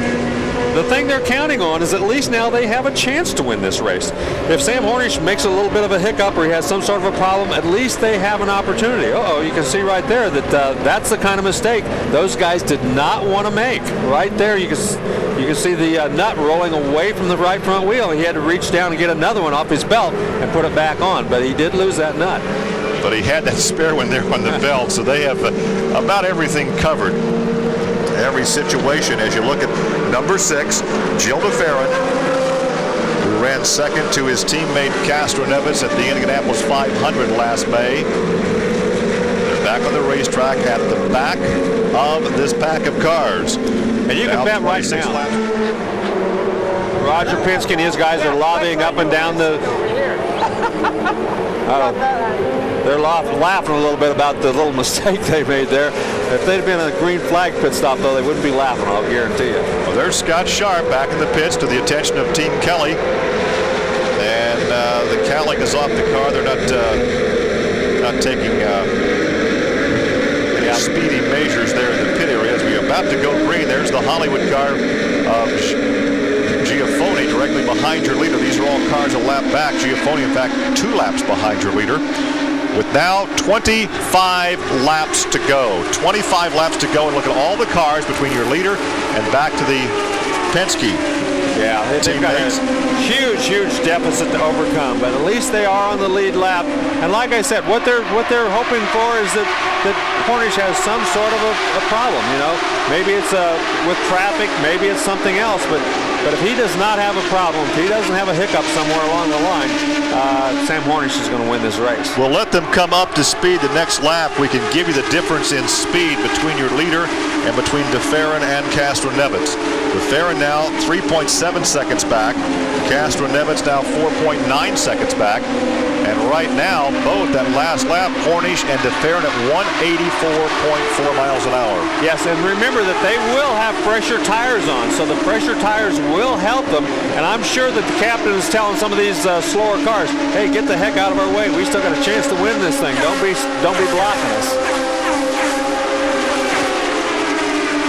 the thing they're counting on is at least now they have a chance to win this race. If Sam Hornish makes a little bit of a hiccup or he has some sort of a problem, at least they have an opportunity. You can see right there that that's the kind of mistake those guys did not want to make. Right there, you can see the nut rolling away from the right front wheel. He had to reach down and get another one off his belt and put it back on, but he did lose that nut. But he had that spare one there on the belt, so they have about everything covered. Every situation as you look at number 6, Gil DeFerrin, who ran second to his teammate Castro Neves at the Indianapolis 500 last May. They're back on the racetrack at the back of this pack of cars. And you can bet right now, Roger Penske and his guys are lobbying up and down the... They're laughing a little bit about the little mistake they made there. If they'd been a green flag pit stop, though, they wouldn't be laughing, I'll guarantee you. Well, there's Scott Sharp back in the pits to the attention of Team Kelly. And the cowling is off the car. They're not taking any speedy measures there in the pit area. As we're about to go green, there's the Hollywood car of Giaffoni directly behind your leader. These are all cars a lap back. Giaffoni, in fact, 2 laps behind your leader. With now 25 laps to go. 25 laps to go, and look at all the cars between your leader and back to the Penske. Yeah, they've got a huge deficit to overcome, but at least they are on the lead lap. And like I said, what they're hoping for is that Hornish has some sort of a problem. You know, maybe it's with traffic, maybe it's something else, but if he does not have a problem, if he doesn't have a hiccup somewhere along the line, Sam Hornish is going to win this race. We'll let them come up to speed the next lap. We can give you the difference in speed between your leader and between DeFerrin and Castro Neves. DeFerrin now 3.7 seconds back. Castro Neves now 4.9 seconds back. And right now, both that last lap, Hornish and DeFerrin at 184.4 miles an hour. Yes, and remember that they will have fresher tires on, so the fresher tires will help them. And I'm sure that the captain is telling some of these slower cars, hey, get the heck out of our way. We still got a chance to win this thing. Don't be blocking us.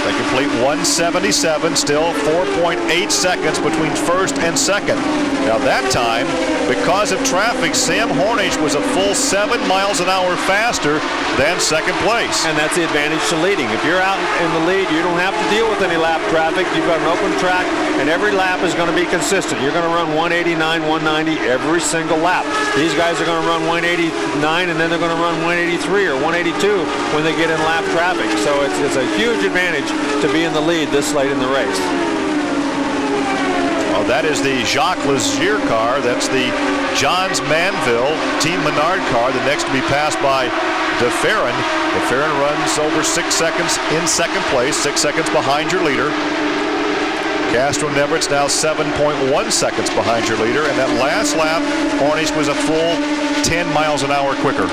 They complete 177, still 4.8 seconds between first and second. Now that time, because of traffic, Sam Hornish was a full 7 miles an hour faster than second place. And that's the advantage to leading. If you're out in the lead, you don't have to deal with any lap traffic. You've got an open track, and every lap is going to be consistent. You're going to run 189, 190 every single lap. These guys are going to run 189, and then they're going to run 183 or 182 when they get in lap traffic. So it's a huge advantage to be in the lead this late in the race. Well, that is the Jacques Lazier car. That's the Johns Manville Team Menard car. The next to be passed by DeFerrin. DeFerrin runs over 6 seconds in second place, 6 seconds behind your leader. Castro Neves now 7.1 seconds behind your leader, and that last lap, Hornish was a full 10 miles an hour quicker.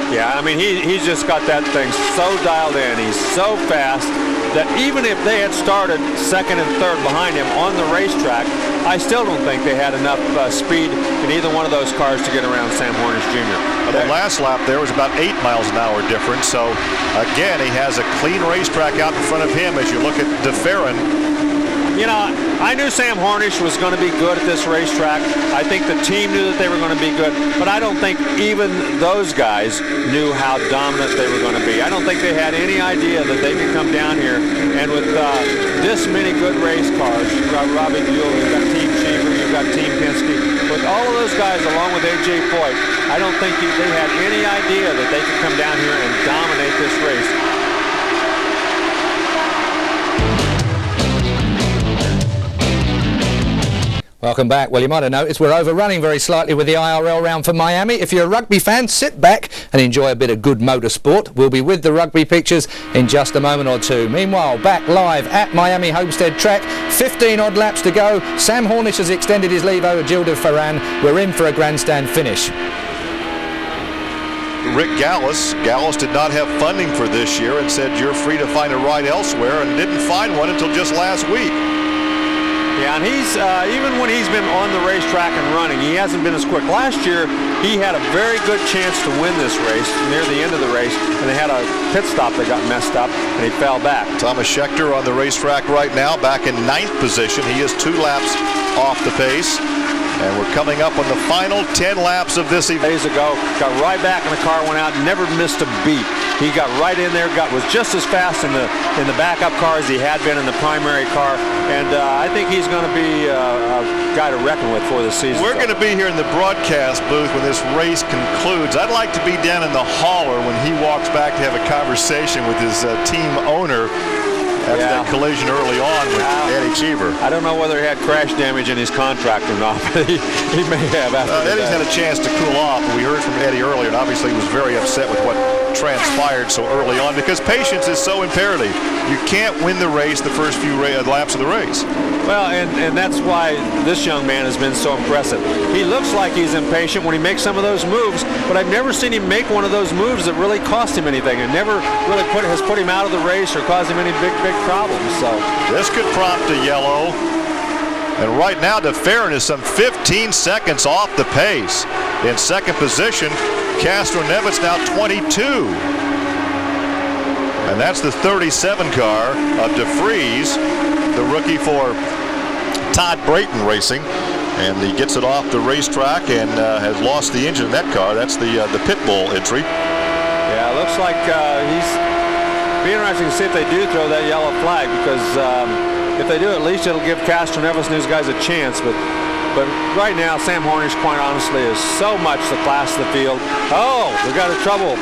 Yeah, I mean, he's just got that thing so dialed in. He's so fast that even if they had started second and third behind him on the racetrack, I still don't think they had enough speed in either one of those cars to get around Sam Hornish Jr. The last lap there was about 8 miles an hour difference, so again, he has a clean racetrack out in front of him as you look at DeFerrin. You know, I knew Sam Hornish was going to be good at this racetrack. I think the team knew that they were going to be good, but I don't think even those guys knew how dominant they were going to be. I don't think they had any idea that they could come down here, and with this many good race cars, you've got Robbie Buell, you've got Team Cheever, you've got Team Penske, with all of those guys along with A.J. Foyt, I don't think they had any idea that they could come down here and dominate this race. Welcome back. Well, you might have noticed we're overrunning very slightly with the IRL round for Miami. If you're a rugby fan, sit back and enjoy a bit of good motorsport. We'll be with the rugby pictures in just a moment or two. Meanwhile, back live at Miami Homestead Track, 15 odd laps to go. Sam Hornish has extended his lead over Gilles de Ferran. We're in for a grandstand finish. Rick Gallus did not have funding for this year and said you're free to find a ride elsewhere, and didn't find one until just last week. Yeah, and he's even when he's been on the racetrack and running, he hasn't been as quick. Last year, he had a very good chance to win this race near the end of the race, and they had a pit stop that got messed up, and he fell back. Thomas Scheckter on the racetrack right now, back in 9th position. He is 2 laps off the pace. And we're coming up on the final 10 laps of this event. Days ago, got right back in the car, went out, never missed a beat. He got right in there, was just as fast in the backup car as he had been in the primary car, and I think he's going to be a guy to reckon with for this season. We're going to be here in the broadcast booth when this race concludes. I'd like to be down in the hauler when he walks back to have a conversation with his team owner after that collision early on with Eddie Cheever. I don't know whether he had crash damage in his contract or not, but he may have. Eddie's had a chance to cool off, and we heard from Eddie earlier, and obviously he was very upset with what transpired so early on, because patience is so imperative. You can't win the race the first few laps of the race. Well, and that's why this young man has been so impressive. He looks like he's impatient when he makes some of those moves, but I've never seen him make one of those moves that really cost him anything, and never really has put him out of the race or caused him any big problems. So this could prompt a yellow. And right now, de Ferran is some 15 seconds off the pace. In second position, Castro Nevis now 22. And that's the 37 car of De Vries, the rookie for Todd Brayton Racing. And he gets it off the racetrack and has lost the engine in that car. That's the pit bull entry. Yeah, it looks like it'll be interesting to see if they do throw that yellow flag, because if they do, at least it'll give Castro Nevis and these guys a chance. But right now, Sam Hornish, quite honestly, is so much the class of the field. Oh, we got a trouble.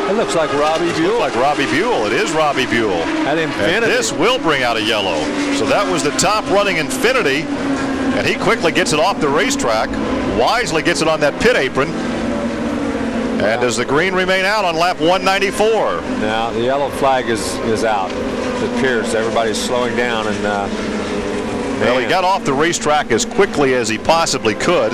It looks like Robbie Buell. It is Robbie Buell. At Infinity. And this will bring out a yellow. So that was the top running Infinity, and he quickly gets it off the racetrack. Wisely gets it on that pit apron. And does the green remain out on lap 194? Now the yellow flag is out. It appears everybody's slowing down, and well, he got off the racetrack as quickly as he possibly could.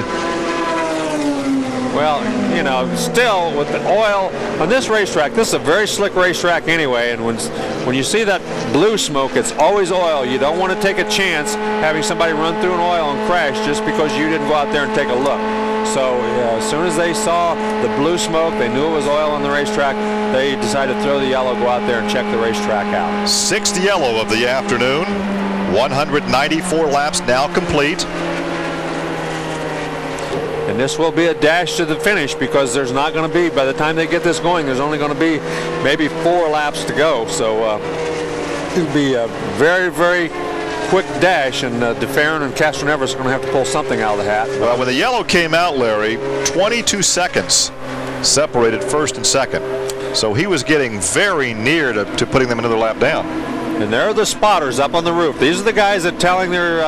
Well, you know, still with the oil on this racetrack, this is a very slick racetrack anyway, and when you see that blue smoke, it's always oil. You don't want to take a chance having somebody run through an oil and crash just because you didn't go out there and take a look. So as soon as they saw the blue smoke, they knew it was oil on the racetrack, they decided to throw the yellow, go out there and check the racetrack out. Sixth yellow of the afternoon. 194 laps now complete. And this will be a dash to the finish, because there's not going to be, by the time they get this going, there's only going to be maybe 4 laps to go. So it'll be a very, very quick dash, and de Ferran and Castro Nevis are going to have to pull something out of the hat. Well, when the yellow came out, Larry, 22 seconds separated first and second. So he was getting very near to putting them another lap down. And there are the spotters up on the roof. These are the guys that telling their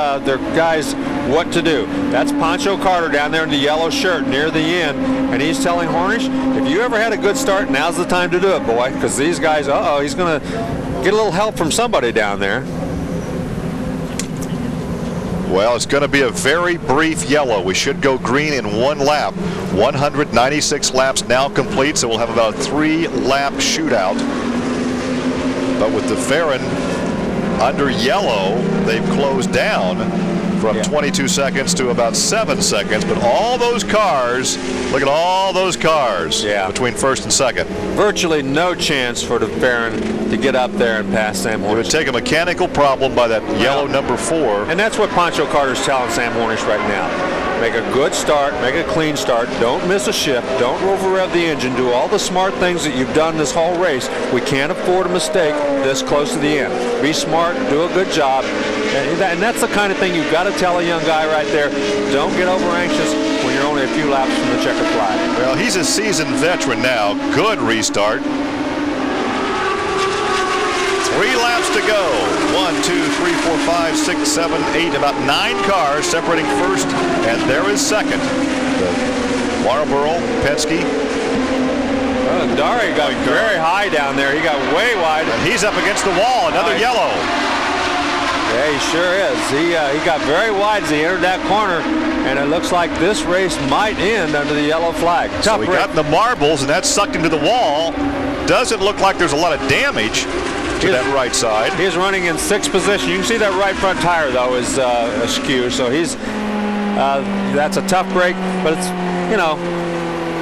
guys what to do. That's Pancho Carter down there in the yellow shirt near the end, and he's telling Hornish, if you ever had a good start, now's the time to do it, boy, because these guys, he's going to get a little help from somebody down there. Well, it's going to be a very brief yellow. We should go green in 1 lap. 196 laps now complete, so we'll have about a 3-lap shootout. But with de Ferran under yellow, they've closed down from 22 seconds to about 7 seconds. But all those cars, look at all those cars between first and second. Virtually no chance for de Ferran to get up there and pass Sam Hornish. It would take a mechanical problem by that yellow number 4. And that's what Pancho Carter's telling Sam Hornish right now. Make a good start, make a clean start, don't miss a shift, don't over-rev the engine, do all the smart things that you've done this whole race. We can't afford a mistake this close to the end. Be smart, do a good job, and that's the kind of thing you've got to tell a young guy right there. Don't get over-anxious when you're only a few laps from the checkered flag. Well, he's a seasoned veteran now. Good restart. 3 laps to go. 1, 2, 3, 4, 5, 6, 7, 8. About 9 cars separating first, and there is second. Marlboro, Penske. Dari got very high down there. He got way wide. And he's up against the wall. Another yellow. Yeah, he sure is. He got very wide as he entered that corner, and it looks like this race might end under the yellow flag. So we got the marbles, and that's sucked into the wall. Doesn't look like there's a lot of damage to that right side. He's running in 6th position. You can see that right front tire, though, is askew. So that's a tough break, but it's, you know,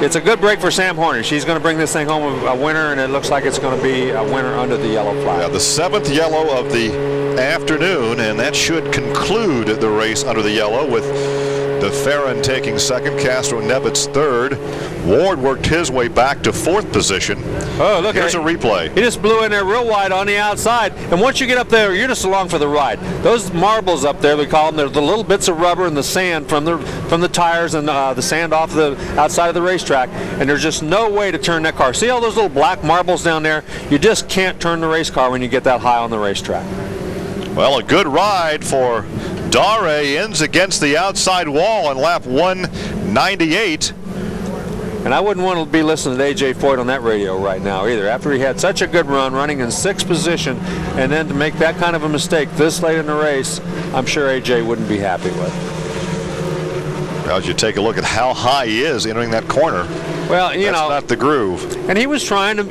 it's a good break for Sam Hornish. She's going to bring this thing home a winner, and it looks like it's going to be a winner under the yellow flag. Yeah, the 7th yellow of the afternoon, and that should conclude the race under the yellow with DeFerrin taking second, Castro Nevitt's third. Ward worked his way back to 4th position. Oh, look, here's a replay. He just blew in there real wide on the outside, and once you get up there, you're just along for the ride. Those marbles up there, we call them, they're the little bits of rubber and the sand from the tires and the sand off the outside of the racetrack, and there's just no way to turn that car. See all those little black marbles down there? You just can't turn the race car when you get that high on the racetrack. Well, a good ride for Dare ends against the outside wall on lap 198. And I wouldn't want to be listening to A.J. Foyt on that radio right now either. After he had such a good run, running in 6th position, and then to make that kind of a mistake this late in the race, I'm sure A.J. wouldn't be happy with. Well, as you take a look at how high he is entering that corner. Well, that's not the groove. And he was trying to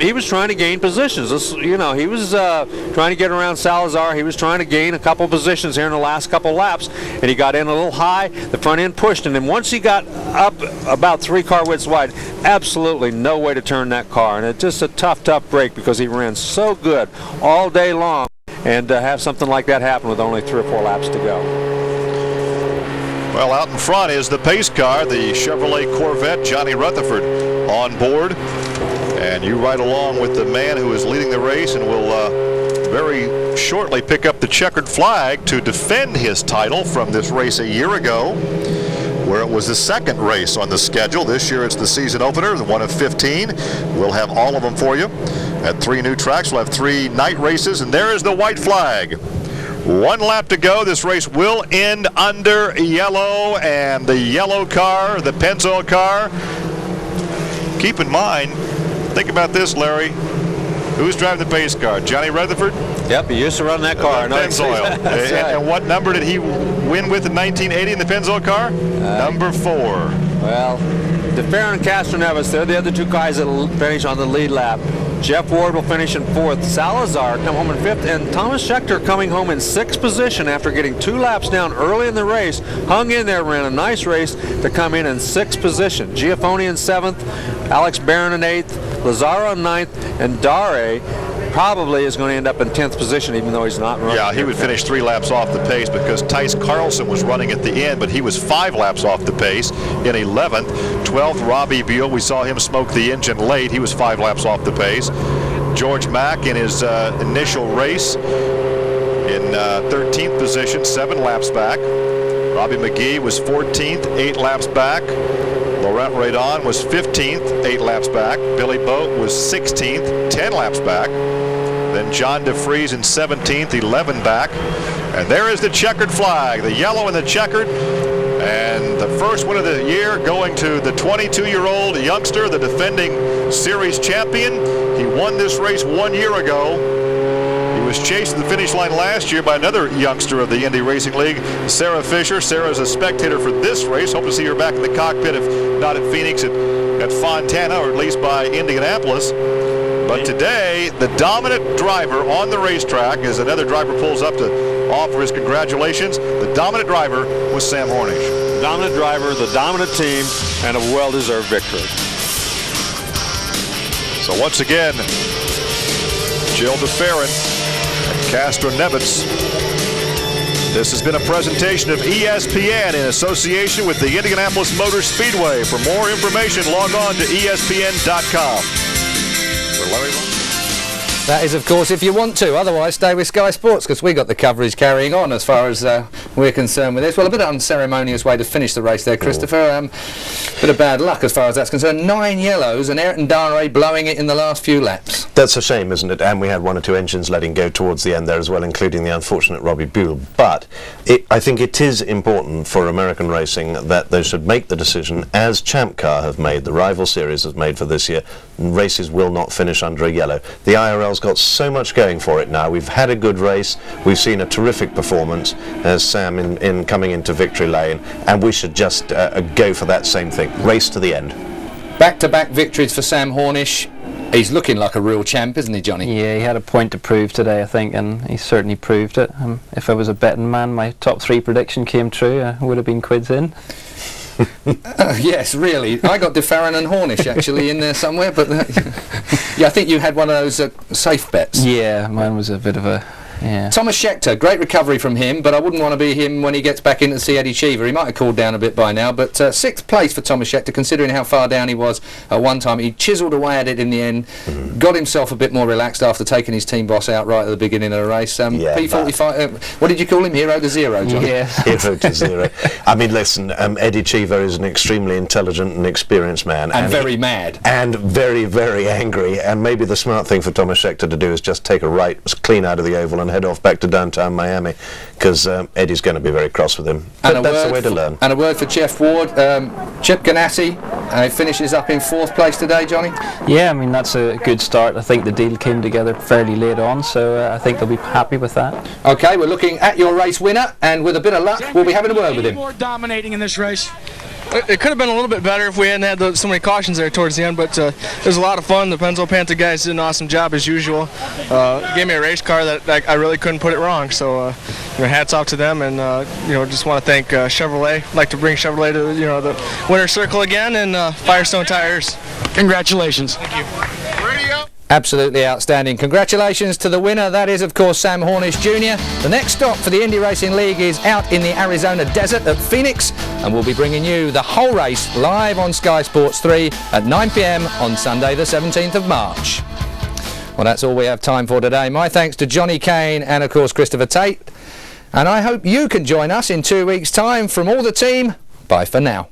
gain positions. He was trying to get around Salazar. He was trying to gain a couple positions here in the last couple laps, and he got in a little high. The front end pushed, and then once he got up about 3 car widths wide, absolutely no way to turn that car. And it's just a tough break because he ran so good all day long, and to have something like that happen with only 3 or 4 laps to go. Well, out in front is the pace car, the Chevrolet Corvette, Johnny Rutherford on board. And you ride along with the man who is leading the race and will very shortly pick up the checkered flag to defend his title from this race a year ago, where it was the 2nd race on the schedule. This year it's the season opener, the one of 15. We'll have all of them for you at 3 new tracks. We'll have 3 night races, and there is the white flag. 1 lap to go. This race will end under yellow, and the yellow car, the Pennzoil car. Keep in mind, think about this, Larry. Who's driving the pace car? Johnny Rutherford? Yep, he used to run that car. Pennzoil. And what number did he win with in 1980 in the Pennzoil car? Number 4. Well, DeFerrin and Castro Nevis, they're the other 2 guys that will finish on the lead lap. Jeff Ward will finish in 4th. Salazar come home in 5th, and Thomas Schechter coming home in 6th position after getting 2 laps down early in the race. Hung in there, ran a nice race to come in 6th position. Giafoni in 7th, Alex Barron in 8th, Lazaro in 9th, and Dare probably is going to end up in 10th position, even though he's not running. Yeah, he would finish 3 laps off the pace because Tice Carlson was running at the end, but he was 5 laps off the pace in 11th. 12th, Robbie Buell. We saw him smoke the engine late. He was 5 laps off the pace. George Mack in his initial race in 13th position, 7 laps back. Robbie McGee was 14th, 8 laps back. Laurent Redon was 15th, 8 laps back. Billy Boat was 16th, 10 laps back. Then John DeFries in 17th, 11 back. And there is the checkered flag, the yellow and the checkered. And the first one of the year going to the 22-year-old youngster, the defending series champion. He won this race 1 year ago. He was chased to the finish line last year by another youngster of the Indy Racing League, Sarah Fisher. Sarah's a spectator for this race. Hope to see her back in the cockpit, if not at Phoenix, at Fontana, or at least by Indianapolis. But today, the dominant driver on the racetrack, as another driver pulls up to offer his congratulations, the dominant driver was Sam Hornish. Dominant driver, the dominant team, and a well-deserved victory. So once again, Jill DeFerrin and Castro Nevitt. This has been a presentation of ESPN in association with the Indianapolis Motor Speedway. For more information, log on to ESPN.com. For Larry Long. That is, of course, if you want to. Otherwise, stay with Sky Sports, because we got the coverage carrying on as far as we're concerned with this. Well, a bit of unceremonious way to finish the race there, Christopher. Bit of bad luck as far as that's concerned. 9 yellows and Ayrton Dare blowing it in the last few laps. That's a shame, isn't it? And we had 1 or 2 engines letting go towards the end there as well, including the unfortunate Robbie Buell. But I think it is important for American racing that they should make the decision, as Champ Car have made, the rival series has made for this year, races will not finish under a yellow. The IRL's got so much going for it now. We've had a good race, we've seen a terrific performance as Sam in coming into victory lane, and we should just go for that same thing, race to the end. Back-to-back victories for Sam Hornish. He's looking like a real champ, isn't he, Johnny? Yeah, he had a point to prove today, I think, and he certainly proved it. If I was a betting man, my top 3 prediction came true. I would have been quids in. Yes, really. I got DeFerrin and Hornish actually in there somewhere, but yeah, I think you had one of those safe bets. Yeah, mine was a bit of a... Yeah. Thomas Scheckter, great recovery from him, but I wouldn't want to be him when he gets back in to see Eddie Cheever. He might have cooled down a bit by now, but 6th place for Thomas Scheckter, considering how far down he was at one time. He chiselled away at it in the end, got himself a bit more relaxed after taking his team boss out right at the beginning of the race. P45, what did you call him? Hero to Zero, John? Yeah. Hero to Zero. I mean, listen, Eddie Cheever is an extremely intelligent and experienced man. And very mad. And very, very angry. And maybe the smart thing for Thomas Scheckter to do is just take a right clean out of the oval and head off back to downtown Miami, because Eddie's going to be very cross with him. But that's the way to learn. And a word for Jeff Ward. Chip Ganassi finishes up in 4th place today, Johnny. Yeah, I mean, that's a good start. I think the deal came together fairly late on, so I think they'll be happy with that. Okay, we're looking at your race winner, and with a bit of luck, we'll be having a word with him. More dominating in this race. It could have been a little bit better if we hadn't had so many cautions there towards the end, but it was a lot of fun. The Pennzoil Panther guys did an awesome job as usual. Gave me a race car that I really couldn't put it wrong. So hats off to them, and just want to thank Chevrolet. I'd like to bring Chevrolet to the winner's circle again, and Firestone Tires. Congratulations. Thank you. Absolutely outstanding. Congratulations to the winner. That is, of course, Sam Hornish Jr. The next stop for the Indy Racing League is out in the Arizona desert at Phoenix, and we'll be bringing you the whole race live on Sky Sports 3 at 9 p.m. on Sunday the 17th of March. Well, that's all we have time for today. My thanks to Johnny Kane and, of course, Christopher Tate. And I hope you can join us in 2 weeks' time. From all the team, bye for now.